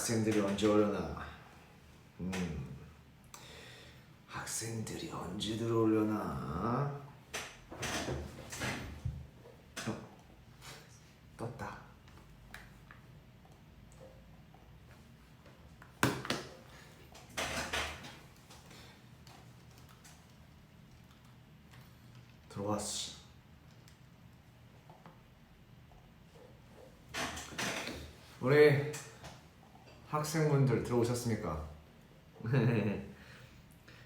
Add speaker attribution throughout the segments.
Speaker 1: 학생들이 언제 오려나? 학생들이 언제 들어오려나? 떴다. 들어왔어. 우리 학생분들 들어오셨습니까?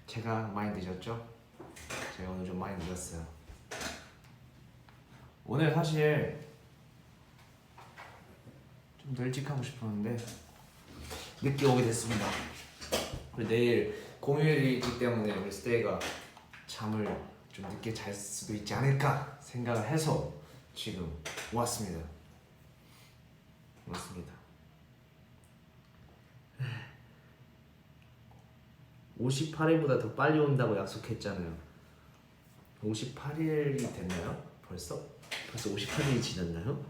Speaker 1: 제가 많이 늦었죠? 제가 오늘 좀 많이 늦었어요. 오늘 사실 좀 더 일찍 하고 싶었는데 늦게 오게 됐습니다. 그리고 내일 공휴일이기 때문에 우리 스테이가 잠을 좀 늦게 잘 수도 있지 않을까 생각을 해서 지금 왔습니다. 58일보다 더 빨리 온다고 약속했잖아요. 58일이 됐나요? 벌써 58일이 지났나요?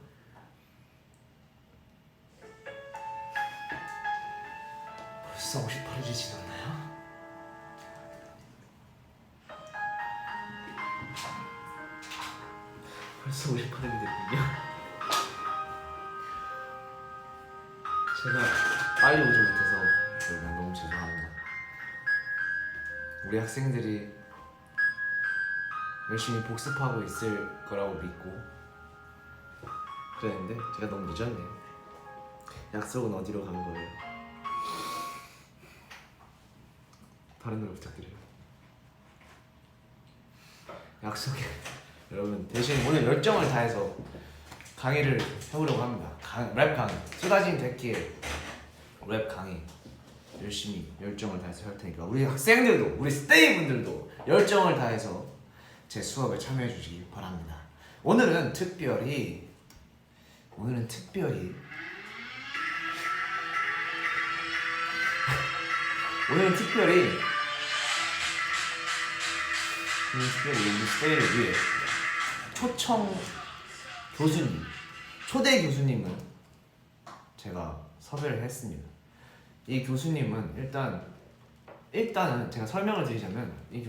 Speaker 1: 벌써 58일이 지났나요? 벌써 58일이 됐군요. 제가 빨리 오지 못해서 여러분 너무 죄송합니다. 우리 학생들이 열심히 복습하고 있을 거라고 믿고 그랬는데 제가 너무 늦었네요. 약속은 어디로 간 거예요? 다른 노래 부탁드려요. 약속해. 여러분 대신 오늘 열정을 다해서 강의를 해보려고 합니다. 랩 강의, 쏟아진 데키의 랩 강의 열심히 열정을 다해서 할 테니까 우리 학생들도 우리 스테이 분들도 열정을 다해서 제 수업에 참여해 주시기 바랍니다. 오늘은 특별히 우리 스테이를 위해 초청 교수님, 초대 교수님을 제가 섭외를 했습니다. 이 교수님은 일단은 제가 설명을 드리자면 이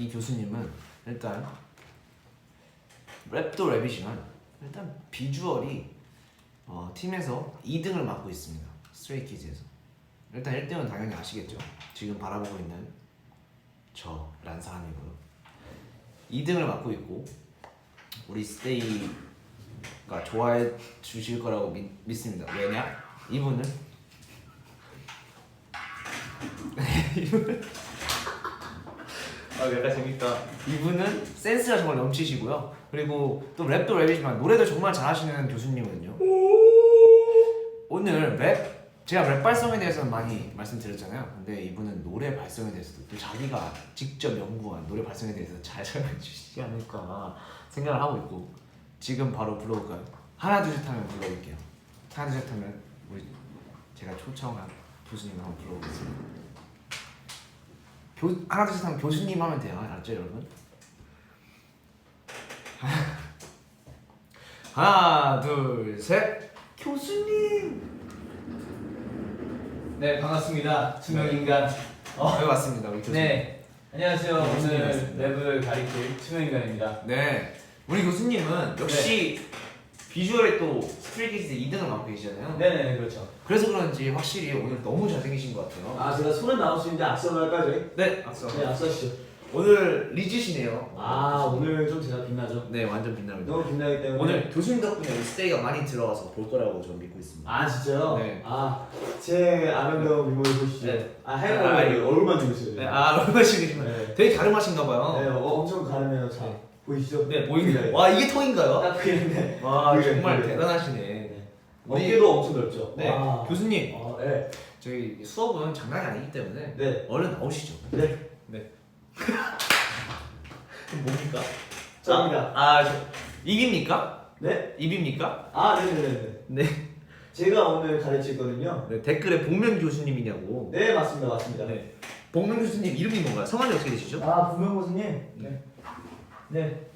Speaker 1: 교수님은 일단 랩도 랩이지만 일단 비주얼이 팀에서 2등을 맡고 있습니다. 스트레이키즈에서. 일단 1등은 당연히 아시겠죠? 지금 바라보고 있는 저란 사람이고요. 2등을 맡고 있고 우리 스테이가 좋아해 주실 거라고 믿습니다. 왜냐? 이분은 약간 재밌다. 이분은 센스가 정말 넘치시고요. 그리고 또 랩도 랩이지만 노래도 정말 잘하시는 교수님이거든요. 오늘 제가 랩 발성에 대해서는 많이 말씀드렸잖아요. 근데 이분은 노래 발성에 대해서도 또 자기가 직접 연구한 노래 발성에 대해서 잘 설명해 주시지 않을까 생각을 하고 있고 지금 바로 불러볼까요? 하나 둘 셋 하면 불러볼게요. 하나 둘 셋 하면 우리 제가 초청한 교수님 한번 불러보겠습니다. 하나 둘 셋 하면 교수님 하면 돼요. 알았죠 여러분? 하나 둘 셋 교수님.
Speaker 2: 네, 반갑습니다. 투명인간.
Speaker 1: 네, 맞습니다. 우리 교수님.
Speaker 2: 네, 안녕하세요.
Speaker 1: 교수님
Speaker 2: 오늘
Speaker 1: 맞습니다.
Speaker 2: 랩을 가리킬 투명인간입니다.
Speaker 1: 네, 우리 교수님은 역시 비주얼에 또 스트레이키즈 2등을 맡고 계시잖아요.
Speaker 2: 네네, 그렇죠.
Speaker 1: 그래서 그런지 확실히 오늘 너무 잘생기신 것 같아요.
Speaker 2: 아, 제가 손은 나올 수 있는데 악수를 할까요, 저희?
Speaker 1: 네, 악수.
Speaker 2: 네, 악수하시죠.
Speaker 1: 오늘 리즈시네요.
Speaker 2: 아, 오늘 좀 제가 빛나죠?
Speaker 1: 네, 완전 빛납니다.
Speaker 2: 너무 빛나기 때문에.
Speaker 1: 오늘 교수님 덕분에 우리 스테이가 많이 들어와서 볼 거라고 저는 믿고 있습니다.
Speaker 2: 아, 진짜요?
Speaker 1: 네.
Speaker 2: 아, 제 아름다운 미모를 보시죠.
Speaker 1: 네.
Speaker 2: 얼굴만 주세요.
Speaker 1: 네, 얼마나 지금
Speaker 2: 네.
Speaker 1: 되게 가름하신가 봐요.
Speaker 2: 네, 엄청 가르면 자, 보이시죠?
Speaker 1: 네, 보이네요.
Speaker 2: 네.
Speaker 1: 와, 이게 통인가요?
Speaker 2: 딱 보이는데.
Speaker 1: 와,
Speaker 2: 그래,
Speaker 1: 정말
Speaker 2: 그래.
Speaker 1: 대단하시네.
Speaker 2: 네.
Speaker 1: 우리-
Speaker 2: 어깨도 엄청 넓죠?
Speaker 1: 네,
Speaker 2: 와.
Speaker 1: 교수님.
Speaker 2: 네.
Speaker 1: 저희 수업은 장난이 아니기 때문에
Speaker 2: 네.
Speaker 1: 얼른 나오시죠.
Speaker 2: 네.
Speaker 1: 그럼 뭡니까?
Speaker 2: 짭니다.
Speaker 1: 입입니까?
Speaker 2: 네?
Speaker 1: 입입니까?
Speaker 2: 아, 네네네.
Speaker 1: 네.
Speaker 2: 제가 오늘 가르칠 거는요.
Speaker 1: 네, 댓글에 복면 교수님이냐고.
Speaker 2: 네, 맞습니다.
Speaker 1: 네. 복면 교수님 이름이 뭔가요? 성함이 어떻게 되시죠?
Speaker 2: 아, 분명 교수님.
Speaker 1: 네.
Speaker 2: 네.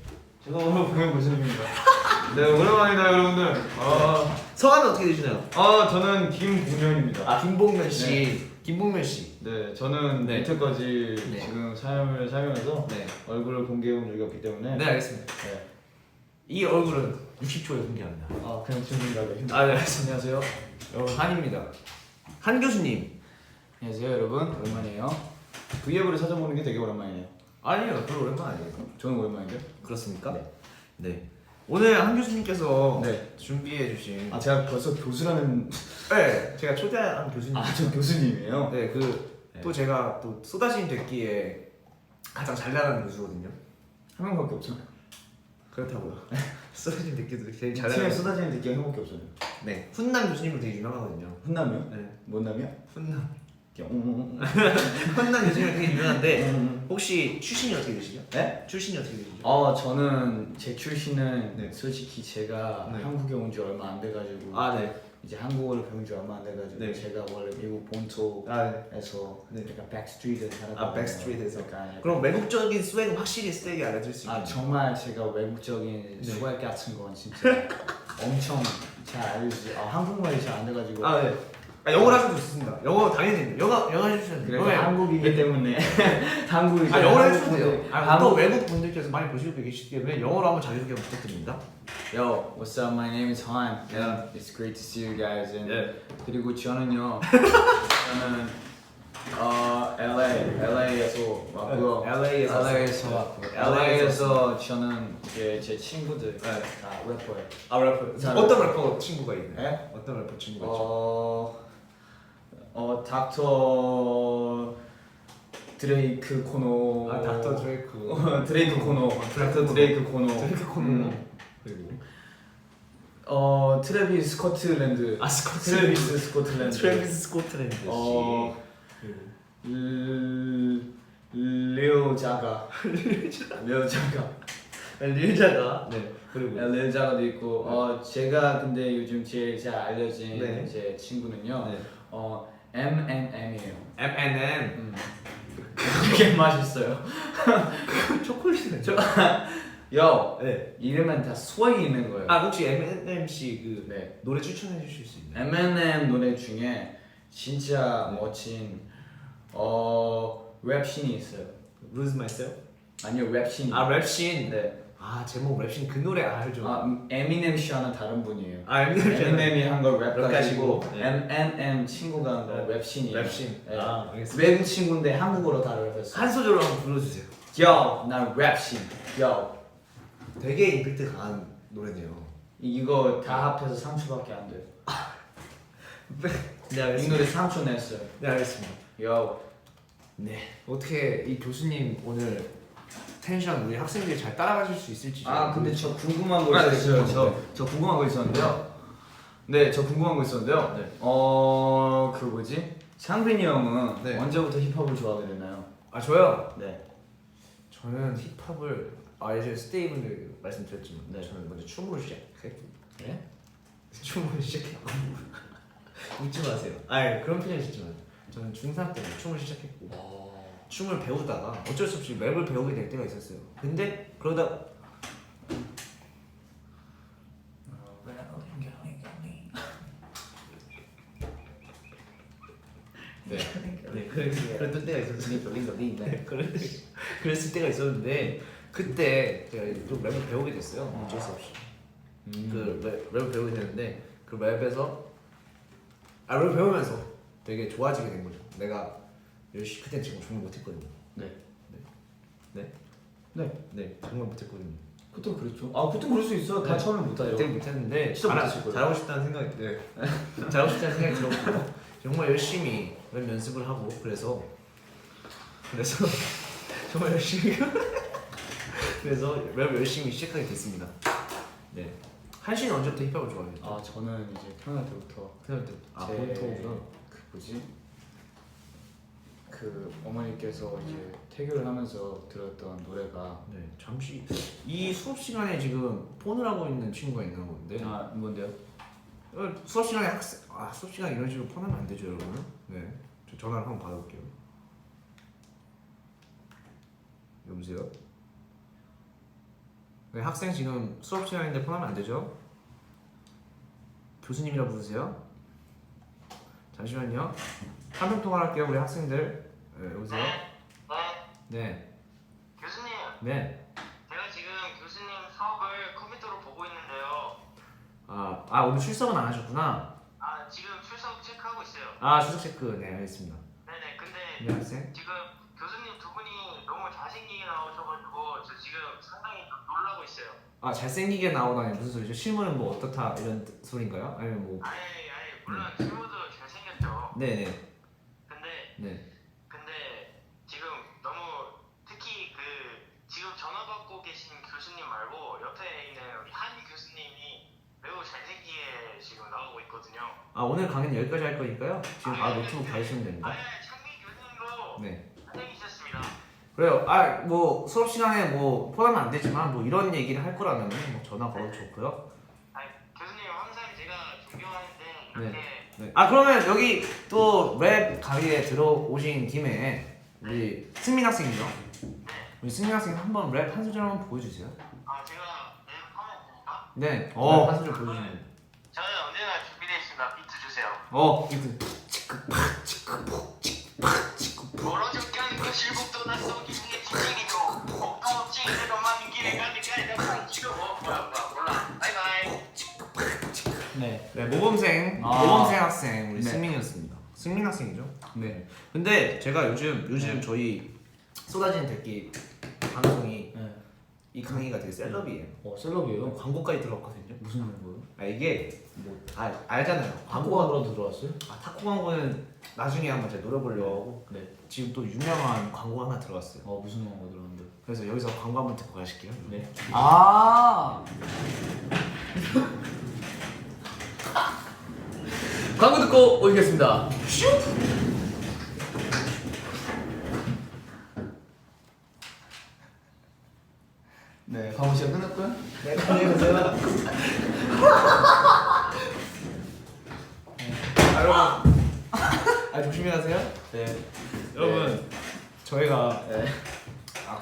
Speaker 3: 제가 오늘 보면 모습입니다. 네, 오랜만이다 여러분들.
Speaker 1: 성함이 어떻게 되시나요?
Speaker 3: 저는 김봉면입니다.
Speaker 1: 김봉면 씨.
Speaker 3: 네.
Speaker 1: 김봉면 씨.
Speaker 3: 네, 저는
Speaker 1: 네.
Speaker 3: 이때까지
Speaker 1: 네.
Speaker 3: 지금 삶을 살면서
Speaker 1: 네.
Speaker 3: 얼굴을 공개해본 적이 없기 때문에.
Speaker 1: 네, 알겠습니다.
Speaker 3: 네.
Speaker 1: 이 얼굴은 60초에 공개합니다.
Speaker 3: 그냥 질문가게.
Speaker 1: 네, 알겠습니다.
Speaker 3: 안녕하세요.
Speaker 1: 여러분 한입니다. 한 교수님.
Speaker 3: 안녕하세요, 여러분. 오랜만이에요. V앱으로 찾아보는 게 되게 오랜만이네요.
Speaker 1: 아니에요, 별로 오랜만 아니에요.
Speaker 3: 저는 오랜만인데.
Speaker 1: 그렇습니까?
Speaker 3: 네.
Speaker 1: 네. 오늘 한 교수님께서
Speaker 3: 네.
Speaker 1: 준비해주신.
Speaker 3: 제가 벌써 교수라는.
Speaker 1: 네, 제가 초대한 교수님.
Speaker 3: 저 교수님이에요.
Speaker 1: 네, 또 제가 또 쏟아진 됐기에 가장 잘 나가는 교수거든요.
Speaker 3: 한 명밖에 없죠.
Speaker 1: 그렇다고요. 쏟아진 됐기도 제일 잘
Speaker 3: 팀에
Speaker 1: 나가는.
Speaker 3: 쏟아지는 느낌이 한 명밖에 없어요.
Speaker 1: 네, 훈남 교수님으로 되게 유명하거든요.
Speaker 3: 훈남이요?
Speaker 1: 네,
Speaker 3: 뭔 남이야?
Speaker 1: 훈남.
Speaker 3: 음.
Speaker 1: 훈남 교수님 되게 유명한데 혹시 출신이 어떻게 되시죠?
Speaker 3: 네?
Speaker 1: 출신이 어떻게 되시죠?
Speaker 3: 저는 제 출신은
Speaker 1: 네.
Speaker 3: 솔직히 제가
Speaker 1: 네.
Speaker 3: 한국에 온 지 얼마 안 돼가지고
Speaker 1: 네.
Speaker 3: 이제 한국어를 배운 지 얼마 안 돼가지고
Speaker 1: 네.
Speaker 3: 제가 원래 미국 본토에서
Speaker 1: 네.
Speaker 3: 약간 백스트리트에 살았거든요.
Speaker 1: 백스트리트에서.
Speaker 3: 약간
Speaker 1: 그럼 외국적인 스웩은 확실히 세게 알려줄 수 있나요?
Speaker 3: 정말 제가 외국적인
Speaker 1: 네.
Speaker 3: 스웩 같은 건 진짜 엄청 잘 알지. 한국말이 잘 안 돼가지고.
Speaker 1: 네. 영어를 하셔도 좋습니다. 영어 당연히 됩니다. 영어 해주셔도 돼요.
Speaker 3: 그래 한국이기 때문에 한국이.
Speaker 1: 영어를 해주셔도 돼요. 또 외국 분들께서 많이 보시고 계시기 때문에 영어로 한번 자기소개 부탁드립니다.
Speaker 3: Yo, what's up? My name is Han.
Speaker 1: Yeah.
Speaker 3: It's great to see you guys. And
Speaker 1: Yeah.
Speaker 3: 그리고 저는요. 저는 LA에서 왔고요. LA에서 왔고요. LA에서 저는 이제 제 친구들 다 래퍼예요.
Speaker 1: 래퍼. 어떤 래퍼 친구가 있나요?
Speaker 3: 네?
Speaker 1: 어떤 래퍼 친구가 있죠?
Speaker 3: 닥터 드레이크 코노.
Speaker 1: 닥터 드레이크.
Speaker 3: 드레이크 코노. 닥터 드레이크 코노.
Speaker 1: 드레이크 코노. 그리고
Speaker 3: 트래비스 스코틀랜드. 트래비스 스코틀랜드.
Speaker 1: 트래비스 스코틀랜드 씨.
Speaker 3: 레오 자가. 레오 자가.
Speaker 1: 릴자가. 네. 그리고
Speaker 3: 레오 자가도 있고. 제가 근데 요즘 제일 잘 알려진
Speaker 1: 네.
Speaker 3: 제 친구는요.
Speaker 1: 네.
Speaker 3: M&M이에요.
Speaker 1: M&M.
Speaker 3: 되게 맛있어요.
Speaker 1: 초콜릿은
Speaker 3: 요.
Speaker 1: 네.
Speaker 3: 이름은 다 소위 있는 거예요.
Speaker 1: 혹시 M&M 씨
Speaker 3: 네.
Speaker 1: 노래 추천해 주실 수 있나요?
Speaker 3: M&M 노래 중에 진짜 멋진 랩신이 있어요.
Speaker 1: Lose Myself?
Speaker 3: 아니요, 랩신이.
Speaker 1: 랩신.
Speaker 3: 네.
Speaker 1: 제목 랩신 그 노래 알죠?
Speaker 3: 에미넴 씨와는 다른 분이에요.
Speaker 1: 에미넴이
Speaker 3: 에미넴이 한 거 랩 가지고
Speaker 1: 네.
Speaker 3: M&M 친구가 한 거
Speaker 1: 네.
Speaker 3: 랩신이에요.
Speaker 1: 랩신.
Speaker 3: 네.
Speaker 1: 알겠습니다.
Speaker 3: 외국 친구인데 한국어로 다 랩했어요.
Speaker 1: 한 소절로 한번 불러주세요.
Speaker 3: Yo, 난 랩신. Yo.
Speaker 1: 되게 임팩트 강한 노래네요.
Speaker 3: 이거 다 합해서 3초밖에 안 돼요.
Speaker 1: 네,
Speaker 3: 이 노래 3초 냈어요.
Speaker 1: 네, 알겠습니다.
Speaker 3: Yo.
Speaker 1: 네, 어떻게 이 교수님 오늘 텐션 우리 학생들이 잘 따라가실 수 있을지.
Speaker 3: 근데 저 궁금한 거
Speaker 1: 네,
Speaker 3: 있어요.
Speaker 1: 네.
Speaker 3: 저 궁금한 거 있었는데요. 네, 저 궁금한 거 있었는데요.
Speaker 1: 네.
Speaker 3: 그 뭐지? 창빈이 형은
Speaker 1: 네.
Speaker 3: 언제부터 힙합을 좋아하게 됐나요?
Speaker 1: 저요?
Speaker 3: 네.
Speaker 1: 저는 힙합을 예전에 스테이분들 말씀드렸지만
Speaker 3: 네.
Speaker 1: 저는 먼저 춤으로 시작했고
Speaker 3: 네?
Speaker 1: 춤으로 시작했고 웃지 마세요. 그런 표현 짓지 마세요. 저는 중3 때 춤을 시작했고 춤을 배우다가 어쩔 수 없이 랩을 배우게 될 때가 있었어요. 근데 그러다 그랬던 때가 있었으니까 그랬을 때가 있었는데 그때 제가 좀 랩을 배우게 됐어요. 어쩔 수 없이 랩을 배우게 됐는데 그 랩에서 랩을 배우면서 되게 좋아지게 된 거죠. 내가 열심히 그때 지금 정말 못했거든요. 네, 정말 못했거든요.
Speaker 3: 그때 그랬죠. 그때 그럴 수 있어. 다
Speaker 1: 네.
Speaker 3: 처음에 못하죠.
Speaker 1: 그때 못했는데
Speaker 3: 진짜 못했을 거예요.
Speaker 1: 잘하고 싶다는 생각이 잘하고 싶다는 생각이 들었고 정말 열심히 랩 연습을 하고 그래서 정말 열심히 그래서 랩 열심히 시작하게 됐습니다. 네, 한씨는 언제부터 힙합을 좋아해요?
Speaker 3: 저는 이제 태어날 때부터
Speaker 1: 태어날 때부터. 본토구나.
Speaker 3: 그 뭐지? 그 어머니께서 이제 태교를 하면서 들었던 노래가
Speaker 1: 네, 잠시 이 수업 시간에 지금 폰을 하고 있는 친구가 있는 건데.
Speaker 3: 뭔데요?
Speaker 1: 수업 시간에 수업 시간 이런 식으로 폰하면 안 되죠, 여러분. 네, 저 전화를 한번 받아볼게요. 여보세요? 네, 학생 지금 수업 시간인데 폰하면 안 되죠? 교수님이라 부르세요. 잠시만요. 한명 통화할게요 우리 학생들. 네, 여보세요? 네.
Speaker 4: 교수님,
Speaker 1: 네.
Speaker 4: 제가 지금 교수님 수업을 컴퓨터로 보고 있는데요.
Speaker 1: 오늘 출석은 안 하셨구나.
Speaker 4: 지금 출석 체크하고 있어요.
Speaker 1: 출석 체크. 네, 알겠습니다.
Speaker 4: 네네, 근데
Speaker 1: 네, 학생.
Speaker 4: 지금 교수님 두 분이 너무 잘생기게 나오셔가지고 저 지금 상당히 놀라고 있어요.
Speaker 1: 잘생기게 나오다니 무슨 소리죠? 실물은 뭐 어떻다 이런 소린가요? 아니면 뭐?
Speaker 4: 아니, 물론 실무도 잘생겼죠.
Speaker 1: 네네.
Speaker 4: 근데
Speaker 1: 네.
Speaker 4: 지금 너무 특히 지금 전화 받고 계신 교수님 말고 옆에 있는 우리 한 교수님이 매우 잘생기게 지금 나오고 있거든요.
Speaker 1: 오늘 강의는 여기까지 할 거니까요. 지금 바로 노트북 받으시면 됩니다.
Speaker 4: 창민 교수님도
Speaker 1: 네.
Speaker 4: 잘생기셨습니다.
Speaker 1: 그래요. 뭐 수업 시간에 뭐 폰하면 안 되지만 뭐 이런 얘기를 할 거라면 뭐 전화 걸어도 좋고요.
Speaker 4: 교수님 항상 제가 존경하는데 이렇게
Speaker 1: 네. 그러면 여기 또 랩 강의에 들어오신 김에 우리 승민 학생이죠? 우리 승민 학생 한번 랩 한 소절 한번 보여주세요.
Speaker 4: 제가 하면 됩니까?
Speaker 1: 네. 한 소절 보여주시면 돼요.
Speaker 4: 저는 언제나 준비되어 있습니다. 비트 주세요. 멀어졌게 하는 그 실복도 나 썩이 중에 지식이죠. 복도 없지 그래도 많은 길에 가는 가리다 팡치고 몰라. 바이바이.
Speaker 1: 네, 모범생 학생 우리
Speaker 3: 네.
Speaker 1: 승민이었습니다. 승민 학생이죠?
Speaker 3: 네.
Speaker 1: 근데 제가 요즘 저희 쏟아지는 댓글 방송이
Speaker 3: 네.
Speaker 1: 이 강의가 되게 셀럽이에요.
Speaker 3: 셀럽이에요?
Speaker 1: 광고까지 들어갔거든요.
Speaker 3: 무슨 광고요?
Speaker 1: 이게 뭐 알잖아요.
Speaker 3: 광고가 그럼 들어왔어요?
Speaker 1: 타코 광고는 나중에 한번 제가 노려보려고 하고
Speaker 3: 네.
Speaker 1: 지금 또 유명한 광고 하나 들어왔어요.
Speaker 3: 무슨 광고 들어왔는데?
Speaker 1: 그래서 여기서 광고 한번 듣고 가실게요.
Speaker 3: 네.
Speaker 5: 광고 듣고 오겠습니다.
Speaker 3: 네. 광고 시간 끝났고요.
Speaker 2: 네, 안녕하세요.
Speaker 1: 여러분 조심히 하세요.
Speaker 3: 네.
Speaker 1: 여러분 저희가
Speaker 3: 네.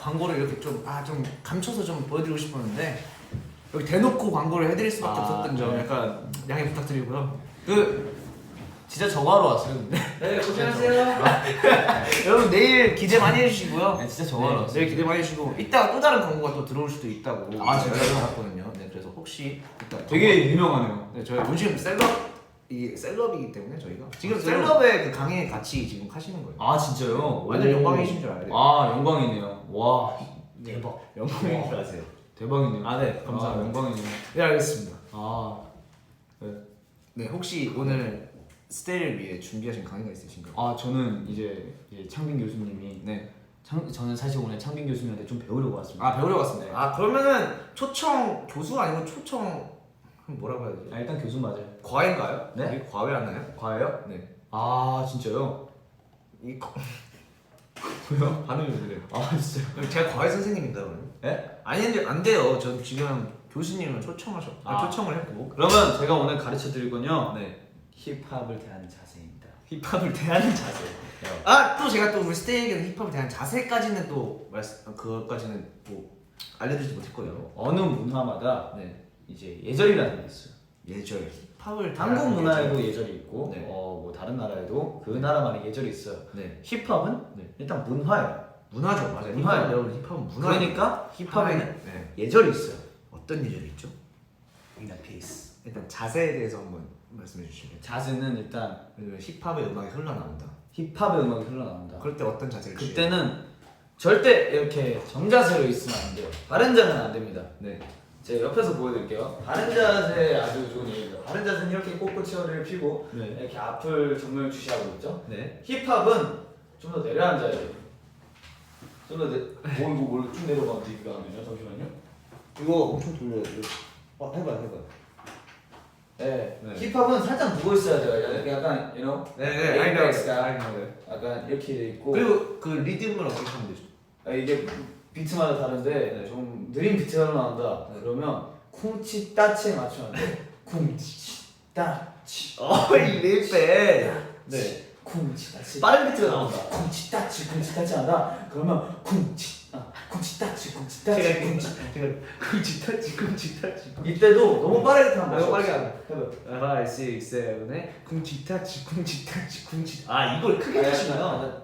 Speaker 1: 광고를 이렇게 좀 감춰서 좀 보여드리고 싶었는데 여기 대놓고 광고를 해드릴 수밖에 없었던 점 약간 양해 부탁드리고요.
Speaker 5: 진짜 저거 하러 왔어요, 근데.
Speaker 2: 네, 고생하세요.
Speaker 1: 여러분 내일 기대 많이 해주시고요.
Speaker 5: 네, 진짜 저거 하러 왔어요.
Speaker 1: 내일 기대 많이 해주시고 이따가 또 다른 광고가 또 들어올 수도 있다고
Speaker 3: 진짜요?
Speaker 1: 알았거든요. 네, 그래서 혹시 이따
Speaker 3: 되게 유명하네요.
Speaker 1: 네, 저희 요즘 셀럽이기 때문에 저희가 지금 셀럽의 그 강의 같이 지금 하시는 거예요.
Speaker 3: 진짜요?
Speaker 1: 완전
Speaker 3: 오.
Speaker 1: 영광이신 줄 알아요.
Speaker 3: 영광이네요. 와.
Speaker 1: 대박. 영광인 줄 아세요.
Speaker 3: 대박이네요.
Speaker 1: 네, 감사합니다.
Speaker 3: 영광이네요.
Speaker 1: 네, 알겠습니다.
Speaker 3: 네.
Speaker 1: 네, 혹시 오늘 스테이를 위해 준비하신 강의가 있으신가요?
Speaker 3: 저는 이제 창빈 교수님이
Speaker 1: 네.
Speaker 3: 저는 사실 오늘 창빈 교수님한테 좀 배우려고 왔습니다.
Speaker 1: 배우러 왔습니다.
Speaker 3: 네.
Speaker 1: 그러면은 초청 교수 아니면 초청 뭐라고 해야 되지?
Speaker 3: 일단 교수 맞아요.
Speaker 1: 과외인가요?
Speaker 3: 네?
Speaker 1: 우리 과외하나요?
Speaker 3: 과예요?
Speaker 1: 네.
Speaker 3: 진짜요?
Speaker 1: 왜요? 반응이 왜 그래요?
Speaker 3: 진짜요?
Speaker 1: 제가 과외 선생님인가 그러면?
Speaker 3: 네?
Speaker 1: 아닌데 안 돼요. 전 지금 교수님을 초청을 했고.
Speaker 3: 그러면 제가 오늘 가르쳐 드릴 건요.
Speaker 1: 네.
Speaker 3: 힙합을 대하는 자세입니다.
Speaker 1: 힙합을 대하는 자세. 또 제가 또 우리 스테이에게는 힙합을 대하는 자세까지는 또 그것까지는 뭐 알려드리지 못했고요.
Speaker 3: 어느 문화마다
Speaker 1: 네.
Speaker 3: 이제 예절이라는 게 있어요.
Speaker 1: 예절. 힙합을
Speaker 3: 한국
Speaker 1: 대하는
Speaker 3: 문화에도
Speaker 1: 예절.
Speaker 3: 예절이 있고,
Speaker 1: 네.
Speaker 3: 뭐 다른 나라에도 그 나라만의 예절이 있어요.
Speaker 1: 네.
Speaker 3: 힙합은
Speaker 1: 네.
Speaker 3: 일단 문화예요.
Speaker 1: 문화죠. 맞아요.
Speaker 3: 문화예요.
Speaker 1: 여러분 힙합은 문화.
Speaker 3: 그러니까 힙합에는
Speaker 1: 네.
Speaker 3: 예절이 있어요.
Speaker 1: 어떤 예절이 있죠?
Speaker 3: 일단 페이스.
Speaker 1: 일단 자세에 대해서 한번 말씀해 주시면.
Speaker 3: 자세는 일단
Speaker 1: 힙합의 음악이 흘러나온다.
Speaker 3: 힙합의 음악이 흘러나온다.
Speaker 1: 그럴 때 어떤 자세를 취해요?
Speaker 3: 그때는 절대 이렇게 정자세로 있으면 안 돼요. 바른 자세는 안 됩니다.
Speaker 1: 네.
Speaker 3: 제가 옆에서 보여드릴게요. 바른 자세 아주 좋은 예예요. 바른 자세는 이렇게 꼿꼿이 허리를 펴고
Speaker 1: 네.
Speaker 3: 이렇게 앞을 정면 주시하고 있죠.
Speaker 1: 네.
Speaker 3: 힙합은 좀 더 내려앉아야 돼요. 좀 더 뭘 쭉 내려가면 되기가 하면요. 잠시만요.
Speaker 1: 이거 엄청 돌려야 돼요. 해봐요.
Speaker 3: 네.
Speaker 1: 네.
Speaker 3: 힙합은 살짝 누워 있어야 돼요. 약간 you know.
Speaker 1: 네.
Speaker 3: APEX가
Speaker 1: 알겠어요.
Speaker 3: 약간 이렇게 돼 있고.
Speaker 1: 그리고 그 리듬을 어떻게 하면 되죠?
Speaker 3: 이게 비트마다 다른데
Speaker 1: 네.
Speaker 3: 좀 느린 비트가 나온다.
Speaker 1: 네.
Speaker 3: 그러면 쿵치 따치에 맞추면 돼. 쿵치 따치.
Speaker 1: 이 립에.
Speaker 3: 네. 쿵치 따치. 빠른 비트가 나온다. 쿵치 따치 하다. 그러면 쿵치 따치
Speaker 1: 제가 쿵치타치
Speaker 3: 이때도 너무 빠르게 타면
Speaker 1: 너무 빠르게
Speaker 3: 하면.
Speaker 1: 5, 6, 7에 쿵치타치 아 이걸 크게 하시면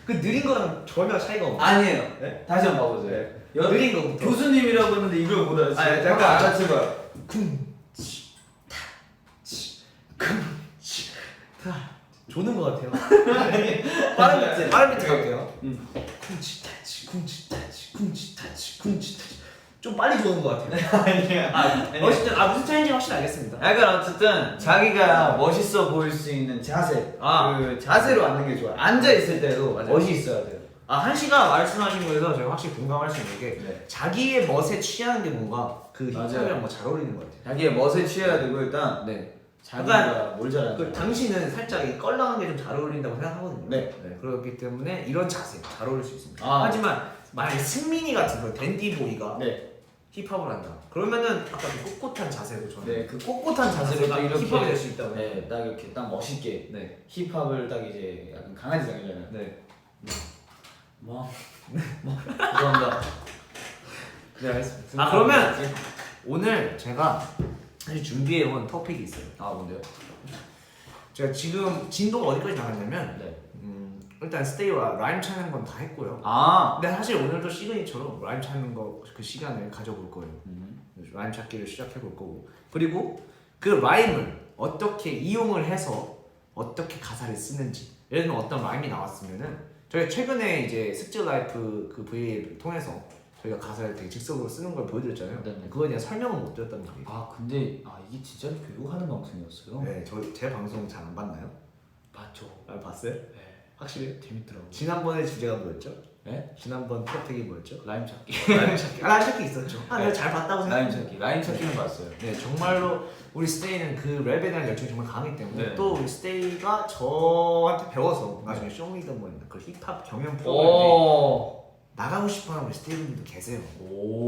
Speaker 1: 그 느린 거랑 전혀 차이가 없어.
Speaker 3: 아니에요.
Speaker 1: 네?
Speaker 3: 다시 한번 봐보세요.
Speaker 1: 네. 느린 거부터.
Speaker 3: 교수님이라고 했는데 이걸 못 알았어요.
Speaker 1: 아, 잠깐
Speaker 3: 같이 봐요.
Speaker 1: 조는 것 같아요. 빠른 비트 갈게요. 쿵치타치. 좀 빨리 조는 것 같아요.
Speaker 3: 아니야.
Speaker 1: 어쨌든 무슨 차이인지 확실히 알겠습니다.
Speaker 3: 약간 어쨌든 자기가 멋있어 보일 수 있는 자세. 그 자세로 앉는 게 좋아요. 앉아 있을 때도
Speaker 1: 맞아요.
Speaker 3: 멋이 있어야 돼요.
Speaker 1: 한시가 말씀하신 거에서 제가 확실히 공감할 수 있는 게
Speaker 3: 네.
Speaker 1: 자기의 멋에 취하는 게 뭔가 그
Speaker 3: 맞아요.
Speaker 1: 힙합이랑 뭐 잘 어울리는 것 같아요.
Speaker 3: 자기의 멋에 취해야 되고 일단
Speaker 1: 네.
Speaker 3: 자기가 뭘 잘하는지.
Speaker 1: 그 당신은 살짝 이 껄렁한 게 좀 잘 어울린다고 생각하거든요.
Speaker 3: 네.
Speaker 1: 그렇기 때문에 이런 자세 잘 어울릴 수 있습니다.
Speaker 3: 아.
Speaker 1: 만약에 승민이 같은 거 댄디보이가
Speaker 3: 네.
Speaker 1: 힙합을 한다. 그러면은 아까 그 꼿꼿한 자세로 저는
Speaker 3: 네, 그 꼿꼿한 자세로 딱 이렇게
Speaker 1: 힙합이 될 수 있다고.
Speaker 3: 네, 딱 이렇게 딱 멋있게
Speaker 1: 네.
Speaker 3: 힙합을 딱 이제 약간 강아지상이잖아요.
Speaker 1: 네.
Speaker 3: 죄송합니다.
Speaker 1: 네, 알겠습니다. 그러면 오늘 제가 사실 준비해온 토픽이 있어요.
Speaker 3: 뭔데요?
Speaker 1: 제가 지금 진도가 어디까지 나갔냐면
Speaker 3: 네.
Speaker 1: 일단 스테이와 라임 찾는 건 다 했고요. 근데 사실 오늘도 시그니처로 라임 찾는 거 그 시간을 가져볼 거예요. 라임 찾기를 시작해 볼 거고, 그리고 그 라임을 어떻게 이용을 해서 어떻게 가사를 쓰는지. 예를 들면 어떤 라임이 나왔으면은 저희가 최근에 이제 스틸 라이프 그 V를 통해서 저희가 가사를 되게 즉석으로 쓰는 걸 보여드렸잖아요.
Speaker 3: 네네.
Speaker 1: 그거에 대한 설명은 못 드렸단 말이에요.
Speaker 3: 근데 이게 진짜 교육하는 방송이었어요?
Speaker 1: 네, 제 방송 잘 안 봤나요?
Speaker 3: 맞죠.
Speaker 1: 봤어요?
Speaker 3: 네.
Speaker 1: 확실히?
Speaker 3: 재밌더라고요.
Speaker 1: 지난번에 주제가 뭐였죠?
Speaker 3: 네?
Speaker 1: 지난번 토픽이 뭐였죠?
Speaker 3: 라임 찾기.
Speaker 1: 라임 찾기. 라임 찾기 있었죠. 내가 잘 봤다고
Speaker 3: 라임
Speaker 1: 생각해요.
Speaker 3: 찾기. 라임 찾기는 봤어요.
Speaker 1: 네, 정말로 우리 스테이는 그 랩에 대한 열정이 정말 강하기 때문에
Speaker 3: 네.
Speaker 1: 또 우리 스테이가 저한테 배워서 나중에 쇼미더머니 그 힙합 경연 프로그램에 나가고 싶어하는 우리 스테이분들도 계세요.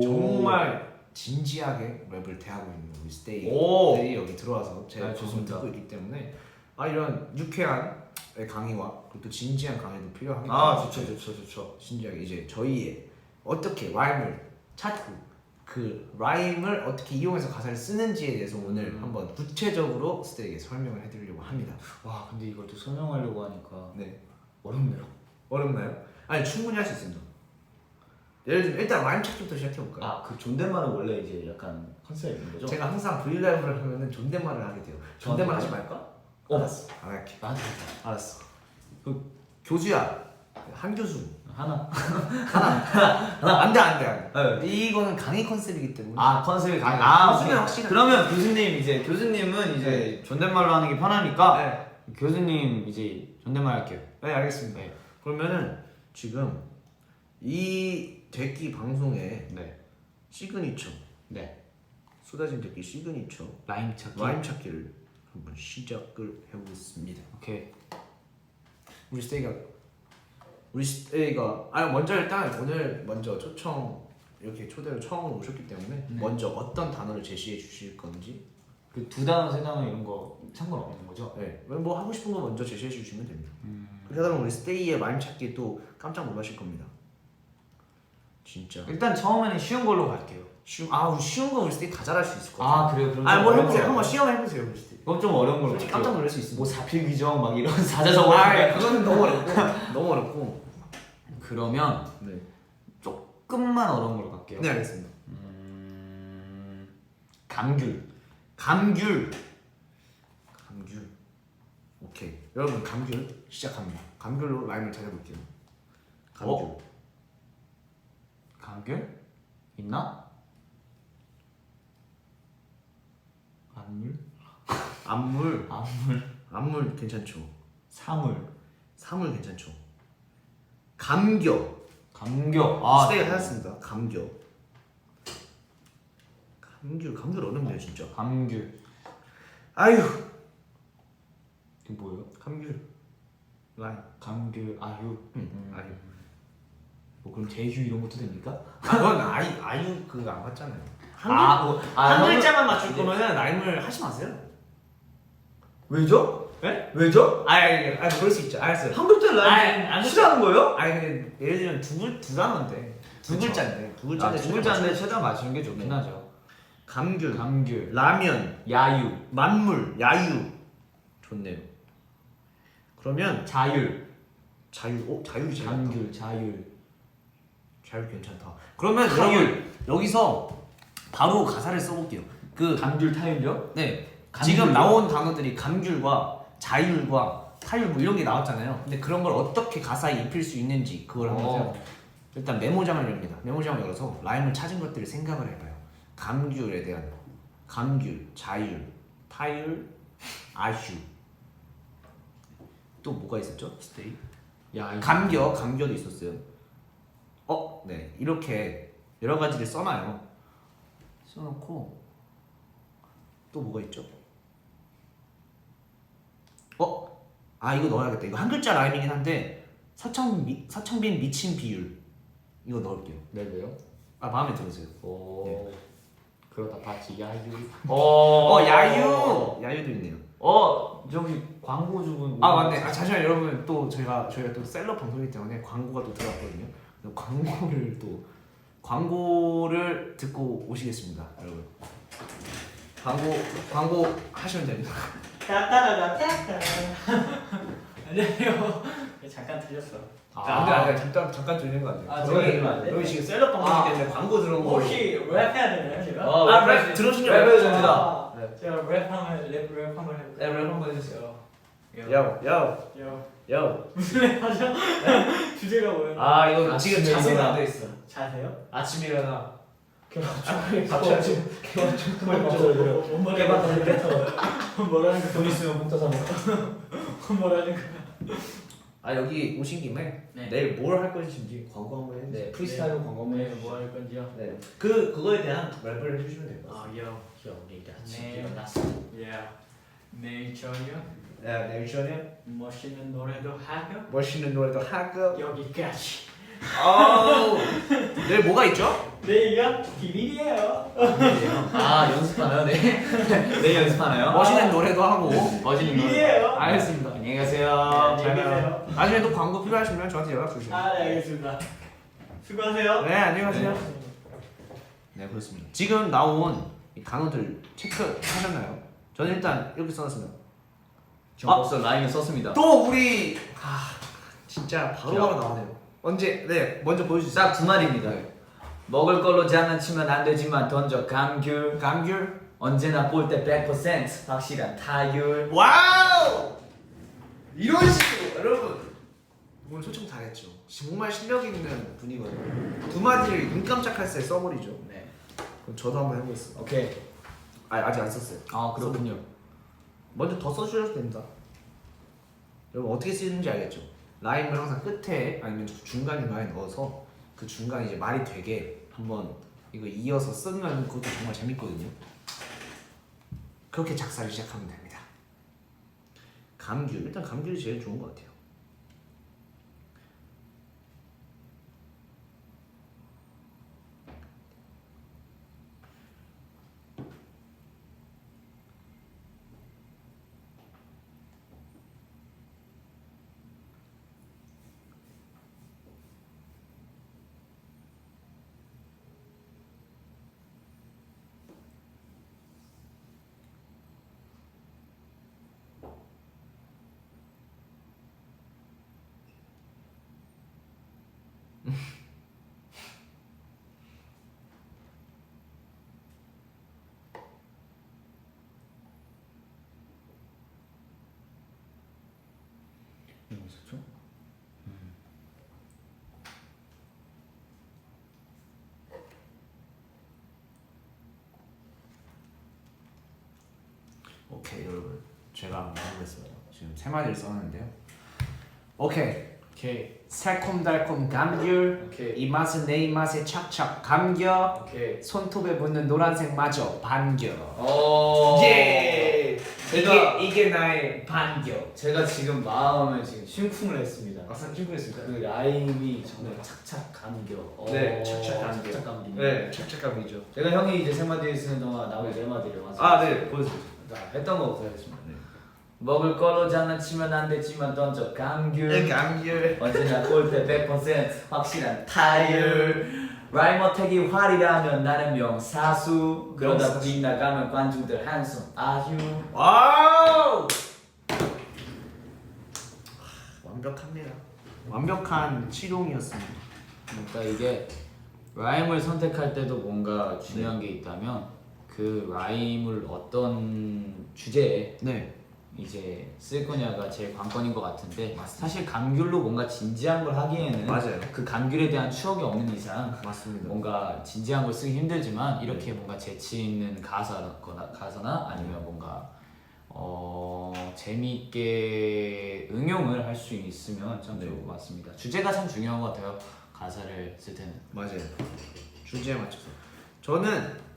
Speaker 1: 정말 진지하게 랩을 대하고 있는 우리 스테이들이 여기 들어와서 제 방송을
Speaker 3: 좋습니다.
Speaker 1: 듣고 있기 때문에 이런 유쾌한 강의와 그리고 또 진지한 강의도 필요하기 때문에
Speaker 3: 좋죠.
Speaker 1: 진지하게 이제 저희의 어떻게 라임을 찾고 그 라임을 어떻게 이용해서 가사를 쓰는지에 대해서 오늘 한번 구체적으로 스테이에게 설명을 해드리려고 합니다.
Speaker 3: 와, 근데 이걸 또 설명하려고 하니까
Speaker 1: 네,
Speaker 3: 어렵네요.
Speaker 1: 어렵나요? 아니 충분히 할 수 있습니다. 예를 들면 일단 라임 찾기부터 시작해볼까요?
Speaker 3: 그 존댓말은 원래 이제 약간 컨셉인 거죠?
Speaker 1: 제가 항상 브이라이브를 하면은 존댓말을 하게 돼요. 존댓말 하지 말까? 알았어. 안 할게. 알았어. 그 교수야, 한 교수.
Speaker 3: 하나.
Speaker 1: 안돼. 이거는 강의 컨셉이기 때문에.
Speaker 3: 컨셉이
Speaker 1: 교수는
Speaker 3: 오케이.
Speaker 1: 확실히.
Speaker 3: 그러면 교수님은 이제 존댓말로 하는 게 편하니까
Speaker 1: 네.
Speaker 3: 교수님 이제 존댓말 할게요.
Speaker 1: 네, 알겠습니다.
Speaker 3: 네.
Speaker 1: 그러면은 지금 이 대기 방송의
Speaker 3: 네.
Speaker 1: 시그니처,
Speaker 3: 네.
Speaker 1: 쏟아진 대기 시그니처
Speaker 3: 라임 찾기.
Speaker 1: 라임 찾기를 한번 시작을 해보겠습니다.
Speaker 3: 오케이.
Speaker 1: 우리 스테이가 먼저 일단 오늘 먼저 이렇게 초대를 처음으로 오셨기 때문에
Speaker 3: 네.
Speaker 1: 먼저 어떤 단어를 제시해 주실 건지,
Speaker 3: 그 두 단어 세 단어 이런 거 상관없는 거죠?
Speaker 1: 네, 뭐 하고 싶은 거 먼저 제시해 주시면 됩니다. 그러다 보면 우리 스테이의 라임 찾기 또 깜짝 놀라실 겁니다. 진짜
Speaker 3: 일단 처음에는 쉬운 걸로 갈게요.
Speaker 1: 쉬운 거 우리 스테이 다 잘할 수 있을 것 같아요.
Speaker 3: 그래요? 그럼
Speaker 1: 뭐
Speaker 3: 좀
Speaker 1: 해보세요.
Speaker 3: 어려운
Speaker 1: 한번
Speaker 3: 거.
Speaker 1: 시험해보세요, 우리 스테이.
Speaker 3: 그럼 좀 어려운 걸로
Speaker 1: 솔직히
Speaker 3: 갈게요.
Speaker 1: 깜짝 놀랄 수 있습니다.
Speaker 3: 뭐 사필귀정 막 이런 사자성어.
Speaker 1: 그건 너무 어렵고 너무 어렵고.
Speaker 3: 그러면
Speaker 1: 네.
Speaker 3: 조금만 어려운 걸로 갈게요.
Speaker 1: 네, 알겠습니다.
Speaker 3: 감귤.
Speaker 1: 오케이. 여러분 감귤 시작합니다. 감귤로 라임을 찾아볼게요.
Speaker 3: 감귤? 있나?
Speaker 1: 안물 괜찮죠.
Speaker 3: 사물.
Speaker 1: 괜찮죠. 감격. 스테이가 찾았습니다. 감격 어렵네요 진짜.
Speaker 3: 감귤.
Speaker 1: 아유,
Speaker 3: 이게 뭐예요?
Speaker 1: 감귤 라임.
Speaker 3: 감귤. 아유.
Speaker 1: 아유.
Speaker 3: 뭐 그럼 대휴 이런 것도 됩니까?
Speaker 1: 그건 아유 그거 안 봤잖아요. 한
Speaker 3: 형은-
Speaker 1: 글자만 맞출 거면은 라임을 하지 마세요.
Speaker 3: 왜죠? 네? 왜죠?
Speaker 1: 아니 그럴 수 있죠. 알았어요.
Speaker 3: 한 글자 라임
Speaker 5: 안
Speaker 3: 싫어하는 거예요?
Speaker 1: 아니 근데 예를 들면 두 단어인데 두
Speaker 3: 그쵸.
Speaker 1: 글자인데 두
Speaker 3: 아,
Speaker 1: 글자인데
Speaker 3: 두 글자인데 최대한 맞추는 게 좋긴
Speaker 1: 네.
Speaker 3: 하죠.
Speaker 1: 감귤,
Speaker 3: 감귤,
Speaker 1: 라면,
Speaker 3: 야유,
Speaker 1: 만물, 야유. 좋네요. 그러면
Speaker 3: 자율,
Speaker 1: 자율이 제일 낫다.
Speaker 3: 감귤, 자율.
Speaker 1: 자율 괜찮다. 그러면
Speaker 3: 타율.
Speaker 1: 여러분 여기서 바로 가사를 써볼게요. 그
Speaker 3: 감귤 타율요?
Speaker 1: 네.
Speaker 3: 감귤요?
Speaker 1: 지금 나온 단어들이 감귤과 자율과 타율 뭐 이런 게 나왔잖아요. 근데 그런 걸 어떻게 가사에 입힐 수 있는지 그걸 한번 생각. 일단 메모장을 엽니다. 메모장을 열어서 라임을 찾은 것들을 생각을 해봐요. 감귤에 대한 감귤, 자율, 타율, 아슈. 또 뭐가 있었죠? 스테이.
Speaker 3: 야,
Speaker 1: 감겨도 있었어요. 네 이렇게 여러 가지를 써놔요. 써놓고 또 뭐가 있죠? 이거 넣어야겠다. 이거 한 글자 라임이긴 한데 서창빈 미친 비율 이거 넣을게요.
Speaker 3: 네, 왜요?
Speaker 1: 마음에 들으세요.
Speaker 3: 오, 그러다 봤지 야유.
Speaker 1: 야유도 있네요.
Speaker 3: 저기 광고주분.
Speaker 1: 맞네. 잠시만 여러분 또 저희가 또 셀럽 방송이기 때문에 광고가 또 들어왔거든요. 광고를 듣고 오시겠습니다, 여러분. 광고 하시면 됩니다.
Speaker 2: 안녕하세요. 잠깐 들렸어.
Speaker 1: 안돼 잠깐 들리는 거 안 돼.
Speaker 2: 아, 저희 들리면 안 돼?
Speaker 1: 여기 지금 셀럽 방송이기 때문에 광고 들어온 거.
Speaker 2: 혹시 랩해야 되나요, 제가?
Speaker 1: 랩 들으신 적
Speaker 3: 랩해도
Speaker 1: 없죠?
Speaker 3: 됩니다.
Speaker 2: 네. 제가 랩 한번 해볼게요.
Speaker 1: 랩 한번 해주세요.
Speaker 2: 요.
Speaker 1: 요.
Speaker 2: 무슨 랩 하죠? 주제가 뭐예요?
Speaker 1: 이거 지금
Speaker 3: 아침에
Speaker 1: 자세가
Speaker 3: 일어나.
Speaker 1: 안 돼 있어.
Speaker 2: 자세요?
Speaker 1: 아침에 일어나.
Speaker 2: 갑자기 뭔 뭐라는 거야?
Speaker 3: 돈 있으면 문 닫아 먹어.
Speaker 2: 뭐라는 거야?
Speaker 1: 여기 오신 김에
Speaker 2: 네.
Speaker 1: 내일 뭘 할 것인지 광고 한번 해주세요.
Speaker 3: 네, 프리스타일로 광고 한번
Speaker 2: 네,
Speaker 3: 해주시죠.
Speaker 2: 뭐할 건지요?
Speaker 1: 네. 그거에 대한 랩을 해주시면 돼요.
Speaker 2: 여기가
Speaker 5: 네.
Speaker 2: 일어났어. 내일 저녁
Speaker 1: 네, 내일 저녁
Speaker 2: 멋있는 노래도 하고
Speaker 1: 멋있는 노래도 하고.
Speaker 2: 여기까지.
Speaker 1: 내일 뭐가 있죠?
Speaker 2: 내일가 비밀이에요.
Speaker 3: 연습하나요? 네. 내일 연습하나요?
Speaker 1: 멋있는 노래도 하고.
Speaker 3: 멋있는 노래.
Speaker 2: 비밀이에요.
Speaker 1: 알겠습니다.
Speaker 3: 안녕히 가세요.
Speaker 2: 네, 안녕히 계세요.
Speaker 1: 나중에 또 광고 필요하시면 저한테 연락 주세요.
Speaker 2: 네, 알겠습니다. 수고하세요.
Speaker 1: 네, 안녕히 가세요. 네, 그렇습니다. 지금 나온 이 단어들 체크하셨나요? 저는 일단 이렇게 써놨습니다.
Speaker 3: 저 벌써 라임을 썼습니다.
Speaker 1: 또 우리 진짜 바로바로 나오네요. 먼저 보여주세요.
Speaker 3: 딱 두 마디입니다. 먹을 걸로 장난치면 안 되지만 던져 감귤. 언제나 볼 때 100% 확실한 타율.
Speaker 1: 와우! 이런 식으로 여러분 오늘 초청 잘했죠. 정말 실력 있는 분이거든요. 두 마디를 눈 깜짝할 새 써버리죠.
Speaker 3: 네.
Speaker 1: 그럼 저도 한번 해보겠습니다.
Speaker 3: 오케이.
Speaker 1: 아직 안 썼어요.
Speaker 3: 그렇군요.
Speaker 1: 먼저 더 써주셔도 됩니다. 여러분 어떻게 쓰는지 알겠죠? 라임을 항상 끝에 아니면 중간중간에 넣어서 그 중간에 이제 말이 되게 한번 이거 이어서 쓰면 그것도 정말 재밌거든요. 그렇게 작사를 시작하면 됩니다. 감귤, 일단 감귤이 제일 좋은 것 같아요. 오케이 여러분 제가 한번 해보겠습니다. 지금 세 마디를 써놨는데요. 오케이 새콤달콤 감귤
Speaker 3: 오케이.
Speaker 1: 이 맛은 내 입맛에 착착 감겨
Speaker 3: 오케이.
Speaker 1: 손톱에 붙는 노란색 마저 반겨.
Speaker 3: 예.
Speaker 1: 이게 나의 반겨.
Speaker 3: 제가 지금 마음을 지금 심쿵을 했습니다.
Speaker 1: 친구였습니다.
Speaker 3: 그 라임이 정말 착착 감겨.
Speaker 1: 네, 착착 감겨.
Speaker 3: 착착 감기.
Speaker 1: 네, 착착감이죠.
Speaker 3: 제가 형이 이제 세 마디 쓰는 동안 나머지 네 마디를 완성.
Speaker 1: 네, 보여주세요.
Speaker 3: 자, 했던 거부터 하겠습니다.
Speaker 1: 네.
Speaker 3: 먹을 걸로 장난치면 안 되지만 던져 감귤.
Speaker 1: 감귤.
Speaker 3: 언제나 골대 100% 확실한 타율. 라임 어택이 활이라면 나는 명사수. 그러다
Speaker 1: 명사수.
Speaker 3: 빗나가면 관중들 한숨 아휴.
Speaker 1: 와우. 완벽합니다. 완벽한 치룡이었습니다.
Speaker 3: 그러니까 이게 라임을 선택할 때도 뭔가 중요한 게 있다면 그 라임을 어떤 주제에
Speaker 1: 네.
Speaker 3: 이제 쓸 거냐가 제일 관건인 것 같은데
Speaker 1: 맞습니다.
Speaker 3: 사실 감귤로 뭔가 진지한 걸 하기에는
Speaker 1: 맞아요.
Speaker 3: 그 감귤에 대한 추억이 없는 이상
Speaker 1: 맞습니다.
Speaker 3: 뭔가 진지한 걸 쓰기 힘들지만 이렇게 뭔가 재치 있는 가사나 아니면 뭔가 재미있게 응용을 할 수 있으면 참 좋을 것 같습니다. 주제가 참 중요한 것 같아요. 가사를 쓸 때는.
Speaker 1: 맞아요. 주제에 맞춰서. 저는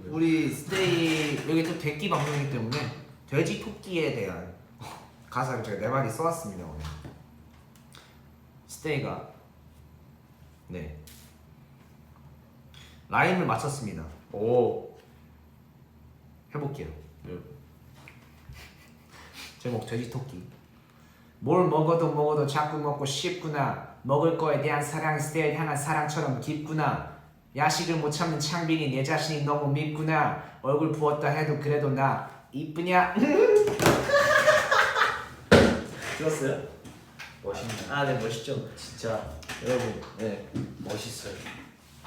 Speaker 1: 우리 스테이 여기 또 돼지 방송이기 때문에 돼지 토끼에 대한 가사를 제가 4마디 써왔습니다. 오늘. 스테이가 네 라임을 맞췄습니다.
Speaker 3: 오.
Speaker 1: 해볼게요. 제목 돼지 토끼. 뭘 먹어도 자꾸 먹고 싶구나. 먹을 거에 대한 사랑 스테이를 향한 사랑처럼 깊구나. 야식을 못 참는 창빈이 내 자신이 너무 밉구나. 얼굴 부었다 해도 그래도 나 이쁘냐? 들었어요?
Speaker 3: 멋있네요.
Speaker 1: 아, 네 멋있죠.
Speaker 3: 진짜
Speaker 1: 여러분, 네,
Speaker 3: 멋있어요.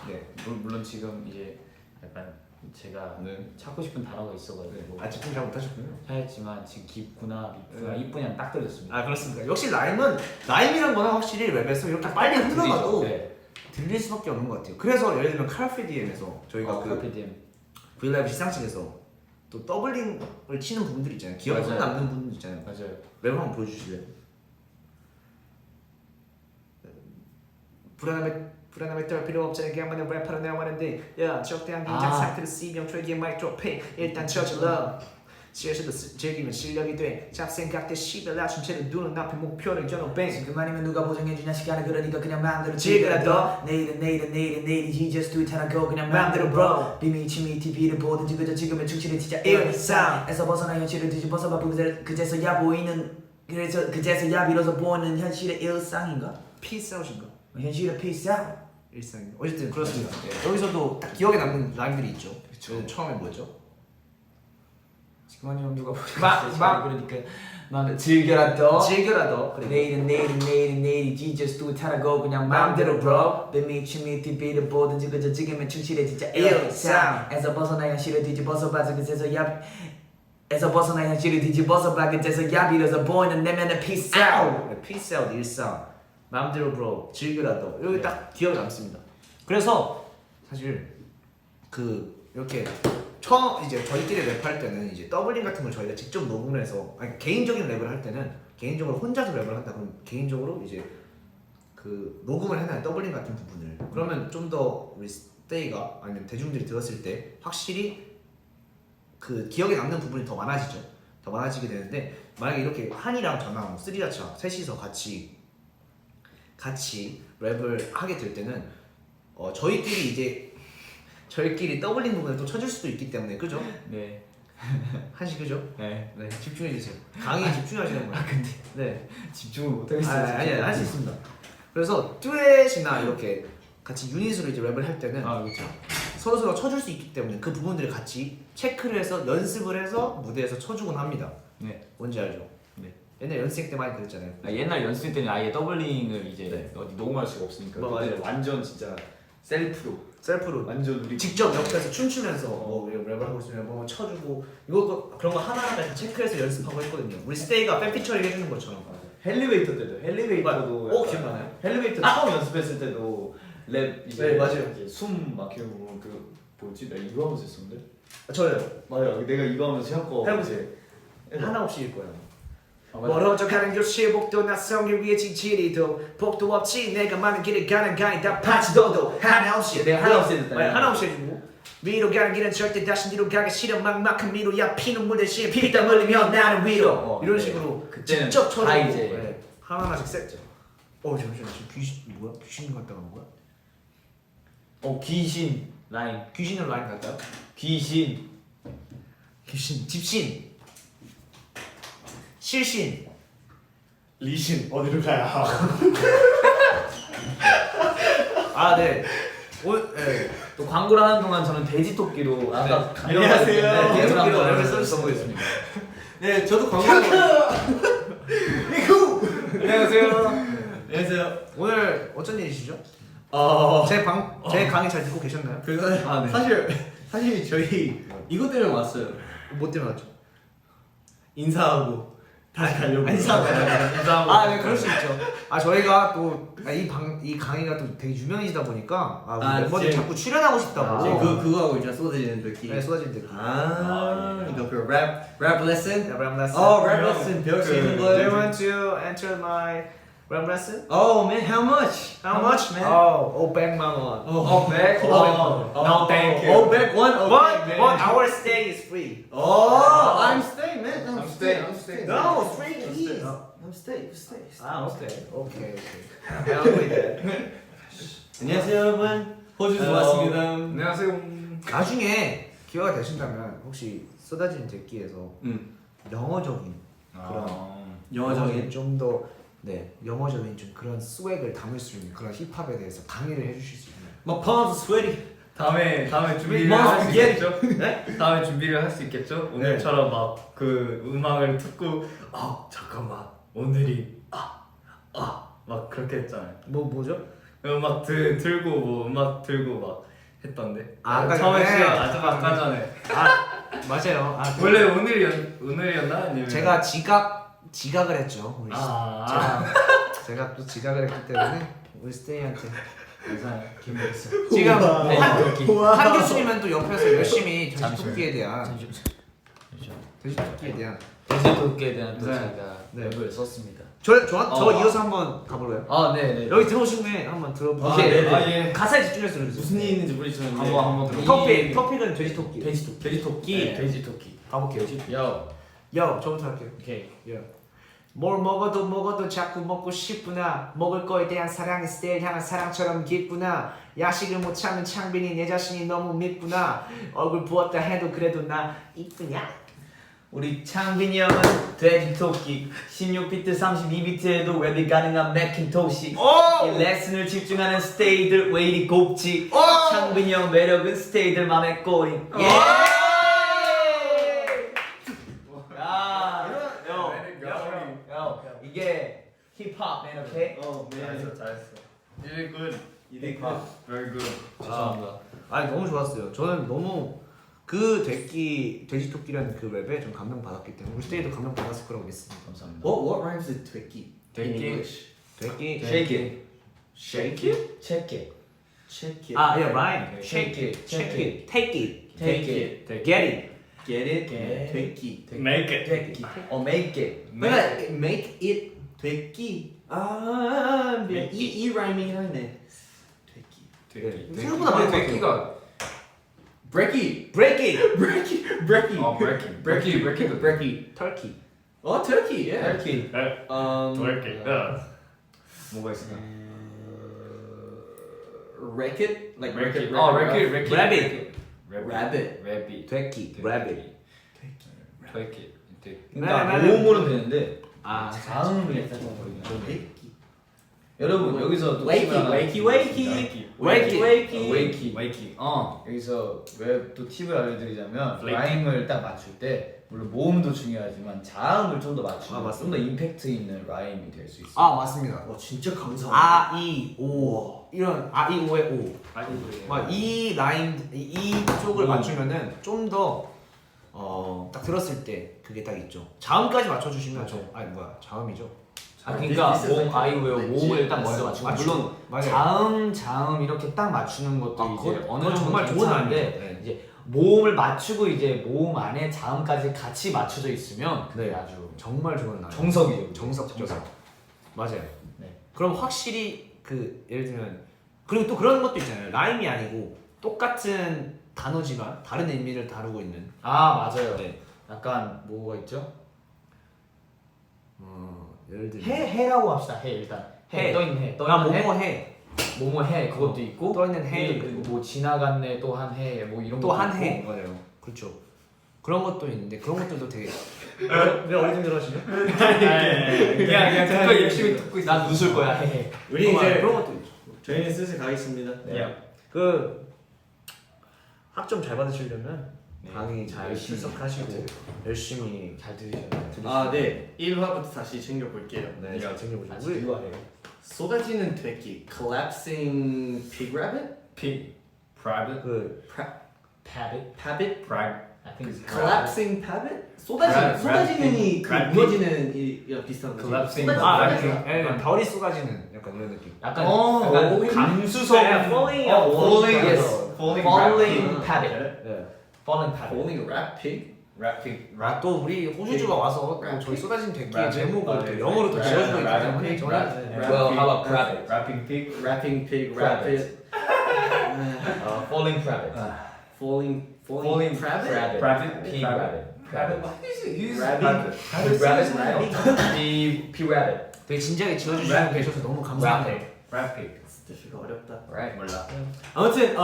Speaker 1: 네.
Speaker 3: 물론 지금 이제 약간 제가
Speaker 1: 네.
Speaker 3: 찾고 싶은 단어가 있어가지고
Speaker 1: 아, 집중 잘 못하셨군요.
Speaker 3: 하였지만 지금 깊구나 밉구나
Speaker 1: 네.
Speaker 3: 이쁘냐는 딱 들렸습니다.
Speaker 1: 아, 그렇습니다. 역시 라임이란 거는 확실히 랩에서 이렇게 빨리 흘러가도
Speaker 3: 네.
Speaker 1: 들릴 수밖에 없는 것 같아요. 그래서 예를 들면 카르페디엠에서 저희가 그
Speaker 3: 카페디엠.
Speaker 1: 브이라이브 시상식에서 또 더블링을 치는 부분들 있잖아요. 기억에
Speaker 3: 맞아요.
Speaker 1: 남는 부분들 있잖아요.
Speaker 3: 맞아요.
Speaker 1: 랩 한번 보여주실래요? 불안함에 떨 필요 없잖아. 그냥만은 랩하러 나왔는데 야 적대한 긴장 상태로 C병 트랙에 마이크 드롭해 일단 저질러 실수도 즐기면 실력이 돼 잡생각대 씨발 낮춘 채로 눈은 앞에 목표를 겨눠 뱅
Speaker 6: 지금아니면 누가 보장해주냐 시간을 그러니까 그냥 마음대로
Speaker 1: 지그라더.
Speaker 6: 내일은 you just do it 하라고 그냥 마음대로 bro 비미치미 TV를 보든지 그저 지금의 충실히 진짜 일상에서 벗어나 현실을 뒤집어서 바쁜 그제서야 보이는 그래서 그제서야 비로소 보이는 현실의 일상인가?
Speaker 1: 피스아웃인가?
Speaker 6: 현실의 peace out
Speaker 1: 일상인가? 어쨌든 그렇습니다. 네. 여기서도 딱 기억에 남는 라임들이 있죠. 그쵸. 처음에 뭐였죠?
Speaker 3: 지금아니면 누가
Speaker 1: 막.
Speaker 3: 보장해주냐 그러니까 마음대로 즐겨라 더.
Speaker 1: 즐겨라 더. 그리고
Speaker 6: 내일은 you just do it 하라고 그냥 마음대로 bro 비미치미 TV를 보든지 그저 지금의 충실의 진짜 일상에서 벗어나 현실을 뒤집어서 봐서 그제서야 그제서야 비로소 보이는 내면의 peace out
Speaker 1: 피스아웃 일상 마음대로 브로 즐겨라 더. 여기 딱 기억에 남습니다. 그래서 사실 그 이렇게 처음 이제 저희끼리 랩할 때는 이제 더블링 같은 걸 저희가 직접 녹음을 해서 아니 개인적인 랩을 할 때는 개인적으로 혼자서 랩을 한다 그러면 개인적으로 이제 그 녹음을 해놔요. 더블링 같은 부분을. 그러면 좀 더 우리 스테이가 아니면 대중들이 들었을 때 확실히 그 기억에 남는 부분이 더 많아지죠. 더 많아지게 되는데 만약에 이렇게 한이랑 저랑 쓰리자차 셋이서 같이 랩을 하게 될 때는 저희끼리 더블링 부분을 또 쳐줄 수도 있기 때문에 그죠?
Speaker 3: 네.
Speaker 1: 한시 그죠?
Speaker 3: 네.
Speaker 1: 네 집중해 주세요. 강의 집중하시는 거예요. 근데 네.
Speaker 3: 집중을 못하겠어요.
Speaker 1: 아니 할 수 있습니다. 그래서 듀엣이나 이렇게 같이 유닛으로 이제 랩을 할 때는
Speaker 3: 그렇죠.
Speaker 1: 서로 쳐줄 수 있기 때문에 그 부분들을 같이 체크를 해서 연습을 해서 무대에서 쳐주곤 합니다.
Speaker 3: 네.
Speaker 1: 뭔지 알죠?
Speaker 3: 네.
Speaker 1: 옛날 연습생 때 많이 그랬잖아요.
Speaker 3: 옛날 연습 때는 아예 더블링을 이제
Speaker 1: 네.
Speaker 3: 어디 녹음할 수가 없으니까
Speaker 1: 맞아요.
Speaker 3: 그때 완전 진짜 셀프로
Speaker 1: 완전 우리 직접 옆에서 춤추면서 뭐 랩을 하고 있으면 뭐 쳐주고 그런 거 하나하나 다 체크해서 연습하고 했거든요. 우리 스테이가 팬 피처링 해주는 것처럼.
Speaker 3: 헬리베이터 때도
Speaker 1: 기억나나요?
Speaker 3: 헬리베이터 처음 연습했을 때도 랩 이제
Speaker 1: 네, 맞아요.
Speaker 3: 이제 숨 막히고 그 뭐지 나 이거 하면서 했었는데
Speaker 1: 저요.
Speaker 3: 맞아요 내가 이거 하면서 제학거
Speaker 1: 해보세요. 하나 없이일 거예요.
Speaker 3: 맞아요.
Speaker 1: 멀어져 가는 교실복도 낯선 위에 지지리도 복도 없지 내가 많은 길을 가는 가인 다 파치도도 하나 없이
Speaker 3: 내가 하나 없이 해줬다.
Speaker 1: 하나 없이 해주고 위로 가는 길은 절대 다시 뒤로 가기 싫어 막막한 미로야 피는 물 대신 피땀 흘리며 나는 위로 이런
Speaker 3: 네.
Speaker 1: 식으로
Speaker 3: 그때는
Speaker 1: 직접
Speaker 3: 다
Speaker 1: 쳐주고
Speaker 3: 이제.
Speaker 1: 네. 하나하나씩 셌죠. 잠시만 지금 귀신 뭐야? 귀신 갔다 간 거야?
Speaker 3: 귀신 라인
Speaker 1: 귀신을 라인 갔다요?
Speaker 3: 귀신
Speaker 1: 귀신 집신 실신.
Speaker 2: 리신 어디로 가야?
Speaker 1: 아 네. 네.
Speaker 3: 또 광고를 하는 동안 저는 돼지 토끼로 아까
Speaker 2: 안녕하세요.
Speaker 3: 돼지 토끼로
Speaker 1: 네,
Speaker 3: 랩을
Speaker 1: 네,
Speaker 3: 써보겠습니다.
Speaker 2: 네, 저도 광고.
Speaker 1: 안녕하세요.
Speaker 2: 안녕하세요.
Speaker 1: 오늘 어쩐 일이시죠? 제 강의 잘 듣고 계셨나요?
Speaker 2: 그래서
Speaker 3: 아, 네.
Speaker 2: 사실 저희 이것 때문에 왔어요.
Speaker 1: 뭐 때문에 왔죠?
Speaker 2: 인사하고 다시 가려고.
Speaker 3: 인사하고.
Speaker 1: 아, 네, 그럴 수 있죠. 아, 저희가 또 이 강의가 또 되게 유명해지다 보니까 우리 멤버들
Speaker 2: 지금-
Speaker 1: 자꾸 출연하고 싶다고.
Speaker 2: 지금 그거 하고 있잖아. 쏟아지는 느낌.
Speaker 1: 네, 쏟아진 느낌.
Speaker 2: 이거 그 랩 레슨.
Speaker 1: 랩 레슨.
Speaker 2: 랩 레슨 배울 수 있는
Speaker 1: Do you
Speaker 2: 거예요.
Speaker 1: want to enter my rap lesson?
Speaker 2: Oh man, how much?
Speaker 1: How much, man? 500만 원.
Speaker 3: back? No, thank you.
Speaker 2: Oh, back one. Okay,
Speaker 1: But our stay is free.
Speaker 2: Oh, I'm staying, man. I'm staying.
Speaker 1: No, free please.
Speaker 2: I'm staying.
Speaker 1: 아, 오케이. I agree that.
Speaker 2: 안녕하세요, 여러분. 호주에서
Speaker 3: Hello.
Speaker 2: 왔습니다.
Speaker 3: 안녕하세요.
Speaker 1: 나중에 기회가 되신다면 혹시 쏟아지는 대기에서 영어적인 그런
Speaker 2: 영어적인.
Speaker 1: 좀더 영어적인 좀 그런 스웩을 담을 수 있는 그런 힙합에 대해서 강의를 해주실 수 있나요?
Speaker 2: My palms are sweaty.
Speaker 5: 다음에 준비를
Speaker 2: Mom,
Speaker 5: 할 수
Speaker 2: spaghetti.
Speaker 5: 있겠죠? 네? 다음에 준비를 할 수 있겠죠? 오늘처럼 막 그 음악을 듣고 잠깐만 오늘이 막 그렇게 했잖아요.
Speaker 1: 뭐죠?
Speaker 5: 음악 들고 뭐 음악 들고 막 했던데.
Speaker 1: 아까
Speaker 5: 처음에
Speaker 1: 전에?
Speaker 5: 시작 아까 전에.
Speaker 1: 맞아요.
Speaker 5: 원래 오늘이었나 아니면
Speaker 1: 제가 지각을 했죠. 우리
Speaker 5: 아
Speaker 1: 제가 또 지각을 했기 때문에 우리 스테이한테
Speaker 3: 괜찮아요. 김백수.
Speaker 1: 지금
Speaker 3: 네,
Speaker 1: 한 교수님은 또 옆에서 열심히 돼지토끼에 대한
Speaker 3: 돼지 토끼에 대한 또
Speaker 5: 네.
Speaker 3: 제가 랩을 썼습니다.
Speaker 1: 저
Speaker 3: 어.
Speaker 1: 이어서 한번 가볼까요?
Speaker 3: 아, 네.
Speaker 1: 여기 들어오신 후에 한번 들어보세요.
Speaker 3: 오케이.
Speaker 1: 가사에 집중해서 들어주세요.
Speaker 2: 무슨 일이 있는지 모르겠지만
Speaker 3: 한번 들어.
Speaker 1: 토픽은 돼지토끼.
Speaker 3: 돼지토끼. 돼지토끼.
Speaker 1: 가볼게요.
Speaker 3: 요.
Speaker 1: 저부터 할게요.
Speaker 3: 오케이.
Speaker 1: 뭘 먹어도 자꾸 먹고 싶구나. 먹을 거에 대한 사랑의 스테일 향한 사랑처럼 깊구나. 야식을 못 참는 창빈이 내 자신이 너무 밉구나. 얼굴 부었다 해도 그래도 나 이쁘냐?
Speaker 3: 우리 창빈이 형은 돼지토끼 16비트 32비트에도 랩이 가능한 맥킨토시 이 레슨을 집중하는 스테이들 왜 이리 곱지 창빈이 형 매력은 스테이들 맘에 꼬린 예! 이게 힙합 맨 오케이?
Speaker 5: 잘했어. You did good.
Speaker 2: You did
Speaker 5: good. Very good.
Speaker 3: 죄송합니다.
Speaker 1: 아니 너무 좋았어요. 저는 너무 그 돼지토끼라는 그 랩에 좀 감명 받았기 때문에 우리 스테이도 감명 받았을 거라고 믿습니다.
Speaker 3: 감사합니다.
Speaker 2: What rhymes with twiggy? In
Speaker 5: Twiggy.
Speaker 2: English.
Speaker 1: 돼지.
Speaker 3: Shake it.
Speaker 2: Shake it.
Speaker 3: Check it.
Speaker 2: Check it.
Speaker 1: 아, yeah, rhyme.
Speaker 3: Shake it.
Speaker 1: Check it. Take it.
Speaker 3: Take it.
Speaker 1: Get it.
Speaker 2: Get it.
Speaker 3: Get it.
Speaker 2: twiggy.
Speaker 5: Make it.
Speaker 3: Take it. Make it.
Speaker 2: Make it twiggy. 아, 이 rhyming 하네. twiggy.
Speaker 1: 생각보다 많이
Speaker 5: 베끼가
Speaker 2: Breaky.
Speaker 1: Break it.
Speaker 2: Breaky. Breaky.
Speaker 5: breaky.
Speaker 1: Turkey.
Speaker 2: Oh, turkey. Yeah.
Speaker 3: Turkey.
Speaker 5: breaky. 뭐가 있을까?
Speaker 2: Racket. Like
Speaker 5: Racket.
Speaker 2: racket.
Speaker 1: Rabbit.
Speaker 2: Rabbit.
Speaker 5: rabbit.
Speaker 1: 돼지. Rabbit.
Speaker 5: twiggy.
Speaker 3: 그러니까
Speaker 1: 네, 네, 네.
Speaker 3: 모음으로는 되는데
Speaker 1: 아,
Speaker 3: 자음을 살짝 버리면
Speaker 2: Wakey.
Speaker 3: 여러분 여기서 또
Speaker 2: Wakey,
Speaker 3: 팁을 하나
Speaker 2: wakey,
Speaker 3: 드리겠습니다.
Speaker 2: wakey.
Speaker 1: Wakey.
Speaker 3: wakey.
Speaker 5: wakey.
Speaker 3: 여기서 왜 또 팁을 알려드리자면
Speaker 5: Flake.
Speaker 3: 라임을 딱 맞출 때 물론 모음도 중요하지만 자음을 좀 더
Speaker 1: 아,
Speaker 3: 맞추면
Speaker 1: 맞습니다.
Speaker 3: 좀 더 임팩트 있는 라임이 될 수 있어요.
Speaker 1: 아 맞습니다.
Speaker 2: 진짜 감사합니다.
Speaker 1: 아, 이, 오 이런 아, 이, 오의 오.
Speaker 5: 아니
Speaker 1: 막 이 라인 이 쪽을
Speaker 3: 오.
Speaker 1: 맞추면은 좀 더 딱 들었을 때 그게 딱 있죠. 자음까지 맞춰주시면
Speaker 3: 맞아요.
Speaker 1: 아니 뭐야 자음이죠.
Speaker 3: 그러니까
Speaker 2: This is
Speaker 3: 모음
Speaker 2: like
Speaker 3: 아이오의
Speaker 2: legit
Speaker 3: 모음을 딱 먼저 맞추고
Speaker 1: 맞추고.
Speaker 3: 물론
Speaker 1: 맞아요.
Speaker 3: 자음 이렇게 딱 맞추는 것도
Speaker 1: 아,
Speaker 3: 이제
Speaker 1: 그건-
Speaker 3: 어느
Speaker 1: 그건
Speaker 3: 정도
Speaker 1: 정말 좋은
Speaker 3: 괜찮은데
Speaker 1: 아이디어죠. 네.
Speaker 3: 이제 모음을 맞추고 이제 모음 안에 자음까지 같이 맞춰져 있으면 그게
Speaker 1: 네.
Speaker 3: 아주
Speaker 1: 정말 좋은 라인.
Speaker 3: 정석이죠.
Speaker 1: 정석죠. 맞아요.
Speaker 3: 네.
Speaker 1: 그럼 확실히 그 예를 들면 그리고 또 그런 것도 있잖아요. 라임이 아니고 똑같은 단어지만 다른 의미를 다루고 있는.
Speaker 3: 아 맞아요.
Speaker 1: 네.
Speaker 3: 약간 뭐가 있죠?
Speaker 1: 예를 들면
Speaker 3: 해라고 합시다. 해 일단.
Speaker 1: 해.
Speaker 3: 떠있는 해.
Speaker 1: 나
Speaker 3: 떠있는 해.
Speaker 1: 뭐뭐 해.
Speaker 3: 뭐뭐 해 그것도 있고
Speaker 1: 떠있는 해도
Speaker 3: 그리고
Speaker 1: 있고.
Speaker 3: 뭐 지나갔네 또 한 해 뭐 이런
Speaker 1: 또
Speaker 3: 것도
Speaker 1: 한
Speaker 3: 있고.
Speaker 1: 해. 맞아요. 그렇죠. 그런 것도 있는데 그런 것들도 되게
Speaker 3: 왜 어리둥절 하시냐?
Speaker 5: 그냥 듣고 열심히 듣고 있어.
Speaker 3: 난 웃을 거야.
Speaker 2: 우리 이제
Speaker 1: 그런 것도 있죠.
Speaker 2: 저희는 슬슬 가겠습니다.
Speaker 3: 네.
Speaker 1: 그 학점 잘 받으시려면 강의 잘
Speaker 3: 열심히
Speaker 1: 출석하시고 열심히
Speaker 3: 잘 들으셨나요?
Speaker 2: 아, 네. 1화부터 다시 챙겨볼게요.
Speaker 1: 네, 잘 챙겨보시고
Speaker 3: 아직 이거 안 해요.
Speaker 2: 쏟아지는 돼지. Collapsing pig rabbit?
Speaker 5: Pig, private,
Speaker 1: 그
Speaker 3: Pabbit.
Speaker 2: Pabbit?
Speaker 5: private.
Speaker 3: I think it's
Speaker 2: Collapsing pabbit?
Speaker 5: Crab,
Speaker 2: 쏟아지는이 그
Speaker 5: crab
Speaker 2: 무너지는 이랑 비슷한 거지.
Speaker 5: Collapsing
Speaker 2: 쏟아지는
Speaker 5: pig.
Speaker 1: 예, 별이 쏟아지는 약간 이런 느낌.
Speaker 3: 약간
Speaker 2: falling.
Speaker 3: 감수성.
Speaker 1: falling.
Speaker 5: Falling,
Speaker 3: yes.
Speaker 5: falling,
Speaker 3: Falling
Speaker 5: rat
Speaker 3: Pabbit.
Speaker 1: 예.
Speaker 3: Falling Pabbit.
Speaker 2: Falling rat pig?
Speaker 5: rat pig,
Speaker 1: 아, 또 우리 호주주가 와서 또 저희 쏟아진 대기의
Speaker 5: Rabbit.
Speaker 1: 제목을 또 영어로 또 지어주고 있기 때문에 저는
Speaker 3: Well, how about rabbit?
Speaker 5: rapping pig,
Speaker 2: Rapping pig,
Speaker 3: Rabbit.
Speaker 2: rabbit.
Speaker 3: Falling Rabbit.
Speaker 2: Falling rabbit?
Speaker 3: Rabbit. Pig Rabbit.
Speaker 5: rabbit. Who's
Speaker 2: Rabbit.
Speaker 3: Rabbit. P Rabbit.
Speaker 1: 되게 진지하게 지어주시고 계셔서 너무 감사합니다.
Speaker 5: rat pig?
Speaker 2: 진짜 어렵다.
Speaker 3: Right.
Speaker 5: 몰라.
Speaker 2: 아무튼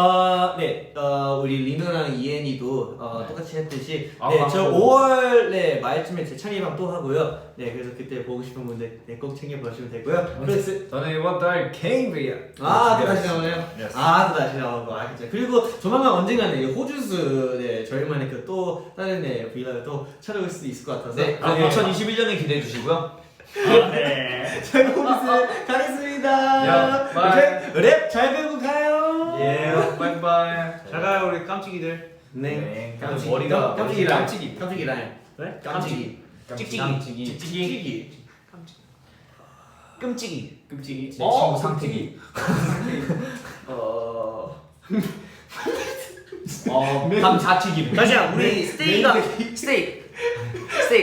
Speaker 2: 우리 리노랑 이엔이도 똑같이 했듯이
Speaker 5: 아,
Speaker 2: 저
Speaker 5: 맞아.
Speaker 2: 5월 말쯤에 재창의방 또 하고요. 네, 그래서 그때 보고 싶은 분들 꼭 챙겨 보시면 되고요. 플러스
Speaker 5: 저는 이번 달 케이블이야.
Speaker 2: 또 다시 나오네요.
Speaker 5: Yes.
Speaker 2: 또 다시 나오고 그죠. 그리고 조만간 언젠가는 이 호주스 저희만의 그 또 다른 브이로그 또 찾아올 수도 있을 것 같아서
Speaker 3: 네, 2021년에 기대해 주시고요.
Speaker 5: 네.
Speaker 2: 저희 호주스 가겠습니다.
Speaker 5: 야, 바이.
Speaker 2: 랩잘 배우고 가요.
Speaker 5: 예, bye bye.
Speaker 1: 잘 가요 우리 깜찍이들.
Speaker 2: 네.
Speaker 3: 깜찍이. 머리가
Speaker 2: 깜찍이 라임.
Speaker 3: 깜찍이.
Speaker 2: 깜찍이 라임.
Speaker 1: 네?
Speaker 2: 깜찍이.
Speaker 3: 찍찍이.
Speaker 2: 찍찍이.
Speaker 1: 끔찍이.
Speaker 2: 끔찍이.
Speaker 3: 제 친구 상태기. 감자튀김.
Speaker 1: 다시야 우리 스테이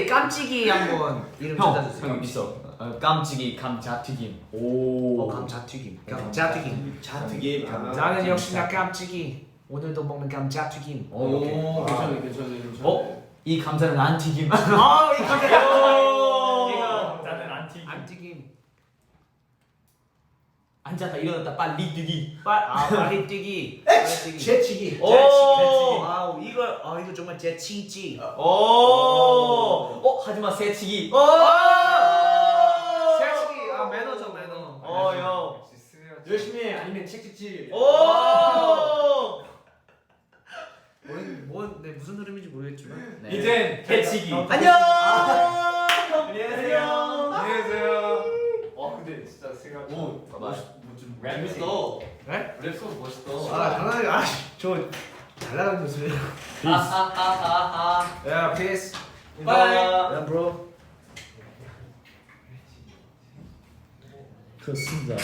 Speaker 1: 깜찍이 한번 이름 찾아주세요.
Speaker 3: 형 있어. 깜찍이 감자튀김. 오.
Speaker 1: 감자튀김. 감자튀김.
Speaker 2: 자튀김.
Speaker 1: 나는 역시나 깜찍이. 오늘도 먹는 감자튀김.
Speaker 2: 오, 괜찮네.
Speaker 3: 이 감자는 안 튀김.
Speaker 1: 이 감자.
Speaker 5: 나는 안 튀김.
Speaker 1: 안 튀김.
Speaker 3: 앉았다 일어났다 빨리 뛰기.
Speaker 1: 빨리 뛰기. 빨리 뛰기.
Speaker 2: 재치기.
Speaker 3: 오.
Speaker 1: 이거 정말 재치지.
Speaker 3: 하지만 새치기.
Speaker 1: 재치기. 매너죠 매너.
Speaker 3: 형.
Speaker 2: 열심히 해. 아니면 책찍지.
Speaker 1: 네, 무슨 흐름인지 모르겠지만.
Speaker 3: 네.
Speaker 5: 이젠 개치기.
Speaker 3: 안녕.
Speaker 2: 안녕하세요.
Speaker 5: 안녕히 계세요. 근데 진짜 생각.
Speaker 3: 좀
Speaker 2: 멋있어.
Speaker 1: 네?
Speaker 5: 랩소 멋있다.
Speaker 1: 당연히 저잘 나가는 모습이에요. 야, peace.
Speaker 2: 바이.
Speaker 1: 야, bro.
Speaker 3: 그렇습니다.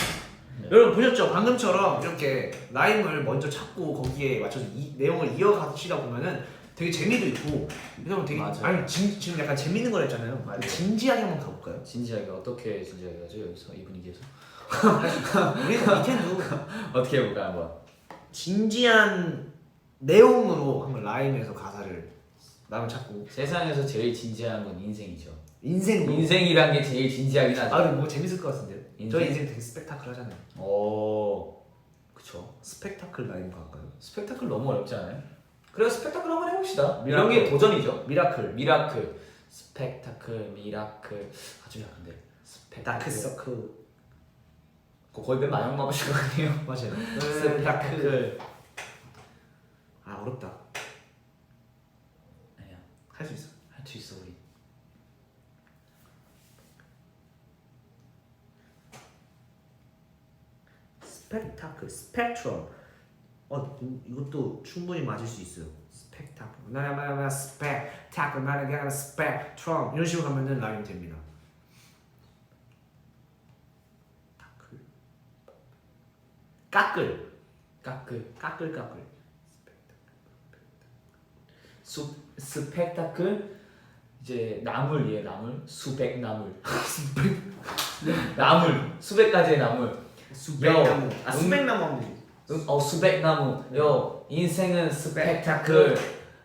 Speaker 1: 여러분 보셨죠? 방금처럼 이렇게 라임을 먼저 찾고 거기에 맞춰서 이 내용을 이어가시다 보면은 되게 재미도 있고 왜냐면 되게
Speaker 3: 맞아요.
Speaker 1: 지금 약간 재밌는 걸 했잖아요. 진지하게 한번 가볼까요?
Speaker 3: 진지하게 어떻게 진지하게 하죠 여기서 이 분위기에서?
Speaker 1: 우리는 밑에도
Speaker 3: 어떻게 해볼까 한번.
Speaker 1: 진지한 내용으로 한번 라임에서 가사를 나름 찾고
Speaker 3: 세상에서 제일 진지한 건 인생이죠.
Speaker 1: 인생으로.
Speaker 3: 인생이란 게 제일 진지하긴 하죠.
Speaker 1: 근데 뭐 재밌을 것 같은데요?
Speaker 3: 인생?
Speaker 1: 저희 인생 되게 스펙타클하잖아요.
Speaker 3: 그쵸.
Speaker 1: 스펙타클 라임 갈까요?
Speaker 3: 스펙타클 너무 어렵지 않아요? 그래서 스펙타클 한번 해봅시다.
Speaker 1: 미라클.
Speaker 3: 이런 게 도전이죠.
Speaker 1: 미라클.
Speaker 3: 미라클, 스펙타클, 미라클 아주 약한데.
Speaker 1: 다크서클.
Speaker 3: 거의 맨 마지막 마보실 거 아니에요?
Speaker 1: 맞아요.
Speaker 3: 스펙타클.
Speaker 1: 어렵다.
Speaker 3: 아니야,
Speaker 1: 할 수 있어.
Speaker 3: 할 수 있어 우리.
Speaker 1: 스펙타클, 스펙트럼. 이것도 충분히 맞을 수 있어요. 스펙타클. 나나나나 스펙타클. 나는 그냥 스펙트럼. 이런 식으로 하면은 라임이 됩니다. 까끌. 까끌.
Speaker 3: 스펙타클 이제 나물이에요. 나물 수백 나물 나물 수백 가지의 나물.
Speaker 1: 수백나무. 수백나무 하면 되지.
Speaker 3: 수백 나무. 인생은 스펙타클.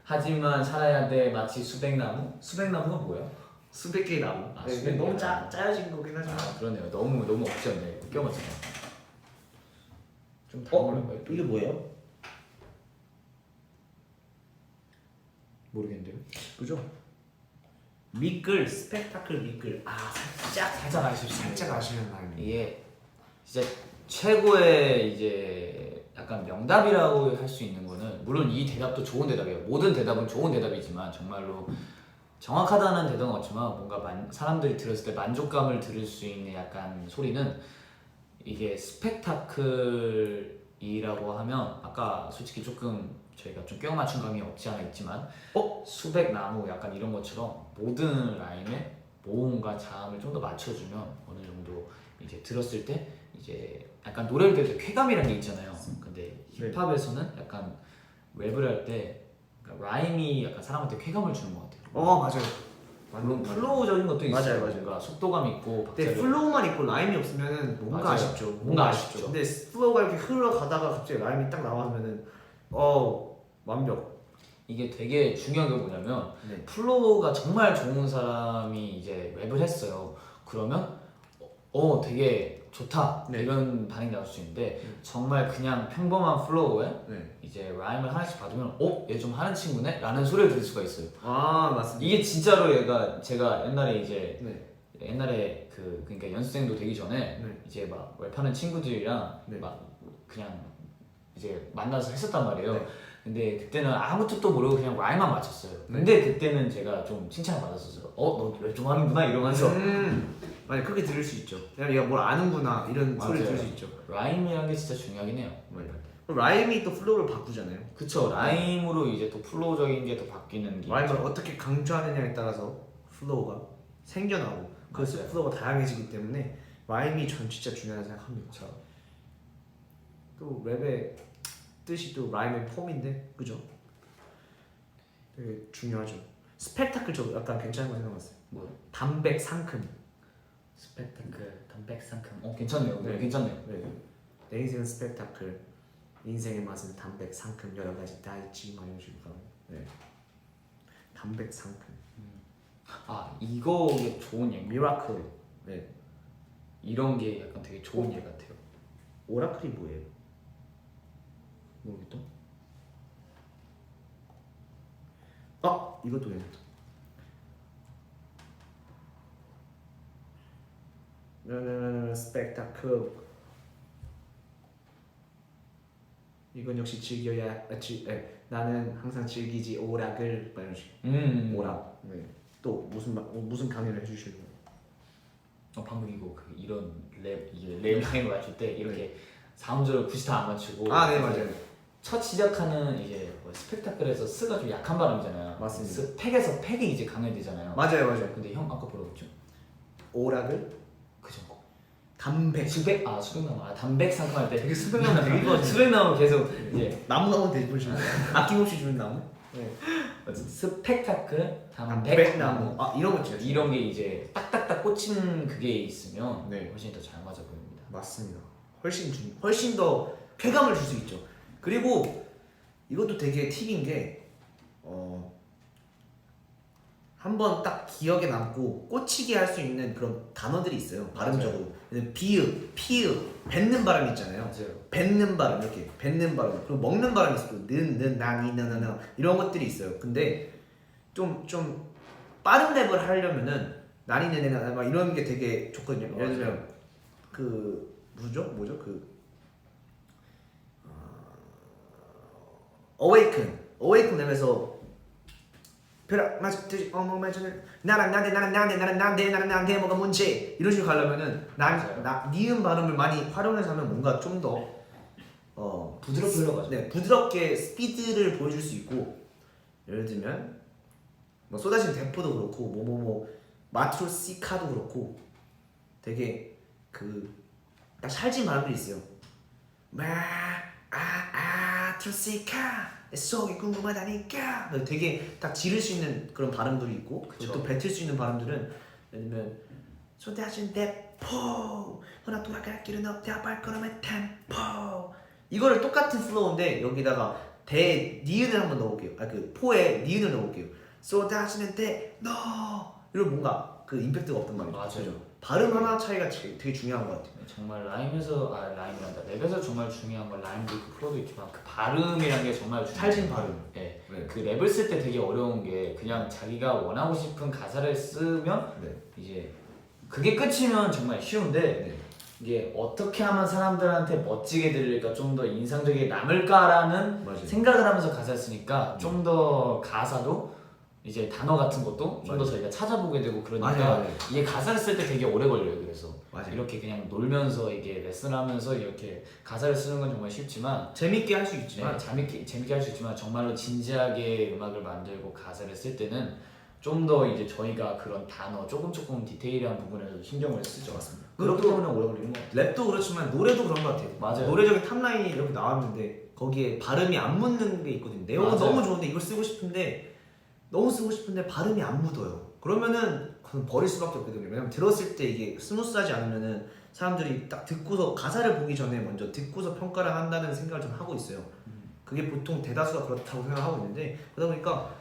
Speaker 3: 하지만 살아야 돼 마치 수백 나무. 수백 나무가 뭐야?
Speaker 1: 수백 개의 나무.
Speaker 3: 아,
Speaker 1: 네,
Speaker 3: 수백
Speaker 1: 너무
Speaker 3: 개의 나무.
Speaker 1: 짜여진 거긴 하지만.
Speaker 3: 그러네요. 너무 억지였네. 껴맞잖아. 좀 다물어봐요.
Speaker 1: 이게 뭐예요? 모르겠는데요. 그죠? 미끌 스펙타클 미끌 살짝 아쉬운 라임이.
Speaker 3: 이게 진짜 최고의 이제 약간 명답이라고 할 수 있는 거는 물론 이 대답도 좋은 대답이에요. 모든 대답은 좋은 대답이지만 정말로 정확하다는 대답은 없지만 뭔가 사람들이 들었을 때 만족감을 들을 수 있는 약간 소리는 이게 스펙타클이라고 하면 아까 솔직히 조금 저희가 좀 껴 맞춘 감이 없지 않아 있지만 수백 나무 약간 이런 것처럼 모든 라임에 모음과 자음을 좀 더 맞춰주면 어느 정도 이제 들었을 때 이제 약간 노래를 들을 때 쾌감이라는 게 있잖아요. 근데 힙합에서는 약간 랩을 할 때 그러니까 라임이 약간 사람한테 쾌감을 주는 것 같아요.
Speaker 1: 맞아요.
Speaker 3: 물론 플로우적인 것도 있어요.
Speaker 1: 맞아요.
Speaker 3: 뭔가 속도감 있고
Speaker 1: 근데
Speaker 3: 박자를
Speaker 1: 플로우만 있고 라임이 없으면은 뭔가
Speaker 3: 맞아요.
Speaker 1: 아쉽죠.
Speaker 3: 뭔가 아쉽죠.
Speaker 1: 근데 플로우가 이렇게 흘러가다가 갑자기 라임이 딱 나와면은 완벽.
Speaker 3: 이게 되게 중요한 게 뭐냐면
Speaker 1: 네.
Speaker 3: 플로우가 정말 좋은 사람이 이제 랩을 했어요. 그러면 되게 좋다
Speaker 1: 네.
Speaker 3: 이런 반응이 나올 수 있는데 정말 그냥 평범한 플로우에
Speaker 1: 네.
Speaker 3: 이제 라임을 하나씩 받으면 얘 좀 하는 친구네? 라는 소리를 들을 수가 있어요.
Speaker 1: 맞습니다.
Speaker 3: 이게 진짜로 제가 옛날에 이제
Speaker 1: 네.
Speaker 3: 옛날에 그러니까 연습생도 되기 전에
Speaker 1: 네.
Speaker 3: 이제 막 랩하는 친구들이랑
Speaker 1: 네.
Speaker 3: 막 그냥 이제 만나서 했었단 말이에요.
Speaker 1: 네.
Speaker 3: 근데 그때는 아무 뜻도 모르고 그냥 라임만 맞췄어요. 근데 그때는 제가 좀 칭찬을 받았었어요. 너 랩 좀 하는구나 이러면서.
Speaker 1: 맞아요. 그렇게 들을 수 있죠. 그냥 얘가 뭘 아는구나 이런 소리 들을 수 있죠.
Speaker 3: 라임이라는 게 진짜 중요하긴 해요.
Speaker 1: 그럼 라임이 또 플로우를 바꾸잖아요.
Speaker 3: 그쵸. 라임으로 이제 또 플로우적인 게 또 바뀌는 게
Speaker 1: 라임을
Speaker 3: 있죠.
Speaker 1: 어떻게 강조하느냐에 따라서 플로우가 생겨나고 그래서
Speaker 3: 맞아요.
Speaker 1: 플로우가 다양해지기 때문에 라임이 전 진짜 중요하다고 생각합니다.
Speaker 3: 그쵸.
Speaker 1: 또 랩의 뜻이 또 라임의 폼인데 그죠? 되게 중요하죠. 스펙타클 저 약간 괜찮은 거 생각났어요.
Speaker 3: 뭐
Speaker 1: 담백 상큼.
Speaker 3: 스펙타클, 담백상큼. 괜찮네요.
Speaker 1: 네.
Speaker 3: 괜찮네요.
Speaker 1: 네. 내 인생은 스펙타클. 인생의 맛은 담백 상큼 여러 가지 다 있지 막 이런 식으로. 네. 담백 상큼.
Speaker 3: 이거 좋은 얘기.
Speaker 1: 미라클. 네.
Speaker 3: 이런 게 약간 되게 좋은 얘기 같아요.
Speaker 1: 오라클이 뭐예요? 모르겠다. 이것도 괜찮다. 스펙타클. 이건 역시 즐겨야 나는 항상 즐기지 오락을 이런 식. 오락. 네. 또 무슨 강의를 해주시려고?
Speaker 3: 방금 이거 이런 랩 라임을 맞출 때 이렇게 4음절을 굳이 다 안 맞추고.
Speaker 1: 네 맞아요.
Speaker 3: 첫 시작하는 이제 스펙타클에서 스가 좀 약한 발음이잖아요.
Speaker 1: 맞습니다.
Speaker 3: 스펙에서 팩이 이제 강해지잖아요.
Speaker 1: 맞아요.
Speaker 3: 근데 형 아까 뭐라고 했죠?
Speaker 1: 오락을
Speaker 3: 그죠?
Speaker 1: 담백.
Speaker 3: 수백나무. 담백 상큼할 때
Speaker 1: 되게 수백나무 되게 좋아하시네.
Speaker 3: 수백나무 계속 이제
Speaker 1: 나무 대주시는 아낌없이 주는 나무. 네.
Speaker 3: 스펙타클, 담백
Speaker 1: 담백나무. 이런 거 진짜
Speaker 3: 이런 게 이제 딱딱딱 꽂힌 그게 있으면
Speaker 1: 네.
Speaker 3: 훨씬 더 잘 맞아 보입니다.
Speaker 1: 맞습니다. 훨씬 더 쾌감을 줄 수 있죠. 그리고 이것도 되게 팁인 게 한번 딱 기억에 남고 꽂히게 할 수 있는 그런 단어들이 있어요. 발음적으로. 비읍, 피읍, 뱉는 발음 있잖아요.
Speaker 3: 맞아요.
Speaker 1: 뱉는 발음 이렇게 뱉는 발음 그리고 먹는 발음이 있어요. 는, 나니, 나나나 이런 것들이 있어요. 근데 좀 빠른 랩을 하려면은 나니, 네네, 나나 막 이런 게 되게 좋거든요. 예를 들면 뭐죠? Awaken 랩에서 나랑 난데 뭐가 문제 이런 식으로 가려면은 니은 발음을 많이 활용해서 하면 뭔가 좀 더
Speaker 3: 부드럽게 흘러가죠.
Speaker 1: 네, 부드럽게 스피드를 보여줄 수 있고 예를 들면 뭐 쏟아진 대포도 그렇고 뭐 마트로시카도 그렇고 되게 딱 찰진 발음들이 있어요. 트로시카 속이 궁금하다니까 되게 딱 지를 수 있는 그런 발음들이 있고 또 뱉을 수 있는 발음들은 예를 들면 쏟아진 대포 허나 돌아갈 길은 없다 발걸음의 템포 이거를 똑같은 플로우인데 여기다가 니은을 한번 넣어볼게요. 포에 니은을 넣어볼게요. 쏟아지는 대너 이런 뭔가 임팩트가 없단 말이죠.
Speaker 3: 맞아요.
Speaker 1: 그죠? 발음 하나 차이가 되게 중요한 것 같아요.
Speaker 3: 정말 라임이란다. 랩에서 정말 중요한 건 라임도 있고 플로도 있지만 그 발음이란 게 정말 중요해요.
Speaker 1: 찰진 발음.
Speaker 3: 네.
Speaker 1: 네.
Speaker 3: 그 랩을 쓸 때 되게 어려운 게 그냥 자기가 원하고 싶은 가사를 쓰면
Speaker 1: 네.
Speaker 3: 이제 그게 끝이면 정말 쉬운데
Speaker 1: 네.
Speaker 3: 이게 어떻게 하면 사람들한테 멋지게 들릴까 좀 더 인상적이게 남을까라는
Speaker 1: 맞아요.
Speaker 3: 생각을 하면서 가사를 쓰니까 좀 더 가사도 이제 단어 같은 것도 좀 더
Speaker 1: 맞아요.
Speaker 3: 저희가 찾아보게 되고 그러니까
Speaker 1: 맞아요.
Speaker 3: 이게 가사를 쓸 때 되게 오래 걸려요. 그래서
Speaker 1: 맞아요.
Speaker 3: 이렇게 그냥 놀면서 이게 레슨하면서 이렇게 가사를 쓰는 건 정말 쉽지만
Speaker 1: 재밌게 할 수 있지만
Speaker 3: 재밌게 할 수 있지만 정말로 진지하게 음악을 만들고 가사를 쓸 때는 좀 더 이제 저희가 그런 단어 조금 디테일한 부분에서 신경을 쓰죠.
Speaker 1: 맞습니다.
Speaker 3: 그렇기
Speaker 1: 그리고
Speaker 3: 때문에 오래 걸리는 것 같아요.
Speaker 1: 랩도 그렇지만 노래도 그런 것 같아요.
Speaker 3: 맞아요.
Speaker 1: 노래적인 탑라인이 이렇게 나왔는데 거기에 발음이 안 묻는 게 있거든요. 내용은
Speaker 3: 맞아요.
Speaker 1: 너무 좋은데 이걸 쓰고 싶은데 발음이 안 묻어요. 그러면은 그건 버릴 수밖에 없거든요. 왜냐면 들었을 때 이게 스무스하지 않으면은 사람들이 딱 듣고서 가사를 보기 전에 먼저 듣고서 평가를 한다는 생각을 좀 하고 있어요. 그게 보통 대다수가 그렇다고 생각하고 있는데 그러다 보니까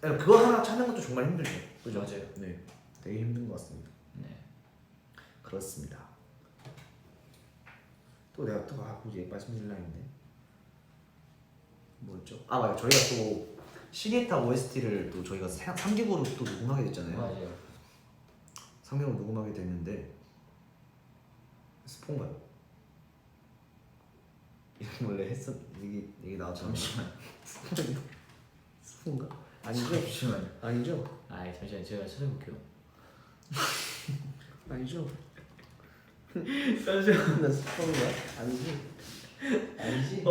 Speaker 1: 그거 하나 찾는 것도 정말 힘들죠. 그죠?
Speaker 3: 맞아요.
Speaker 1: 네, 되게 힘든 것 같습니다.
Speaker 3: 네.
Speaker 1: 그렇습니다. 또 내가 또 굳이 말씀드릴 라인인데 뭐였죠? 아 맞아, 저희가 또 시리에타 OST를 또 저희가 3개국으로 또 녹음하게 됐잖아요.
Speaker 3: 맞아요.
Speaker 1: 3개국으로 녹음하게 됐는데 스폰가요? 이렇게 원래 얘기 나왔잖아요.
Speaker 3: 잠시만.
Speaker 1: 스폰가? 아니죠?
Speaker 3: 잠시만요.
Speaker 1: 아니죠?
Speaker 3: 잠시만 제가 찾아볼게요.
Speaker 1: 아니죠? 잠시만, 나 스폰가? 아니지? 아니지?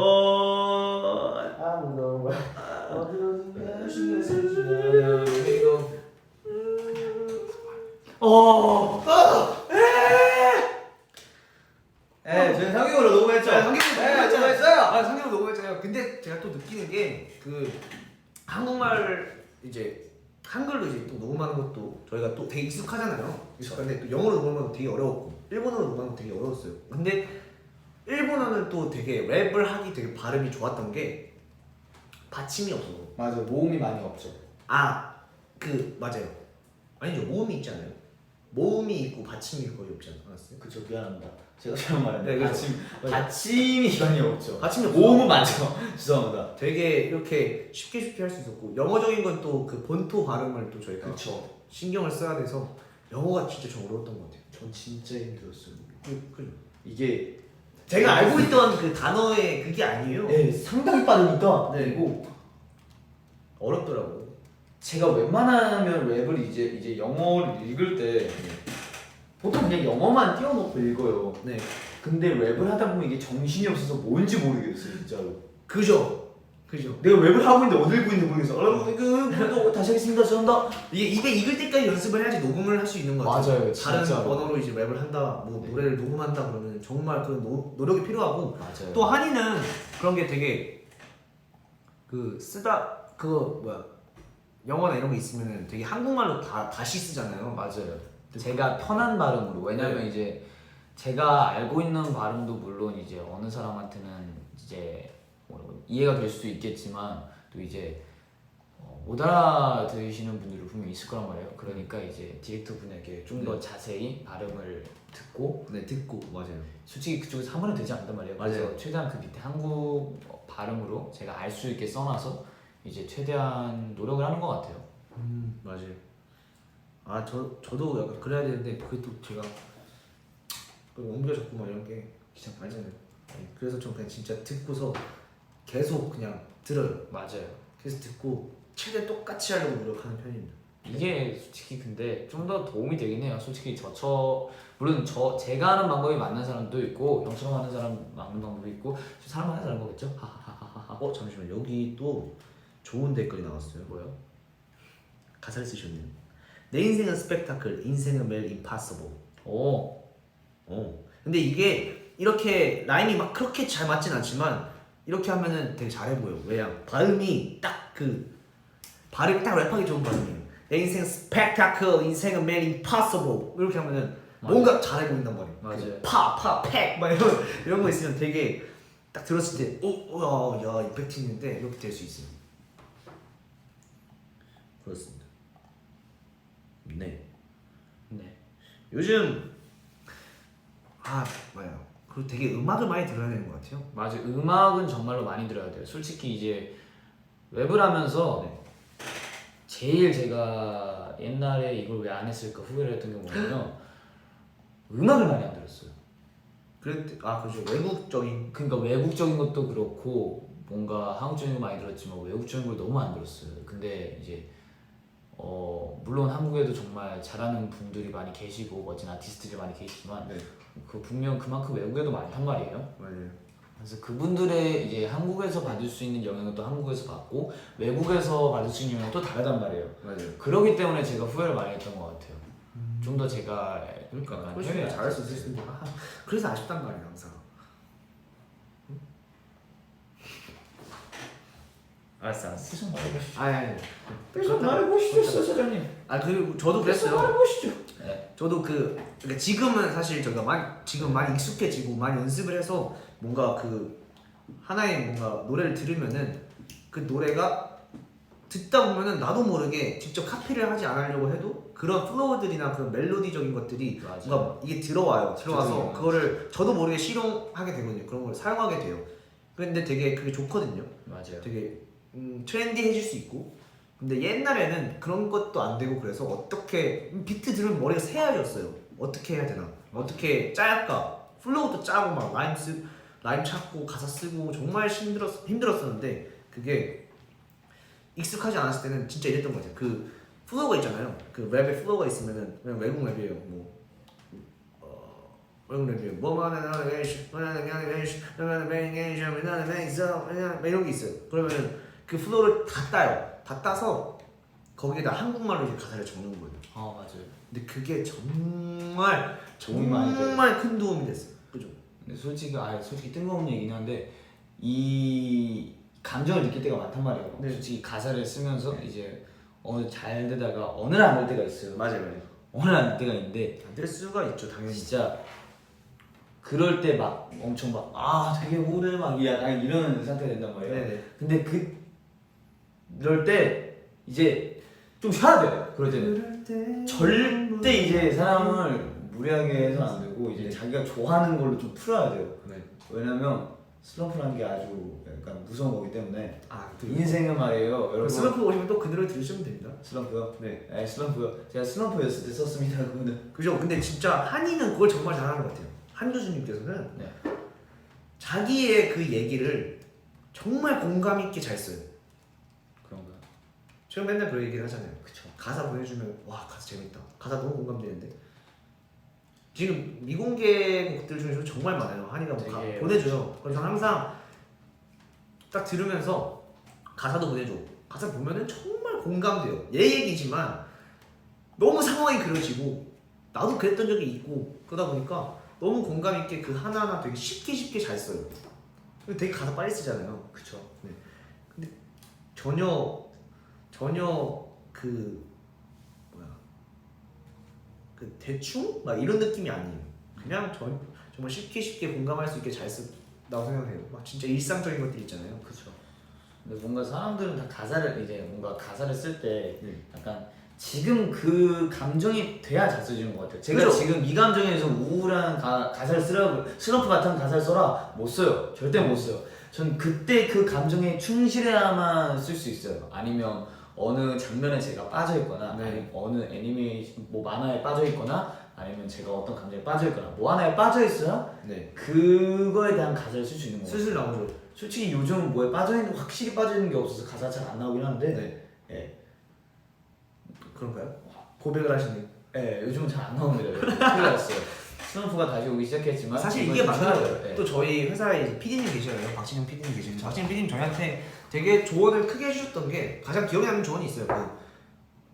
Speaker 1: 아무도 뭐야? 어디로든가 신경 쓰지 마라. 이거 저희 상경으로 녹음했죠. 상경으로 녹음했잖아요. 근데 제가 또 느끼는 게 그 한국말 이제 한글로 이제 또 녹음하는 것도 저희가 또 되게 익숙하잖아요. 익숙한데 또 영어로 녹음하는 거 되게 어려웠고 일본어로 녹음하는 거 되게 어려웠어요. 근데 일본어는 또 되게 랩을 하기 되게 발음이 좋았던 게 받침이 없어.
Speaker 3: 맞아요. 모음이 많이 없죠.
Speaker 1: 맞아요. 아니죠, 모음이 있잖아요. 모음이 있고 받침이 거의 없지 않았어요?
Speaker 3: 그쵸, 미안합니다. 제가 잘못 말했네.
Speaker 1: 네,
Speaker 3: 받침이 많이 없죠.
Speaker 1: 받침이 없어.
Speaker 3: 모음은 많죠. 죄송합니다.
Speaker 1: 되게 이렇게 쉽게 할 수 있었고 영어적인 건 또 그 본토 발음을 또 저희가
Speaker 3: 그쵸.
Speaker 1: 신경을 써야 돼서 영어가 진짜 좀 어려웠던 것 같아요.
Speaker 3: 전 진짜 힘들었어요.
Speaker 1: 이게 제가 알고 있던 그 단어의 그게 아니에요.
Speaker 3: 네, 상당히 빠르니까.
Speaker 1: 네.
Speaker 3: 그리고
Speaker 1: 어렵더라고요.
Speaker 3: 제가 웬만하면 랩을 이제 영어를 읽을 때 보통 그냥 영어만 띄워놓고 읽어요.
Speaker 1: 네.
Speaker 3: 근데 랩을 하다 보면 이게 정신이 없어서 뭔지 모르겠어요, 진짜로.
Speaker 1: 그죠.
Speaker 3: 내가 랩을 하고 있는데 어딜 읽고 있는지 모르겠어. 또 다시 하겠습니다. 죄송합니다.
Speaker 1: 이게 입에 익을 때까지 연습을 해야지 녹음을 할 수 있는 것 같아요.
Speaker 3: 맞아요,
Speaker 1: 다른
Speaker 3: 진짜로.
Speaker 1: 언어로 이제 랩을 한다, 뭐 노래를 녹음한다 그러면 정말 그런 노력이 필요하고
Speaker 3: 맞아요.
Speaker 1: 또 한이는 그런 게 되게 영어나 이런 거 있으면 되게 한국말로 다시 쓰잖아요.
Speaker 3: 맞아요. 제가 편한 발음으로 왜냐면 이제 제가 알고 있는 발음도 물론 이제 어느 사람한테는 이제 이해가 될 수도 있겠지만 또 이제 못 알아들으시는 분들이 분명히 있을 거란 말이에요. 그러니까 이제 디렉터 분에게 좀 더 자세히 발음을 듣고
Speaker 1: 듣고 맞아요.
Speaker 3: 솔직히 그쪽에서 한 번에 되지 않단 말이에요.
Speaker 1: 맞아요.
Speaker 3: 그래서 최대한 그 밑에 한국 발음으로 제가 알 수 있게 써놔서 이제 최대한 노력을 하는 것 같아요.
Speaker 1: 맞아요. 저도 약간 그래야 되는데 그게 또 제가 옮겨 적고 막 이런 게 귀찮 알잖아요. 그래서 좀 그냥 진짜 듣고서 계속 그냥 들어요.
Speaker 3: 맞아요.
Speaker 1: 계속 듣고 최대 똑같이 하려고 노력하는 편입니다.
Speaker 3: 이게 솔직히 근데 좀 더 도움이 되긴 해요. 솔직히 물론 제가 하는 방법이 맞는 사람도 있고 형처럼 하는 사람 맞는 방법도 있고 사람마다 다른 거겠죠. 하하하하.
Speaker 1: 잠시만, 여기 또 좋은 댓글이 나왔어요.
Speaker 3: 뭐요?
Speaker 1: 가사를 쓰셨네요. 내 인생은 스펙타클, 인생은 매일 임파서블. 근데 이게 이렇게 라임이 막 그렇게 잘 맞진 않지만 이렇게 하면은 되게 잘해 보여. 왜냐? 발음이 딱 랩하기 좋은 발음이에요. 내 인생은 스펙타클, 인생은 매일 임파서블. 이렇게 하면은 뭔가 잘해 보인단 말이에요.
Speaker 3: 맞아요.
Speaker 1: 팩 막 이런 거 있으면 되게 딱 들었을 때 야 임팩트 있는데 이렇게 될 수 있어요. 그렇습니다. 네. 요즘 뭐야. 그리고 되게 음악을 많이 들어야 되는 것 같아요.
Speaker 3: 맞아. 음악은 정말로 많이 들어야 돼요. 솔직히 이제 랩을 하면서 제일 제가 옛날에 이걸 왜 안 했을까 후회를 했던 게 뭐냐면 음악을 많이 안 들었어요.
Speaker 1: 그죠. 외국적인.
Speaker 3: 그러니까 외국적인 것도 그렇고 뭔가 한국적인 거 많이 들었지만 외국적인 걸 너무 안 들었어요. 근데 이제 물론 한국에도 정말 잘하는 분들이 많이 계시고 멋진 아티스트들이 많이 계시지만 그 분명 그만큼 외국에도 많단 말이에요.
Speaker 1: 맞아요.
Speaker 3: 그래서 그분들의 이제 한국에서 받을 수 있는 영향은 또 한국에서 받고 외국에서 받을 수 있는 영향은 또 다르단 말이에요.
Speaker 1: 맞아요.
Speaker 3: 그러기 때문에 제가 후회를 많이 했던 것 같아요. 좀 더 제가
Speaker 1: 그러니까
Speaker 3: 약간
Speaker 1: 훨씬
Speaker 3: 해외
Speaker 1: 잘할 수 있을 텐데. 그래서 아쉽단 말이야 항상.
Speaker 5: 알았어.
Speaker 3: 계속 말해보시죠.
Speaker 1: 아니.
Speaker 3: 계속 말해보시죠, 사장님.
Speaker 1: 그리고 저도 그랬어요.
Speaker 3: 말해보시죠. 네.
Speaker 1: 저도 그러니까 지금은 사실 저희가 지금 많이 익숙해지고 많이 연습을 해서 뭔가 그 하나의 뭔가 노래를 들으면은 그 노래가 듣다 보면은 나도 모르게 직접 카피를 하지 않으려고 해도 그런 플로우들이나 그런 멜로디적인 것들이
Speaker 3: 맞아.
Speaker 1: 뭔가 이게 들어와서
Speaker 3: 들어와요.
Speaker 1: 그거를 저도 모르게 실용하게 되거든요. 그런 걸 사용하게 돼요. 그런데 되게 그게 좋거든요.
Speaker 3: 맞아요.
Speaker 1: 되게 트렌디해질 수 있고. 근데 옛날에는 그런 것도 안 되고 그래서 어떻게 비트 들으면 머리가 새하였어요. 어떻게 해야 되나? 어떻게 짜할까? 플로우도 짜고 막 라임 찾고 가사 쓰고 정말 힘들었었는데 그게 익숙하지 않았을 때는 진짜 이랬던 것 같아요. 그 플로우가 있잖아요. 그 랩에 플로우가 있으면은 그냥 외국 랩이에요. 외국 랩이에요. 이런 게 있어요. 그러면은 그 플로우를 다 따요. 다 따서 거기에다 한국말로 이제 가사를 적는 거예요.
Speaker 3: 맞아요.
Speaker 1: 근데 그게 정말
Speaker 3: 도움이 많이 돼요.
Speaker 1: 정말 큰 도움이 됐어요. 그죠?
Speaker 3: 근데 솔직히 뜬금없는 얘기긴 한데 이 감정을 느낄 때가 많단 말이에요.
Speaker 1: 네.
Speaker 3: 솔직히 가사를 쓰면서 이제 어느 잘 되다가 어느 날 안 될 때가 있어요.
Speaker 1: 맞아요.
Speaker 3: 어느 날 안 될 때가 있는데
Speaker 1: 안 될 수가 있죠, 당연히.
Speaker 3: 진짜 그럴 때 막 엄청 되게 우울해 막 약간 이런 상태가 된단 말이에요.
Speaker 1: 네네.
Speaker 3: 근데 그럴 때 이제 좀 쉬어야 돼요. 그럴 때는 절대 이제 사람을 무리하게 해서는 안 되고 이제 자기가 좋아하는 걸로 좀 풀어야 돼요.
Speaker 1: 네.
Speaker 3: 왜냐면 슬럼프라는 게 아주 약간 무서운 거기 때문에
Speaker 1: 그
Speaker 3: 인생은 말이에요. 여러분
Speaker 1: 슬럼프 오시면 또 그 노래 들으시면 됩니다.
Speaker 3: 슬럼프요?
Speaker 1: 네.
Speaker 3: 네, 슬럼프요. 제가 슬럼프였을 때 썼습니다. 그거는.
Speaker 1: 그죠? 근데 진짜 한이는 그걸 정말 잘하는 것 같아요. 한 교수님께서는
Speaker 3: 네.
Speaker 1: 자기의 그 얘기를 정말 공감 있게 잘 써요.
Speaker 3: 그런가요?
Speaker 1: 제가 맨날 그 얘기를 하잖아요.
Speaker 3: 그쵸.
Speaker 1: 가사 보내주면 와 가사 재밌다. 가사 너무 공감되는데 지금 미공개 곡들 중에서 정말 많아요. 한이가 뭐
Speaker 3: 되게
Speaker 1: 보내줘요. 그래서 저는 항상 딱 들으면서 가사도 보내줘. 가사 보면은 정말 공감돼요. 얘 얘기지만 너무 상황이 그려지고 나도 그랬던 적이 있고 그러다 보니까 너무 공감 있게 그 하나하나 되게 쉽게 잘 써요. 그리고 되게 가사 빨리 쓰잖아요. 그쵸? 네. 근데 전혀 그 대충 막 이런 느낌이 아니에요. 그냥 정말 쉽게 공감할 수 있게 잘 쓴다고 생각해요. 막 진짜 일상적인 것들 있잖아요.
Speaker 3: 그쵸. 근데 뭔가 사람들은 다 가사를 이제 뭔가 가사를 쓸 때
Speaker 1: 네.
Speaker 3: 약간 지금 그 감정이 돼야 잘 써지는 것 같아요. 제가
Speaker 1: 그죠?
Speaker 3: 지금 이 감정에서 우울한 가사를 쓰라고 슬럼프 같은 가사를 써라 못 써요. 절대 못 써요. 전 그때 그 감정에 충실해야만 쓸 수 있어요. 아니면 어느 장면에 제가 빠져 있거나
Speaker 1: 네.
Speaker 3: 아니면 어느 애니메이션 뭐 만화에 빠져 있거나 아니면 제가 어떤 감정에 빠져 있거나 뭐 하나에 빠져 있어야
Speaker 1: 네.
Speaker 3: 그거에 대한 가사를 쓸 수 있는 거예요.
Speaker 1: 슬슬 나오죠.
Speaker 3: 솔직히 요즘 뭐에 빠져있는 확실히 빠져있는 게 없어서 가사 잘 안 나오긴 하는데
Speaker 1: 네.
Speaker 3: 예.
Speaker 1: 그런가요? 고백을 하시네요.
Speaker 3: 예, 요즘은 잘 안 나옵니다. 큰일 났어요. 슬럼프가 다시 오기 시작했지만
Speaker 1: 사실
Speaker 3: 이건
Speaker 1: 이게
Speaker 3: 좀 쉬어야
Speaker 1: 맞아요.
Speaker 3: 돼요. 예.
Speaker 1: 또 저희 회사에 PD님 계셔요. 박진영 PD님 계시는데 박진영 PD님 저희한테 되게 조언을 크게 해주셨던 게 가장 기억에 남는 조언이 있어요. 그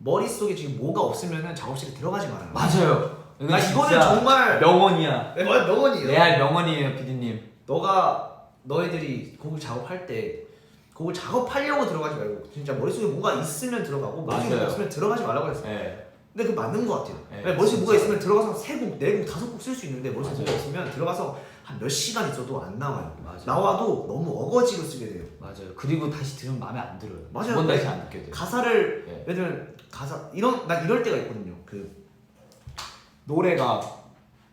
Speaker 1: 머릿속에 지금 뭐가 없으면은 작업실에 들어가지 말아요.
Speaker 3: 맞아요.
Speaker 1: 나 이거는 정말
Speaker 3: 명언이야.
Speaker 1: 네, 명언이에요.
Speaker 3: 레알 명언이에요, PD님.
Speaker 1: 너희들이 곡을 작업할 때 곡을 작업하려고 들어가지 말고 진짜 머릿속에 뭐가 있으면 들어가고 머릿속에
Speaker 3: 맞아요.
Speaker 1: 뭐가 없으면 들어가지 말라고 했어요.
Speaker 3: 예.
Speaker 1: 근데 그게 맞는 것 같아요.
Speaker 3: 네,
Speaker 1: 머릿속에
Speaker 3: 진짜.
Speaker 1: 뭐가 있으면 들어가서 3곡, 4곡, 5곡 쓸 수 있는데 머릿속에
Speaker 3: 맞아요.
Speaker 1: 뭐가 없으면 들어가서 한 몇 시간 있어도 안 나와요.
Speaker 3: 맞아요.
Speaker 1: 나와도 너무 어거지로 쓰게 돼요.
Speaker 3: 맞아요. 그리고 다시 들으면 마음에 안 들어요.
Speaker 1: 맞아요.
Speaker 3: 두번 다시 안 듣게 돼요.
Speaker 1: 가사를
Speaker 3: 네.
Speaker 1: 예를 들면 난 이럴 때가 있거든요. 그 노래가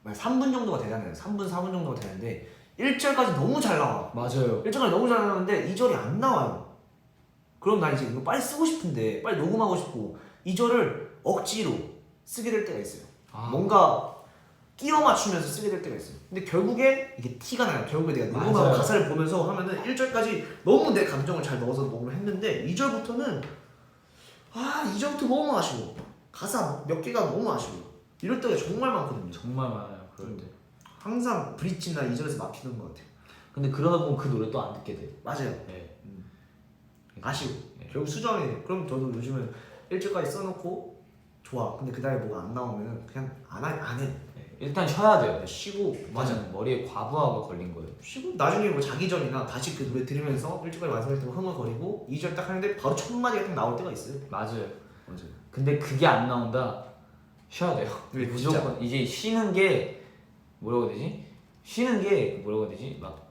Speaker 1: 3분 정도가 되잖아요. 3분 4분 정도가 되는데 1절까지 너무 잘 나와.
Speaker 3: 맞아요.
Speaker 1: 1절까지 너무 잘 나오는데 2절이 안 나와요. 그럼 나 이제 이거 빨리 쓰고 싶은데 빨리 녹음하고 싶고 2절을 억지로 쓰게 될 때가 있어요. 뭔가 끼워 맞추면서 쓰게 될 때가 있어요. 근데 결국에 이게 티가 나요. 결국에 내가 녹음하고
Speaker 3: 맞아요.
Speaker 1: 가사를 보면서 하면은 1절까지 너무 내 감정을 잘 넣어서 녹음을 했는데 2절부터는 2절부터 너무 아쉬워. 가사 몇 개가 너무 아쉬워. 이럴 때가 정말 많거든요.
Speaker 3: 정말 많아요. 그럴 때.
Speaker 1: 항상 브릿지나 2절에서 막히는 것 같아요.
Speaker 3: 근데 그러다 보면 그 노래 또 안 듣게 돼.
Speaker 1: 맞아요.
Speaker 3: 네.
Speaker 1: 아쉬워.
Speaker 3: 네.
Speaker 1: 결국 수정이 돼. 그럼 저도 요즘은 1절까지 써놓고 좋아. 근데 그 다음에 뭐가 안 나오면 그냥 안 해.
Speaker 3: 네. 일단 쉬어야 돼요.
Speaker 1: 쉬고
Speaker 3: 맞아요. 머리에 과부하가 걸린 거예요.
Speaker 1: 쉬고 나중에 뭐 자기 전이나 다시 그 노래 들으면서 1절까지 완성할 때 흥얼거리고 2절 딱 하는데 바로 첫 마디가 딱 나올 때가 있어요.
Speaker 3: 맞아요.
Speaker 1: 맞아요.
Speaker 3: 근데 그게 안 나온다. 쉬어야 돼요.
Speaker 1: 왜,
Speaker 3: 무조건 이제 쉬는 게 뭐라고 해야 되지? 쉬는 게 뭐라고 해야 되지? 막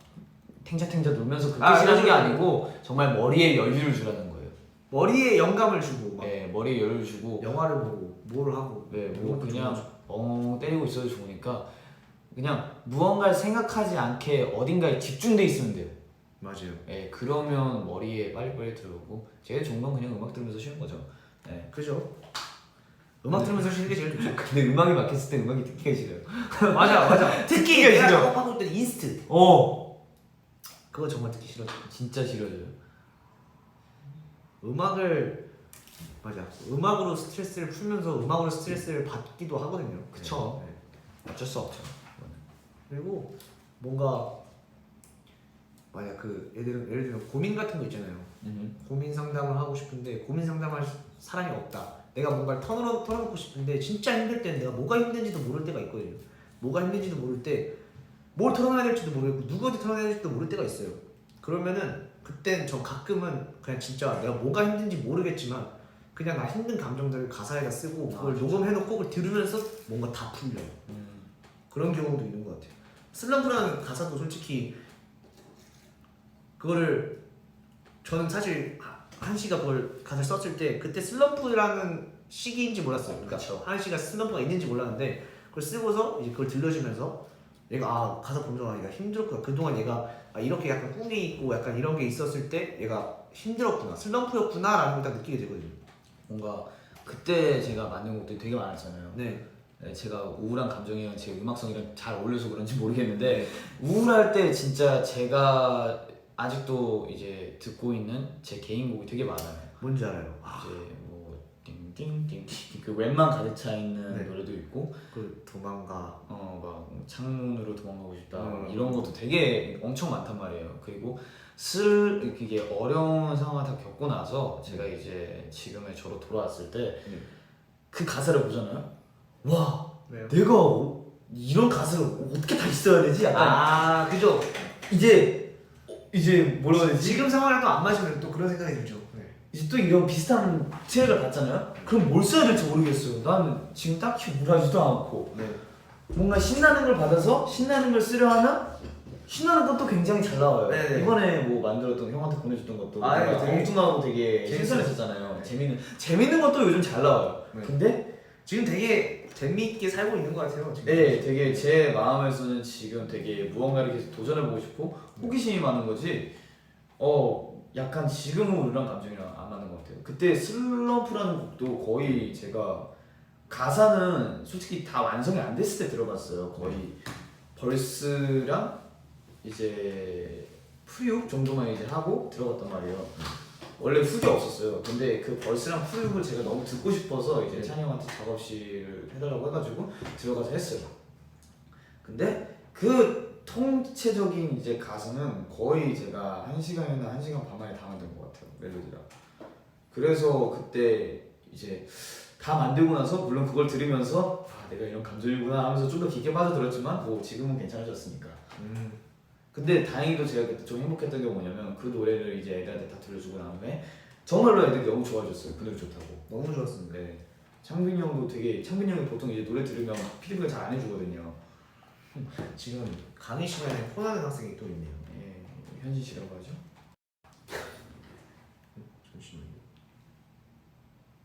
Speaker 3: 탱자탱자 놀면서 그렇게 쉬는 게 아니고 정말 머리에 여유를 주라는 거예요.
Speaker 1: 머리에 영감을 주고 막
Speaker 3: 네, 머리에 여유를 주고
Speaker 1: 영화를 보고 뭘 하고
Speaker 3: 네, 뭐
Speaker 1: 그것도
Speaker 3: 그냥
Speaker 1: 좋아하죠.
Speaker 3: 때리고 있어도 좋으니까 그냥 무언가를 생각하지 않게 어딘가에 집중돼 있으면 돼요.
Speaker 1: 맞아요.
Speaker 3: 네, 그러면 머리에 빨리빨리 들어오고 제일 좋은 건 그냥 음악 들으면서 쉬는 거죠. 네.
Speaker 1: 그죠? 음악 들으면서 쉬는 게 제일 좋죠.
Speaker 3: 근데 음악이 막혔을 때 음악이 듣기가 싫어요.
Speaker 1: 맞아. 특히
Speaker 3: 듣기가
Speaker 1: 내가
Speaker 3: 싫어.
Speaker 1: 작업하고 있던 인스트 그거 정말 듣기 싫었죠.
Speaker 3: 진짜 싫어져요.
Speaker 1: 음악을 음악으로 스트레스를 풀면서 음악으로 스트레스를 받기도 하거든요.
Speaker 3: 그쵸.
Speaker 1: 네.
Speaker 3: 어쩔 수 없죠.
Speaker 1: 그리고 뭔가 예를 들면 고민 같은 거 있잖아요. 고민 상담을 하고 싶은데 고민 상담할 사람이 없다. 내가 뭔가를 털어놓고 싶은데 진짜 힘들 때는 내가 뭐가 힘든지도 모를 때가 있거든요. 뭐가 힘든지도 모를 때 뭘 털어놔야 될지도 모르겠고 누구한테 털어놔야 될지도 모를 때가 있어요. 그러면은 그땐 저 가끔은 그냥 진짜 내가 뭐가 힘든지 모르겠지만 그냥 나 힘든 감정들을 가사에다 쓰고 그걸 녹음해놓고 그걸 들으면서 뭔가 다 풀려요. 그런 경우도 있는 것 같아요. 슬럼프라는 가사도 솔직히 그거를 저는 사실 한시가 그걸 가사를 썼을 때 그때 슬럼프라는 시기인지 몰랐어요. 그러니까
Speaker 3: 그쵸.
Speaker 1: 한시가 슬럼프가 있는지 몰랐는데 그걸 쓰고서 이제 그걸 들려주면서 얘가 가사 보면서 얘가 힘들었구나. 그동안 얘가 이렇게 약간 꿈이 있고 약간 이런 게 있었을 때 얘가 힘들었구나. 슬럼프였구나 라는 걸 딱 느끼게 되거든요.
Speaker 3: 뭔가 그때 제가 만든 곡들이 되게 많았잖아요.
Speaker 1: 네.
Speaker 3: 네, 제가 우울한 감정이랑 제 음악성이랑 잘 어울려서 그런지 모르겠는데 우울할 때 진짜 제가 아직도 이제 듣고 있는 제 개인곡이 되게 많아요.
Speaker 1: 뭔지 알아요.
Speaker 3: 이제 뭐 띵띵띵띵 그 웬만 가득 차 있는
Speaker 1: 네.
Speaker 3: 노래도 있고
Speaker 1: 그 도망가.
Speaker 3: 막 창문으로 도망가고 싶다
Speaker 1: 음.
Speaker 3: 이런 것도 되게 엄청 많단 말이에요. 그리고 그게 어려운 상황을 다 겪고 나서 제가 이제 지금의 저로 돌아왔을 때 그 가사를 보잖아요. 와,
Speaker 1: 왜요?
Speaker 3: 내가 이런 가사를 어떻게 다 써야 되지? 약간
Speaker 1: 그죠.
Speaker 3: 이제 뭐라고 해야 되지?
Speaker 1: 지금 상황이랑 또 안 맞으면 또 그런 생각이 들죠. 네.
Speaker 3: 이제 또 이런 비슷한 트랙을 봤잖아요. 그럼 뭘 써야 될지 모르겠어요. 나는 지금 딱히 우울하지도 않고
Speaker 1: 네.
Speaker 3: 뭔가 신나는 걸 받아서 신나는 걸 쓰려 하면 신나는 것도 굉장히 잘 나와요.
Speaker 1: 네네.
Speaker 3: 이번에 뭐 만들었던 형한테 보내줬던 것도
Speaker 1: 아, 네,
Speaker 3: 뭔가
Speaker 1: 되게
Speaker 3: 엉뚱하고 되게
Speaker 1: 재밌어요.
Speaker 3: 신선했었잖아요. 재밌는 것도 요즘 잘 나와요.
Speaker 1: 네.
Speaker 3: 근데
Speaker 1: 지금 되게 재미있게 살고 있는 것 같아요. 지금.
Speaker 3: 네, 되게 제 마음에서는 지금 되게 무언가를 계속 도전해보고 싶고 호기심이 많은 거지. 약간 지금은 우울한 감정이랑 안 맞는 것 같아요. 그때 슬럼프라는 곡도 거의 제가 가사는 솔직히 다 완성이 안 됐을 때 들어봤어요. 거의 벌스랑 이제 프리훅 정도만 이제 하고 들어갔단 말이에요. 원래 훅이 없었어요. 근데 그 벌스랑 프리훅을 제가 너무 듣고 싶어서 이제 찬이 형한테 작업실을 해달라고 해가지고 들어가서 했어요. 근데 그 통체적인 이제 가사는 거의 제가 1시간이나 1시간 반 만에 다 만든 것 같아요. 멜로디가. 그래서 그때 이제 다 만들고 나서 물론 그걸 들으면서 내가 이런 감정이구나 하면서 좀 더 깊게 빠져들었지만 뭐 지금은 괜찮아졌으니까. 근데 다행히도 제가 그때 좀 행복했던 게 뭐냐면 그 노래를 이제 애들한테 다 들려주고 난 후에 정말로 애들이 너무 좋아해줬어요. 그 노래 좋다고.
Speaker 1: 너무 좋았습니다.
Speaker 3: 네. 창빈이 형도 창빈이 형이 보통 이제 노래 들으면 피드백을 잘 안 해주거든요.
Speaker 1: 지금 강의 시간에 혼나는 학생이 또 있네요.
Speaker 3: 예, 현진 씨라고 하죠.
Speaker 1: 잠시만요.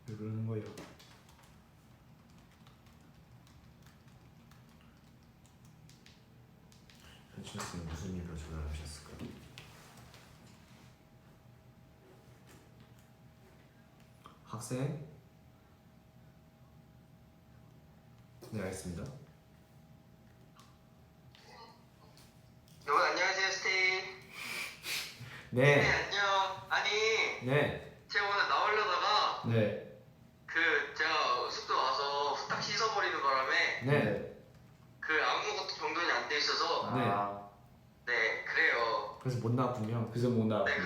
Speaker 3: 왜 그러는 거예요?
Speaker 1: 하셨으면 무슨 일로 조달하셨을까? 학생? 네, 알겠습니다.
Speaker 4: 여러분 안녕하세요 스테이.
Speaker 1: 네,
Speaker 4: 안녕. 아니
Speaker 1: 네,
Speaker 4: 제가 오늘 나오려다가
Speaker 1: 네,
Speaker 4: 제가 숙소 와서 후딱 씻어버리는 바람에
Speaker 1: 네.
Speaker 4: 그 아무것도 정돈이 안 돼 있어서
Speaker 5: 아,
Speaker 4: 네 그래요.
Speaker 1: 그래서 못 나왔군요.
Speaker 5: 그래서 못 나.
Speaker 4: 네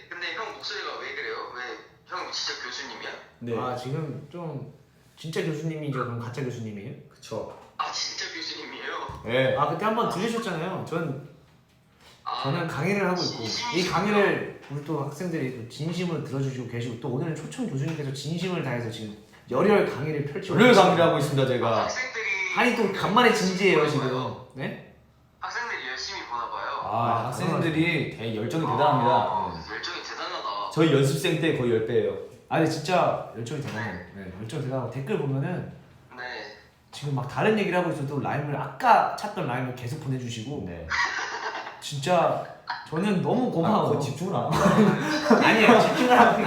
Speaker 4: 근데 형 목소리가 왜 그래요? 왜 형 진짜 교수님이야?
Speaker 5: 네.
Speaker 1: 아, 지금 좀 진짜 교수님이죠? 그럼 가짜 교수님이에요?
Speaker 5: 그쵸.
Speaker 4: 아 진짜 교수님이에요?
Speaker 5: 네.
Speaker 1: 아, 그때 한번 들으셨잖아요.
Speaker 4: 아,
Speaker 1: 저는 강의를 하고 있고 이 강의를 우리 또 학생들이 또 진심으로 들어주시고 계시고 또 오늘은 초청 교수님께서 진심을 다해서 지금 열혈 강의를 펼치고
Speaker 5: 오늘 강의를 하고 있습니다 제가.
Speaker 4: 학생들이
Speaker 1: 아니 또 간만에 진지해요 지금. 네?
Speaker 4: 학생들이 열심히 보나 봐요.
Speaker 5: 아 학생들이 되게 열정이 대단합니다. 네.
Speaker 4: 열정이 대단하다.
Speaker 5: 저희 연습생 때 거의 10배예요.
Speaker 1: 아 근데 진짜 열정이 대단해요. 네, 열정이 대단하고 댓글 보면은
Speaker 4: 네.
Speaker 1: 지금 막 다른 얘기를 하고 있어도 라임을 아까 찾던 라임을 계속 보내주시고
Speaker 5: 네.
Speaker 1: 진짜 저는 너무 고마워요.
Speaker 5: 그거 집중을 안 하고.
Speaker 1: 아니에요 집중을 하고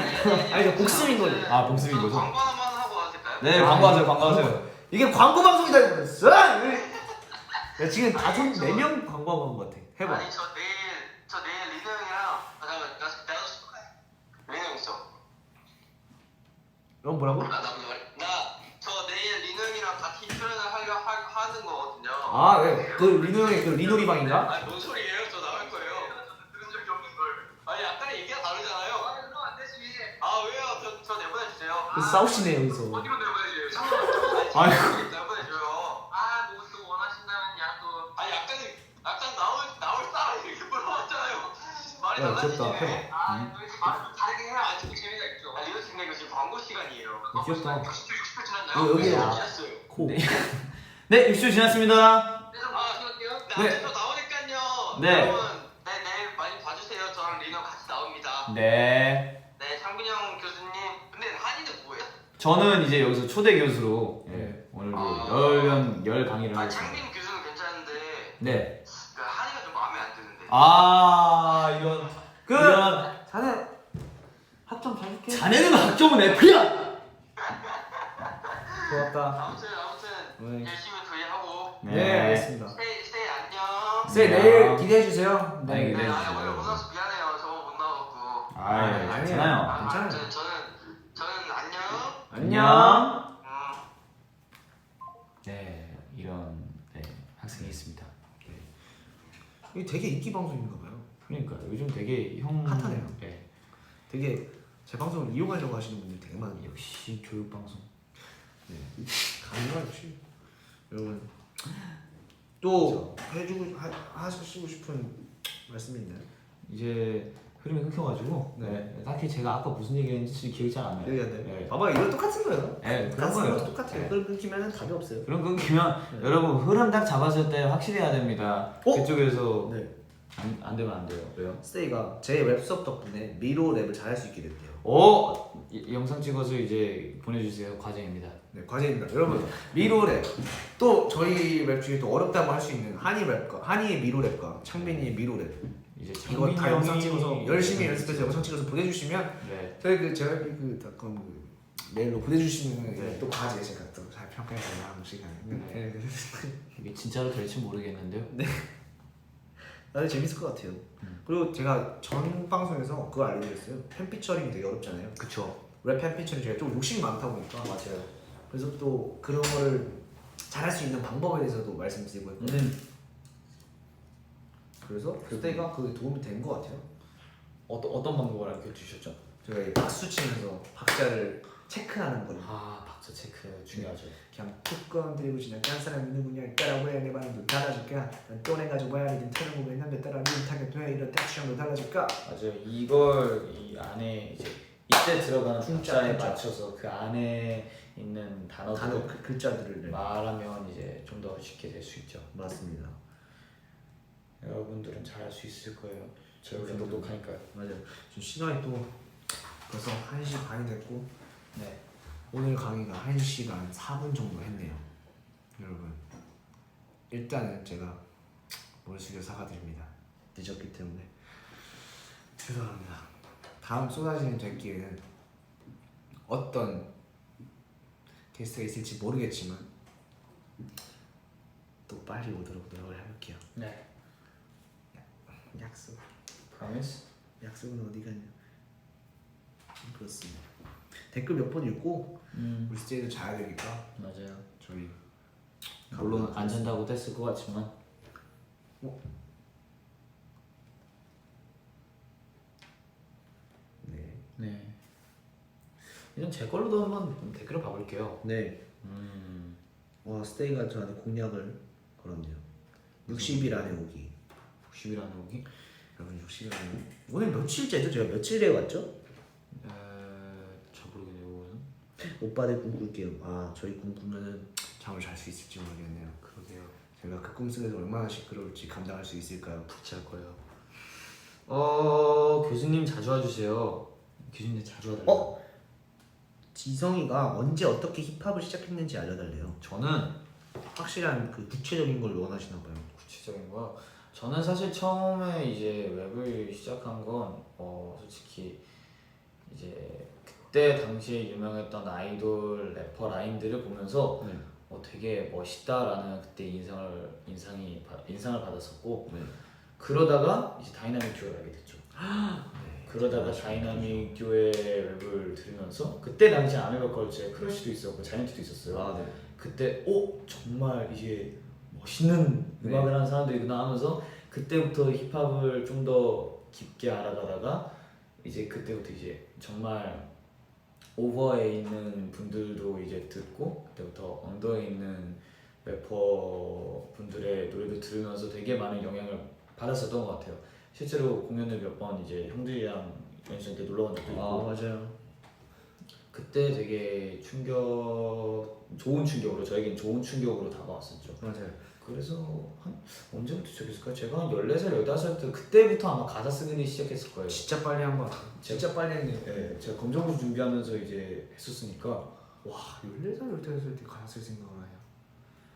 Speaker 1: 아니 저 복습인 거죠.
Speaker 5: 아 복습인
Speaker 4: 저
Speaker 5: 거죠?
Speaker 4: 광고 하나만 하고 와도 될까요?
Speaker 5: 네 광고하세요 광고하세요.
Speaker 1: 이게 광고 방송이다 이거였어. 야, 지금 4명 광고하고 온 것 같아. 해봐.
Speaker 4: 아니 저 내일 리노 형이랑 나도 리노 형 있어.
Speaker 1: 너 뭐라고?
Speaker 4: 나저 내일 리노 형이랑 같이 출연을 하는 거거든요.
Speaker 1: 아, 네. 그 리노 형의 그 리노리방인가?
Speaker 4: 아니 뭔 소리예요? 저 나갈 거예요. 들은 적이 없는 걸. 아니 아까는 얘기가 다르잖아요. 아 그럼 안 되지. 아 왜요? 저 내보내주세요.
Speaker 1: 그 싸우시네요 여기서.
Speaker 4: 어디로 내보내줘요? 상관없죠.
Speaker 1: 아이고.
Speaker 4: 내보내줘요. 아 뭐 또 원하신다면 야또. 아니 약간 나올 사람 이렇게 물어봤잖아요. 말이
Speaker 1: 야,
Speaker 4: 달라지네.
Speaker 1: 귀엽다. 해봐.
Speaker 4: 아 이렇게 말을 좀 다르게 해야 아직 재미가 있죠. 아 이거 지금 이거 지금 광고 시간이에요.
Speaker 1: 귀엽다.
Speaker 4: 60초 지났나요?
Speaker 1: 여기
Speaker 4: 지났어요.
Speaker 1: 코.
Speaker 3: 네 6초 지났습니다.
Speaker 4: 그래서 마치할게요.
Speaker 1: 네.
Speaker 4: 네. 또 나오니까요.
Speaker 3: 네.
Speaker 4: 여러분, 네 내일 많이 봐주세요. 저랑 리노 같이 나옵니다.
Speaker 3: 네.
Speaker 4: 네, 창빈이 형 교수님. 근데 한이는 뭐예요?
Speaker 3: 저는 이제 여기서 초대 교수로
Speaker 1: 네.
Speaker 3: 오늘도
Speaker 4: 아.
Speaker 3: 열 강의를
Speaker 4: 아
Speaker 3: 하겠습니다.
Speaker 4: 창빈 교수는 괜찮은데
Speaker 3: 네.
Speaker 4: 그 한이가 좀 마음에 안 드는데.
Speaker 3: 아 이런
Speaker 1: 그
Speaker 3: 이런
Speaker 1: 자네 학점 잘 줄게.
Speaker 3: 자네는 학점은 F야.
Speaker 1: 고맙다.
Speaker 4: 아무튼
Speaker 1: 네.
Speaker 4: 열심히 조회하고.
Speaker 1: 네, 알겠습니다.
Speaker 4: 스테이 안녕.
Speaker 1: 쌤 내일 기대해 주세요.
Speaker 3: 네,
Speaker 4: 네,
Speaker 3: 기대해
Speaker 4: 아니
Speaker 3: 주세요.
Speaker 4: 오늘 못 나와서 미안해요. 저번 못 나왔고.
Speaker 3: 아이 괜찮아요.
Speaker 1: 괜찮아요.
Speaker 4: 아무튼 저는 안녕.
Speaker 3: 안녕.
Speaker 4: 음.
Speaker 3: 네 이런 학생이 있습니다.
Speaker 1: 이게 되게 인기 방송인가 봐요.
Speaker 3: 그러니까 요즘 되게
Speaker 1: 핫하네요.
Speaker 3: 네.
Speaker 1: 되게 제 방송을 이용하려고 하시는 분들 되게 많아요.
Speaker 3: 역시 교육 방송.
Speaker 1: 네. 강의가 역시 여러분 또 하시고 싶은 말씀이 있나요?
Speaker 3: 이제 흐름이 끊겨가지고
Speaker 1: 네.
Speaker 3: 딱히 제가 아까 무슨 얘기했는지 기억이 잘 안 나요.
Speaker 1: 여기 안 돼요?
Speaker 3: 네.
Speaker 1: 봐봐 이거 똑같은 거예요.
Speaker 3: 네, 그런
Speaker 1: 그런
Speaker 3: 거예요.
Speaker 1: 똑같아요.
Speaker 3: 네.
Speaker 1: 이걸 끊기면 답이 없어요.
Speaker 3: 그럼 끊기면 여러분 흐름 딱 잡았을 때 확실해야 됩니다.
Speaker 1: 어?
Speaker 3: 그쪽에서
Speaker 1: 네.
Speaker 3: 안 되면 안 돼요. 왜요?
Speaker 1: 스테이가 제 랩 수업 덕분에 미로 랩을 잘할 수 있게 됐대요.
Speaker 3: 영상 찍어서 이제 보내주세요. 과제입니다.
Speaker 1: 네, 과제입니다. 여러분 미로 랩. 또 저희 랩 중에 또 어렵다고 할 수 있는 한이 랩과 한이의 미로 랩과 창빈이의 미로 랩.
Speaker 3: 이제
Speaker 1: 이거 다 영상
Speaker 3: 형이-
Speaker 1: 찍어서 열심히 연습해서 영상 찍어서 보내주시면
Speaker 3: 네.
Speaker 1: 저희 그 제가 닷컴 메일로 보내주시면
Speaker 3: 네.
Speaker 1: 또 과제 제가 또 잘 평가해서 하는 시간. 네.
Speaker 3: 이게 진짜로 될지 모르겠는데요.
Speaker 1: 나도 재밌을 것 같아요. 그리고 제가 전 방송에서 그거 알려드렸어요. 팬 피처링이 되게 어렵잖아요.
Speaker 3: 그쵸.
Speaker 1: 랩 팬 피처링 제가 좀 욕심이 많다 보니까
Speaker 3: 맞아요.
Speaker 1: 그래서 또 그런 거를 잘할 수 있는 방법에 대해서도 말씀드리고 했거든요. 그래서 그때가 그게 도움이 된 것 같아요.
Speaker 3: 어떤 방법을 알려 주셨죠?
Speaker 1: 제가 이 박수 치면서 박자를 체크하는 거예요.
Speaker 3: 아 박자 체크 중요하죠.
Speaker 1: 그냥 툭 건드리고 지나간 사람이 누구냐 따라왜 내 반응도 달라질까 난 또 내가 좀 와야지 트는 거 왜냐면 따라 미흡하게 돼 이런 texture도 달라질까
Speaker 3: 맞아요. 이걸 이 안에 이제 이때 들어가는
Speaker 1: pun자.
Speaker 3: pun자에 맞춰서 그 안에 있는 단어들
Speaker 1: 단어 글자들을
Speaker 3: 말하면 이제 좀 더 쉽게 될 수 있죠.
Speaker 1: 맞습니다.
Speaker 3: 여러분들은 잘할 수 있을 거예요. 저 원래 똑똑하니까요.
Speaker 1: 맞아요. 지금 시간이 또 벌써 1시 반이 됐고
Speaker 3: 네.
Speaker 1: 오늘 강의가 1시간 4분 정도 했네요. 여러분 일단은 제가 머리 숙여 사과드립니다. 늦었기 때문에 죄송합니다. 다음 쏟아지는 댓기에는 어떤 게스트가 있을지 모르겠지만 또 빨리 오도록 노력을 해볼게요.
Speaker 2: 네.
Speaker 1: 약속.
Speaker 2: Promise.
Speaker 1: 약속은 어디 갔냐? 그렇습니다. 댓글 몇 번 읽고 우리 스테이도 자야 되니까
Speaker 3: 맞아요.
Speaker 1: 저희
Speaker 3: 물론 안 잔다고도 했을 것 같지만
Speaker 1: 네.
Speaker 3: 네. 이건 제 걸로도 한번 댓글을 봐볼게요.
Speaker 1: 네. 와 스테이가 저한테 공약을 걸었네요. 60일 안에 오기.
Speaker 3: 60일 안에 오기?
Speaker 1: 여러분 60일 안에 오늘 며칠째죠? 제가 며칠 내에 왔죠?
Speaker 3: 잘 모르겠네요. 이거는.
Speaker 1: 오빠들 꿈꿀게요. 아 저희 꿈꾸면은 잠을 잘 수 있을지 모르겠네요.
Speaker 3: 그러게요.
Speaker 1: 제가 그 꿈속에서 얼마나 시끄러울지 감당할 수 있을까요?
Speaker 3: 잘 거예요. 교수님 자주 와주세요. 교수님 자주 와달래요.
Speaker 1: 어? 지성이가 언제 어떻게 힙합을 시작했는지 알려달래요.
Speaker 3: 저는
Speaker 1: 확실한 그 구체적인 걸 원하시나 봐요.
Speaker 3: 구체적인 거요. 저는 사실 처음에 이제 랩을 시작한 건 솔직히 이제 그때 당시에 유명했던 아이돌 래퍼 라인들을 보면서
Speaker 1: 네.
Speaker 3: 되게 멋있다라는 그때 인상을 받았었고
Speaker 1: 네.
Speaker 3: 그러다가 이제 다이나믹 듀오를 알게 됐죠.
Speaker 1: 네.
Speaker 3: 그러다가 다이나믹 듀오의 랩을 들으면서 그때 당시 아메리컬처의 크러쉬도 있었고 자이언티도 있었어요.
Speaker 1: 아 네.
Speaker 3: 그때 정말 이게 멋있는
Speaker 1: 네.
Speaker 3: 음악을 하는 사람들이구나 하면서 그때부터 힙합을 좀 더 깊게 알아가다가 이제 그때부터 이제 정말 오버에 있는 분들도 이제 듣고 그때부터 언더에 있는 래퍼 분들의 노래도 들으면서 되게 많은 영향을 받았었던 것 같아요. 실제로 공연을 몇 번 이제 형들이랑 연습생 때 놀러 간 적도 있고
Speaker 1: 맞아요.
Speaker 3: 그때 되게 좋은 충격으로 저에겐 좋은 충격으로 다가왔었죠.
Speaker 1: 맞아요.
Speaker 3: 그래서 한 언제부터 시작했을까요? 제가 한 14살, 15살 때 그때부터 아마 가사 쓰기 시작했을 거예요.
Speaker 1: 진짜 빨리 한 거. 진짜 빨리 했네요.
Speaker 3: 네, 제가 검정고시 준비하면서 이제 했었으니까
Speaker 1: 와 14살 15살 때 가사 쓸 생각을 하냐.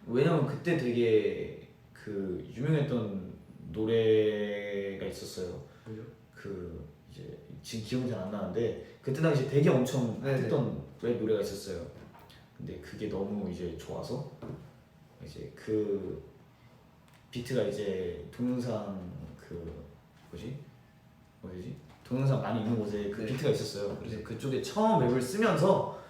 Speaker 3: 왜냐면 그때 되게 그 유명했던 노래가 있었어요.
Speaker 1: 뭐죠?
Speaker 3: 그 이제 지금 기억이 잘 안 나는데 그때 당시 되게 엄청
Speaker 1: 네네.
Speaker 3: 했던 랩 노래가 있었어요. 근데 그게 너무 이제 좋아서 이제 그 비트가 이제 동영상 그 어디지? 동영상 많이 있는 곳에 그
Speaker 1: 네.
Speaker 3: 비트가 있었어요. 그래서
Speaker 1: 네.
Speaker 3: 그쪽에 처음 랩을 쓰면서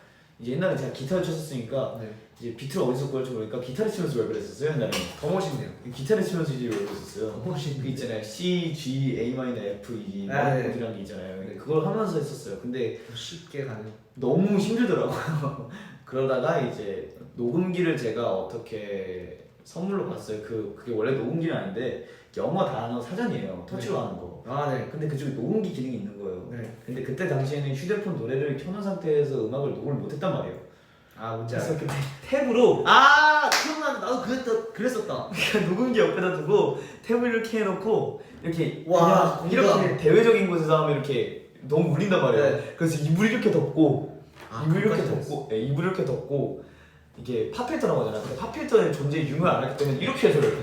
Speaker 3: 이제 옛날에 제가 기타를 쳤었으니까
Speaker 1: 네.
Speaker 3: 이제 비트를 어디서 구할지 모르니까 기타를 치면서 랩을 했었어요. 옛날에
Speaker 1: 더 멋있네요.
Speaker 3: 기타를 치면서 이제 랩을 했었어요.
Speaker 1: 멋있는데?
Speaker 3: 그 있잖아요. C, G, A 마이너, F 이
Speaker 1: 아, 네.
Speaker 3: 코드라는 게 있잖아요.
Speaker 1: 네.
Speaker 3: 그걸 하면서 했었어요. 근데
Speaker 1: 더 쉽게 가는.
Speaker 3: 너무 힘들더라고요. 그러다가 이제 녹음기를 제가 어떻게 선물로 받았어요. 그게 원래 녹음기는 아닌데 영어 단어 사전이에요. 터치로 하는 거.
Speaker 1: 아 네.
Speaker 3: 근데 그쪽에 녹음기 기능이 있는 거예요.
Speaker 1: 네.
Speaker 3: 근데 그때 당시에는 휴대폰 노래를 켜놓은 상태에서 음악을 녹음을 못했단 말이에요.
Speaker 1: 아 뭔지
Speaker 3: 그래서
Speaker 1: 알아요.
Speaker 3: 그때 탭으로
Speaker 1: 아 기억나는데 나도 그랬었다.
Speaker 3: 녹음기 옆에다 두고 탭을 이렇게 해놓고 이렇게
Speaker 1: 와,
Speaker 3: 그냥 이렇게 대외적인 곳에서 하면 이렇게 너무 울린단 말이에요.
Speaker 1: 네.
Speaker 3: 그래서 이불 이렇게 덮고
Speaker 1: 아,
Speaker 3: 이불 이렇게
Speaker 1: 그것까지
Speaker 3: 덮고 이불 이렇게 덮고 이게 팝필터라고 하잖아요. 근데 팝필터의 존재에 유명을 안 했기 때문에 이렇게 해서 이렇게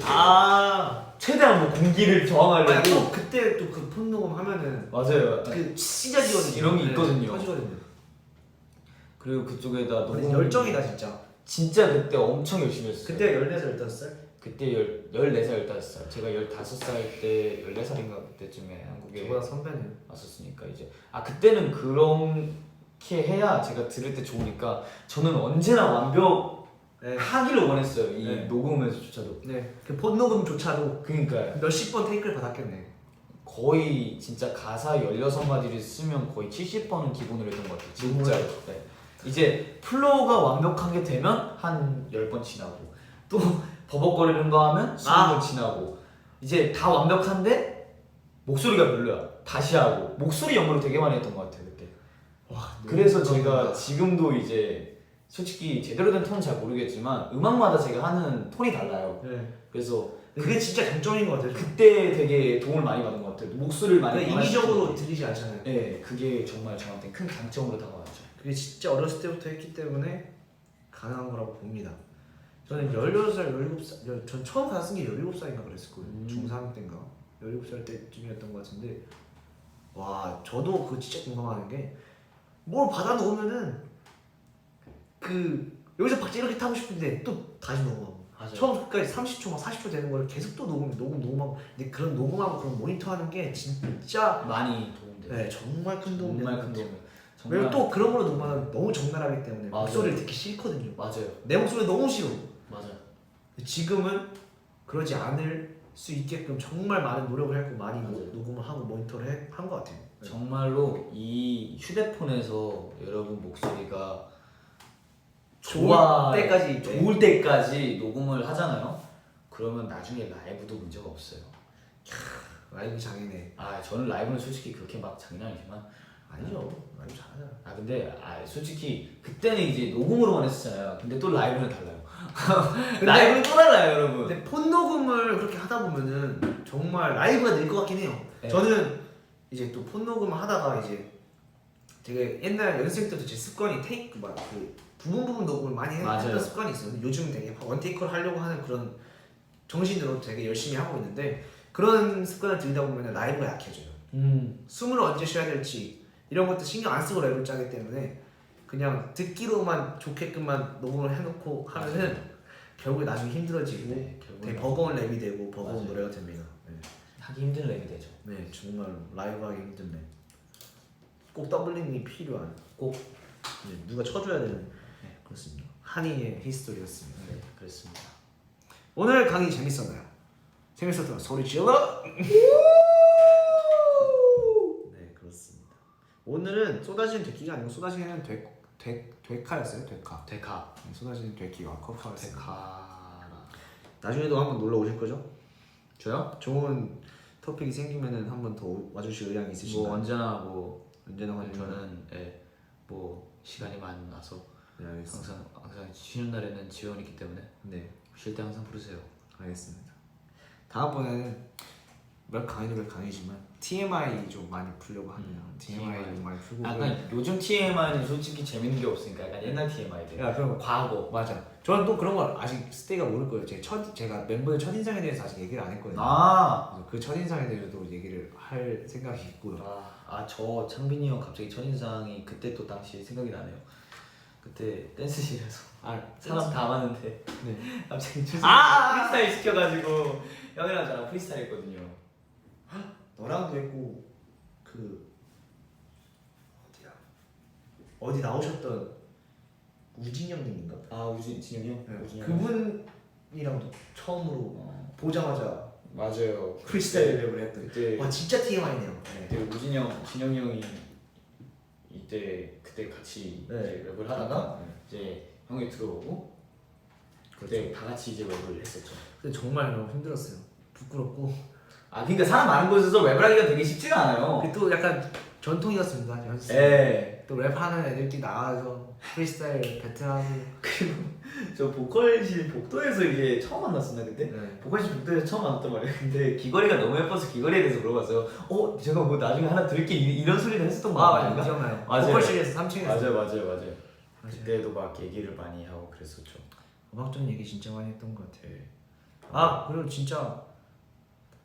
Speaker 3: 최대한 뭐 공기를 저항하려고
Speaker 1: 아니 또 그때 또 그 폰 녹음 하면은
Speaker 3: 맞아요.
Speaker 1: 그 찢어지거든요.
Speaker 3: 이런 게 있거든요.
Speaker 1: 터지거든요.
Speaker 3: 그리고 그쪽에다
Speaker 1: 근데
Speaker 3: 녹음
Speaker 1: 열정이다 진짜.
Speaker 3: 진짜 그때 엄청 열심히 했어요.
Speaker 1: 그때 14살 15살?
Speaker 3: 그때 14살, 15살. 제가 15살 때 14살인가 그때쯤에 한국에
Speaker 1: 저보다 선배네요.
Speaker 3: 왔었으니까 이제 그때는 그렇게 해야 제가 들을 때 좋으니까 저는 언제나 완벽하기를 원했어요. 이
Speaker 1: 네.
Speaker 3: 녹음에서조차도.
Speaker 1: 네. 그 폰 녹음조차도
Speaker 3: 그러니까
Speaker 1: 몇십 번 테이크를 받았겠네.
Speaker 3: 거의 진짜 가사 16마디를 쓰면 거의 70번은 기본으로 했던 것 같아요. 진짜. 네. 이제 플로우가 완벽하게 되면 한 10번 지나고 또 버벅거리는 거 하면 20번 지나고 이제 다 완벽한데 목소리가 별로야. 다시 하고 목소리 연구를 되게 많이 했던 것 같아요 그때. 그래서 제가 지금도 이제 솔직히 제대로 된 톤은 잘 모르겠지만 음악마다 제가 하는 톤이 달라요.
Speaker 1: 네.
Speaker 3: 그래서
Speaker 1: 그게 진짜 장점인 것 같아요.
Speaker 3: 그때 되게 도움을 많이 받은 것 같아요. 목소리를 많이
Speaker 1: 그러니까 인위적으로 들리지 않잖아요.
Speaker 3: 네, 그게 정말 저한테 큰 장점으로 다가왔죠.
Speaker 1: 그게 진짜 어렸을 때부터 했기 때문에 가능한 거라고 봅니다. 저는 16살, 17살, 전 처음 가서 쓴 게 17살인가 그랬을 거예요.
Speaker 2: 음.
Speaker 1: 중3 때인가 17살 때쯤이었던 것 같은데 와 저도 그거 진짜 공감하는 게 뭘 받아 놓으면은 그 여기서 박자 이렇게 타고 싶은데 또 다시 녹음하고
Speaker 2: 맞아요.
Speaker 1: 처음 끝까지 30초 막 40초 되는 걸 계속 또 녹음하고 근데 그런 녹음하고 그런 모니터하는 게 진짜
Speaker 2: 많이 도움돼요.
Speaker 1: 네, 정말 큰 도움
Speaker 2: 정말 큰 도움.
Speaker 1: 왜냐면 또 그런 걸로 녹음하면 너무 적나라하기 때문에
Speaker 2: 맞아요.
Speaker 1: 목소리를 듣기 싫거든요.
Speaker 2: 맞아요.
Speaker 1: 내 목소리 너무 싫어.
Speaker 2: 맞아요.
Speaker 1: 지금은 그러지 않을 수 있게끔 정말 많은 노력을 했고 많이
Speaker 2: 맞아요.
Speaker 1: 녹음을 하고 모니터를 한 것 같아요.
Speaker 2: 정말로 이 휴대폰에서 여러분 목소리가
Speaker 1: 좋을 때까지,
Speaker 2: 좋을 때까지 녹음을 하잖아요. 그러면 나중에 라이브도 문제가 없어요.
Speaker 1: 라이브 장인의
Speaker 2: 아 저는 라이브는 솔직히 그렇게 막 장난 아니지만
Speaker 1: 아니죠. 라이브 잘하잖아.
Speaker 2: 아 근데 솔직히 그때는 이제 녹음으로만 했었잖아요. 근데 또 라이브는 달라요. 라이브는 또 달라요, 여러분.
Speaker 1: 근데 폰 녹음을 그렇게 하다 보면은 정말 라이브가 늘 것 같긴 해요.
Speaker 2: 네.
Speaker 1: 저는 이제 또 폰 녹음을 하다가 이제 되게 옛날 연습생 때도 제 습관이 테이크 막 그 부분 녹음을 많이
Speaker 2: 맞아요.
Speaker 1: 했던 습관이 있어요. 근데 요즘 되게 원테이크를 하려고 하는 그런 정신으로 되게 열심히 하고 있는데 그런 습관을 들이다 보면 라이브가 약해져요. 숨을 언제 쉬어야 될지 이런 것도 신경 안 쓰고 랩을 짜기 때문에 그냥 듣기로만 좋게끔만 녹음을 해놓고 하면은 결국에 나중에 힘들어지고
Speaker 2: 네, 결국은
Speaker 1: 되게 버거운 랩이 되고 버거운
Speaker 2: 맞아요.
Speaker 1: 노래가 됩니다. 네.
Speaker 2: 하기 힘든 랩이 되죠.
Speaker 1: 네, 정말 라이브 하기 힘든 랩. 꼭 더블링이 필요한
Speaker 2: 꼭
Speaker 1: 누가 쳐줘야 되는 그렇습니다. 한이의 히스토리였습니다.
Speaker 2: 네, 그렇습니다.
Speaker 1: 오늘 강의 재밌었나요? 재밌었다면 소리 질러! 네, 그렇습니다. 오늘은 쏟아지는 되기가 아니고 쏟아지는 되카였어요. 되카.
Speaker 2: 데카.
Speaker 1: 쏟아지는 되기가 커카였어요.
Speaker 2: 데카라.
Speaker 1: 나중에도 한번 놀러 오실 거죠?
Speaker 2: 저요?
Speaker 1: 좋은 토픽이 생기면은 한번 더 와주실 의향이 있으신가요?
Speaker 2: 뭐 언제나 뭐
Speaker 1: 언제나 환영.
Speaker 2: 저는 뭐 시간이 만나서
Speaker 1: 네, 알겠습니다.
Speaker 2: 항상 쉬는 날에는 지원이 있기 때문에
Speaker 1: 네,
Speaker 2: 쉴 때 항상 부르세요.
Speaker 1: 알겠습니다. 다음번에는 몇 강의도 강의지만 TMI 좀 많이 풀려고 합니다. TMI 좀 많이 풀고.
Speaker 2: 약간 요즘 TMI는 솔직히 재밌는 게 없으니까 약간 옛날 TMI들.
Speaker 1: 야, 그럼
Speaker 2: 과거.
Speaker 1: 맞아. 저는 또 그런 걸 아직 스테이가 모를 거예요. 제가 멤버의 첫인상에 대해서 아직 얘기를 안 했거든요.
Speaker 2: 아.
Speaker 1: 그래서 그 첫인상에 대해서도 얘기를 할 생각이 있고요.
Speaker 2: 저 창빈이 형 갑자기 첫인상이 그때 또 당시 생각이 나네요. 그때 댄스실에서 사람 다 많은데
Speaker 1: 네.
Speaker 2: 갑자기
Speaker 1: 아!
Speaker 2: 프리스타일 시켜가지고 형이랑 저랑 프리스타일 했거든요.
Speaker 1: 너랑도 했고 그 어디야? 어디 나오셨던 우진영님인가?
Speaker 2: 진영이 형?
Speaker 1: 네.
Speaker 2: 우진이 형.
Speaker 1: 그분이랑도 처음으로 보자마자
Speaker 2: 맞아요.
Speaker 1: 프리스타일 랩을 했던.
Speaker 2: 그때
Speaker 1: 와 진짜 TMI네요.
Speaker 2: 그때 우진이 형, 진영이 형이 그때 같이
Speaker 1: 네.
Speaker 2: 이제 랩을 하다가 이제 형이 들어오고 그때 다 같이 이제 랩을 했었죠.
Speaker 1: 근데 정말 너무 힘들었어요. 부끄럽고.
Speaker 2: 그러니까 사람 많은 곳에서 랩을 하기가 되게 쉽지가 않아요.
Speaker 1: 그게 또 약간 전통이었습니다. 연습.
Speaker 2: 예.
Speaker 1: 또 랩하는 애들끼리 나와서 프리스타일 배틀하고.
Speaker 2: 저 보컬실 복도에서 이제 처음 만났었나 그때?
Speaker 1: 네.
Speaker 2: 보컬실 복도에서 처음 만났단 말이에요. 근데 귀걸이가 너무 예뻐서 귀걸이에 대해서 물어봤어요. 제가 뭐 나중에 하나 드릴게 이런 소리를 했었던 거
Speaker 1: 맞아요.
Speaker 2: 아닌가?
Speaker 1: 기억나요.
Speaker 2: 맞아요.
Speaker 1: 보컬실에서 3층에서.
Speaker 2: 맞아요. 그때도 막 얘기를 많이 하고 그랬었죠.
Speaker 1: 음악적인 얘기 진짜 많이 했던 것 같아요. 그리고 진짜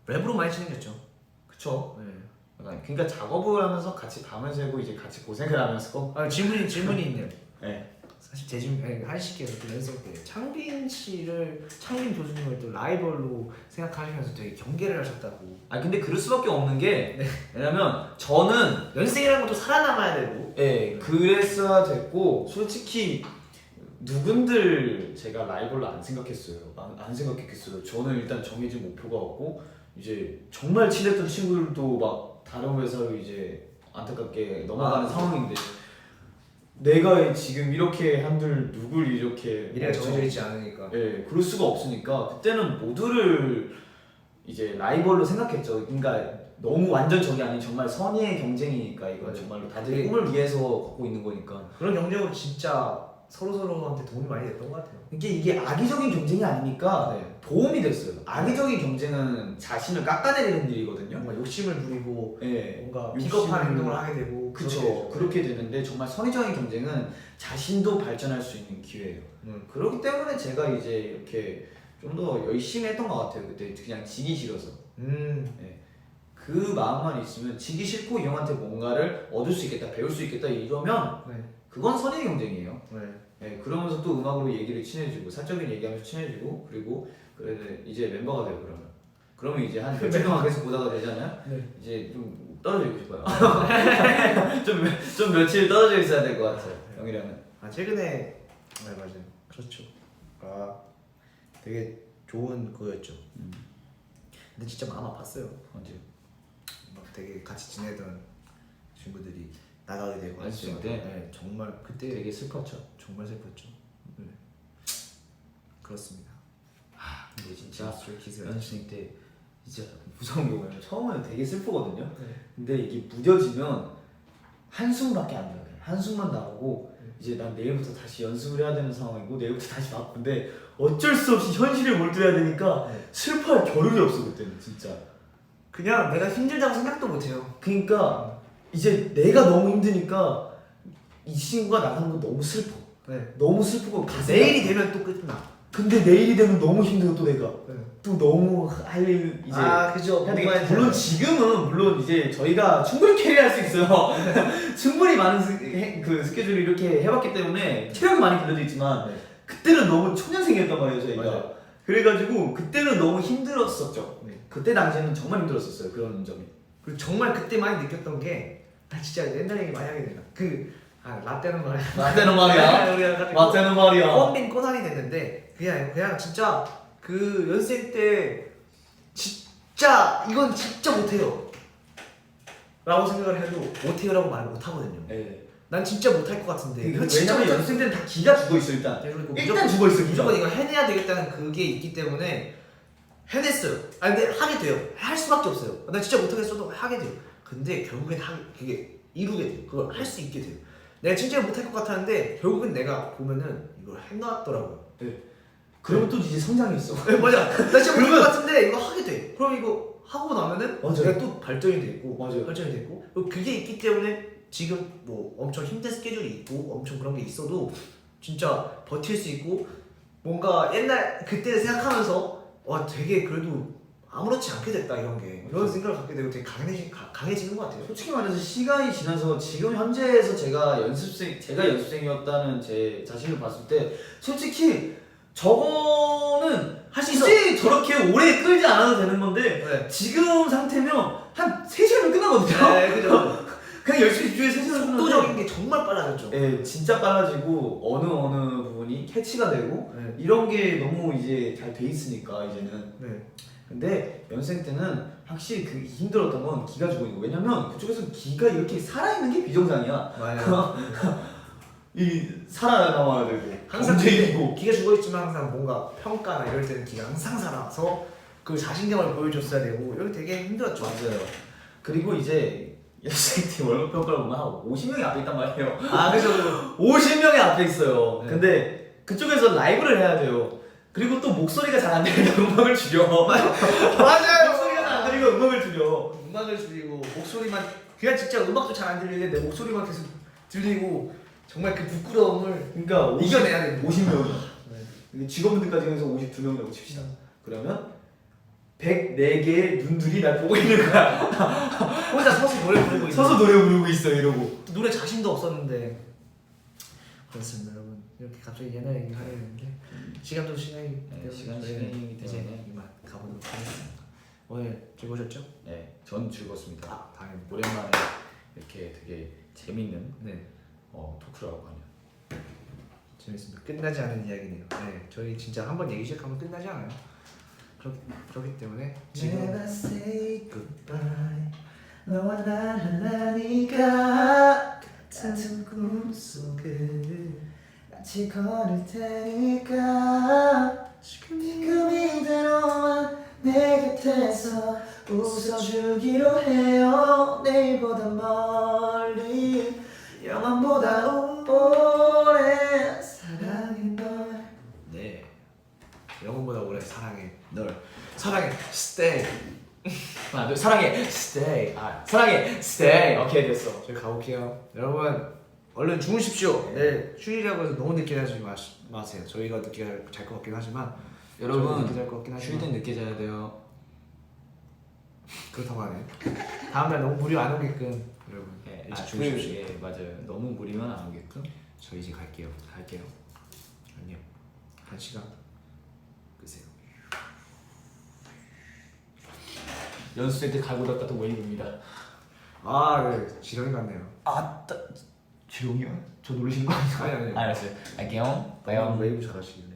Speaker 1: 랩으로 많이 친해졌죠.
Speaker 2: 그쵸?
Speaker 1: 네.
Speaker 2: 그러니까 작업을 하면서 같이 밤을 새고 이제 같이 고생을 하면서
Speaker 1: 질문이 있네요.
Speaker 2: 네.
Speaker 1: 사실 제 질문, 한식께서 또 연습 때 창빈 교수님을 또 라이벌로 생각하시면서 되게 경계를 하셨다고.
Speaker 2: 근데 그럴 수밖에 없는 게 왜냐면 저는
Speaker 1: 연습생이라는 것도 살아남아야 되고.
Speaker 2: 그랬어야 됐고 솔직히 누군들 제가 라이벌로 안 생각했어요. 안 생각했겠어요. 저는 일단 정해진 목표가 없고 이제 정말 친했던 친구들도 막 다른 회사로 이제 안타깝게 넘어가는 상황인데 내가 지금 이렇게 한들 누굴 이렇게
Speaker 1: 미래가 정해져 있지 않으니까.
Speaker 2: 그럴 수가 없으니까 그때는 모두를 이제 라이벌로 생각했죠. 그러니까 너무 완전 적이 아닌 정말 선의의 경쟁이니까 이건 정말로 다들 꿈을 위해서 걷고 있는 거니까.
Speaker 1: 그런 경쟁으로 진짜 서로한테 도움이 많이 됐던 것 같아요.
Speaker 2: 이게 악의적인 경쟁이 아니니까
Speaker 1: 네.
Speaker 2: 도움이 됐어요. 악의적인 경쟁은 자신을 깎아내리는 일이거든요.
Speaker 1: 뭔가 욕심을 부리고
Speaker 2: 네.
Speaker 1: 뭔가
Speaker 2: 욕심을-
Speaker 1: 비겁한 행동을 하게 되고
Speaker 2: 그쵸. 그렇게 되는데 정말 선의적인 경쟁은 자신도 발전할 수 있는 기회예요. 그렇기 때문에 제가 이제 이렇게 좀 더 열심히 했던 것 같아요. 그때 그냥 지기 싫어서. 그 마음만 있으면 지기 싫고 이 형한테 뭔가를 얻을 수 있겠다, 배울 수 있겠다 이러면
Speaker 1: 네.
Speaker 2: 그건 선의 경쟁이에요.
Speaker 1: 네.
Speaker 2: 네, 그러면서 또 음악으로 얘기를 친해지고 사적인 얘기하면서 친해지고 그리고 그래 이제 멤버가 돼요. 그러면 이제 한 며칠 동안 계속 보다가 되잖아요.
Speaker 1: 네.
Speaker 2: 이제 좀 떨어져 있고 싶어요. 좀 며칠 떨어져 있어야 될 것 같아요. 형이랑은.
Speaker 1: 최근에 네 맞아요. 그렇죠. 되게 좋은 그거였죠. 근데 진짜 마음 아팠어요.
Speaker 2: 언제?
Speaker 1: 막 되게 같이 지내던 친구들이 나가게 되고
Speaker 2: 연습생 때?
Speaker 1: 네, 정말 그때
Speaker 2: 되게 슬펐죠.
Speaker 1: 정말 슬펐죠. 네. 그렇습니다.
Speaker 2: 근데 진짜
Speaker 1: 기술
Speaker 2: 연습생 때 진짜 무서운 게 뭐냐면 처음에는 되게 슬프거든요.
Speaker 1: 네.
Speaker 2: 근데 이게 무뎌지면 한숨밖에 안 나요. 한숨만 나오고 이제 난 내일부터 다시 연습을 해야 되는 상황이고 내일부터 다시 바쁜데 어쩔 수 없이 현실에 몰두해야 되니까 슬퍼할 겨를이 없어 그때는 진짜.
Speaker 1: 그냥 내가 힘들다고 생각도 못해요.
Speaker 2: 그러니까 이제 내가 너무 힘드니까 이 친구가 나가는 거 너무 슬퍼.
Speaker 1: 네.
Speaker 2: 너무 슬프고 가슴이
Speaker 1: 내일이
Speaker 2: 아파.
Speaker 1: 되면 또 끝나.
Speaker 2: 근데 내일이 되면 너무 힘들고 또 내가
Speaker 1: 네.
Speaker 2: 또 너무 할 일 이제
Speaker 1: 그죠.
Speaker 2: 해야 되겠다. 물론 지금은 물론 이제 저희가 충분히 캐리할 수 있어요. 충분히 많은 그 스케줄을 이렇게 해봤기 때문에 체력이 많이 길러져 있지만
Speaker 1: 네.
Speaker 2: 그때는 너무 초년생이었단 말이에요 저희가.
Speaker 1: 맞아요.
Speaker 2: 그래가지고 그때는 너무 힘들었었죠.
Speaker 1: 네.
Speaker 2: 그때 당시에는 정말 힘들었었어요 그런 점이.
Speaker 1: 그리고 정말 그때 많이 느꼈던 게 진짜 옛날 얘기 많이 하게 된다. 라떼는 말이야.
Speaker 2: 맞다는 말이야.
Speaker 1: 우리가
Speaker 2: 맞다는 말이야.
Speaker 1: 뻔빈 꼬난이 됐는데 그냥 진짜 그 연습생 때 진짜 이건 진짜 못해요 라고 생각을 해도 못해요라고 말을 못하거든요.
Speaker 2: 네.
Speaker 1: 난 진짜 못할 것 같은데 이거 진짜
Speaker 2: 왜냐면
Speaker 1: 못할
Speaker 2: 연습생 때는 다 기가 죽어 있어 일단. 일단 죽어 있어.
Speaker 1: 무조건 이거 해내야 되겠다는 그게 있기 때문에 해냈어요. 근데 하게 돼요. 할 수밖에 없어요. 나 진짜 못하겠어도 하게 돼요. 근데 결국엔 그게 이루게 돼요. 그걸 할 수 있게 돼요. 내가 진짜 못할 것 같았는데 결국엔 내가 보면은 이걸 해놨더라고요.
Speaker 2: 그러면 또 이제 성장이 있어.
Speaker 1: 네, 맞아. 나 진짜 못할 것 같은데 이거 하게 돼. 그럼 이거 하고 나면은
Speaker 2: 맞아요.
Speaker 1: 내가 또 발전이 돼 있고
Speaker 2: 맞아요.
Speaker 1: 발전이 돼 있고 그게 있기 때문에 지금 뭐 엄청 힘든 스케줄이 있고 엄청 그런 게 있어도 진짜 버틸 수 있고 뭔가 옛날 그때를 생각하면서 와 되게 그래도 아무렇지 않게 됐다 이런 게 이런 생각을 갖게 되고 되게 강해지는 것 같아요.
Speaker 2: 솔직히 말해서 시간이 지나서 지금 현재에서 제가 연습생이었다는 제 자신을 봤을 때 솔직히 저거는 굳이 저렇게 오래 끌지 않아도 되는 건데
Speaker 1: 네.
Speaker 2: 지금 상태면 한 3시간이면 끝나거든요.
Speaker 1: 네, 그죠.
Speaker 2: 그냥 열심히 집중해서 3시간
Speaker 1: 속도적인 게 정말 빨라졌죠.
Speaker 2: 네, 진짜 빨라지고 어느 부분이 캐치가 되고
Speaker 1: 네.
Speaker 2: 이런 게 너무 이제 잘 돼 있으니까 이제는.
Speaker 1: 네.
Speaker 2: 근데 연습생 때는 확실히 그 힘들었던 건 기가 죽어 있는 거. 왜냐면 그쪽에서 기가 이렇게 살아있는 게 비정상이야.
Speaker 1: 맞아요.
Speaker 2: 이 살아남아야 되고
Speaker 1: 항상
Speaker 2: 경쟁이고.
Speaker 1: 기가 죽어 있지만 항상 뭔가 평가나 이럴 때는 기가 항상 살아서 그 자신감을 보여줬어야 되고 이거 되게 힘들었죠.
Speaker 2: 맞아요. 그리고 이제 연습생 때 월급 평가를 보면 한 50명이 앞에 있단 말이에요.
Speaker 1: 그래서
Speaker 2: 50명이 앞에 있어요.
Speaker 1: 네.
Speaker 2: 근데 그쪽에서 라이브를 해야 돼요. 그리고 또 목소리가 잘 안 들리니까 음악을 줄여.
Speaker 1: 맞아요.
Speaker 2: 목소리가 잘 안 들리고 음악을 줄여.
Speaker 1: 음악을 줄이고 목소리만 그냥 진짜 음악도 잘 안 들리는데 내 목소리만 계속 들리고 정말 그 부끄러움을
Speaker 2: 그러니까
Speaker 1: 이겨내야 되는
Speaker 2: 50명이야. 직원분들까지 해서 52명이라고 칩시다. 그러면 104개의 눈들이 날 보고 있는 거야.
Speaker 1: 혼자 서서 노래 부르고 있는
Speaker 2: 서서 노래 부르고 있어 이러고.
Speaker 1: 노래 자신도 없었는데 그렇습니다 여러분. 이렇게 갑자기 옛날 얘기 하려 했는데 시간이
Speaker 2: 시간이
Speaker 1: 되네. 이만 가보도록 하겠습니다. 오늘 즐거우셨죠?
Speaker 2: 네, 전 즐거웠습니다.
Speaker 1: 다행입니다.
Speaker 2: 오랜만에 이렇게 되게 재밌는
Speaker 1: 네,
Speaker 2: 토크라고 하네요.
Speaker 1: 재밌습니다. 끝나지 않은 이야기네요. 네, 저희 진짜 한번 얘기 시작하면 끝나지 않아요. 그렇기 때문에
Speaker 6: Never say goodbye. 너와 난 하나니까 같은 꿈속을 같이 걸을 테니까 지금 이대로만 내 곁에서 웃어주기로 해요. 내일보다 멀리 영원보다 오래
Speaker 2: stay. 하나 둘 사랑해 stay. 사랑해 stay. 오케이 됐어.
Speaker 1: 저희 가볼게요. 여러분 얼른 주무십시오. 내일 휴일이라고 해서 너무 늦게 자지 마세요. 저희가 늦게 잘 것 같긴 하지만
Speaker 2: 여러분
Speaker 1: 늦게 잘 것 같긴 하지만
Speaker 2: 쉴 땐 늦게 자야 돼요.
Speaker 1: 그렇다고 하네. 다음날 너무 무리 안 오게끔 여러분 일찍 주무십시오.
Speaker 2: 예 맞아요. 너무 무리만 안 오게끔.
Speaker 1: 저 이제 갈게요. 안녕. 한 시간 끄세요.
Speaker 2: 연습생 때 갈고 닦았던 웨이브입니다.
Speaker 1: 네. 지렁이 같네요.
Speaker 2: 아따 지롱이요? 저 놀리신 거 아니에요?
Speaker 1: 아니.
Speaker 2: 알았어요. 안녕.
Speaker 1: 웨이브 잘하시길래.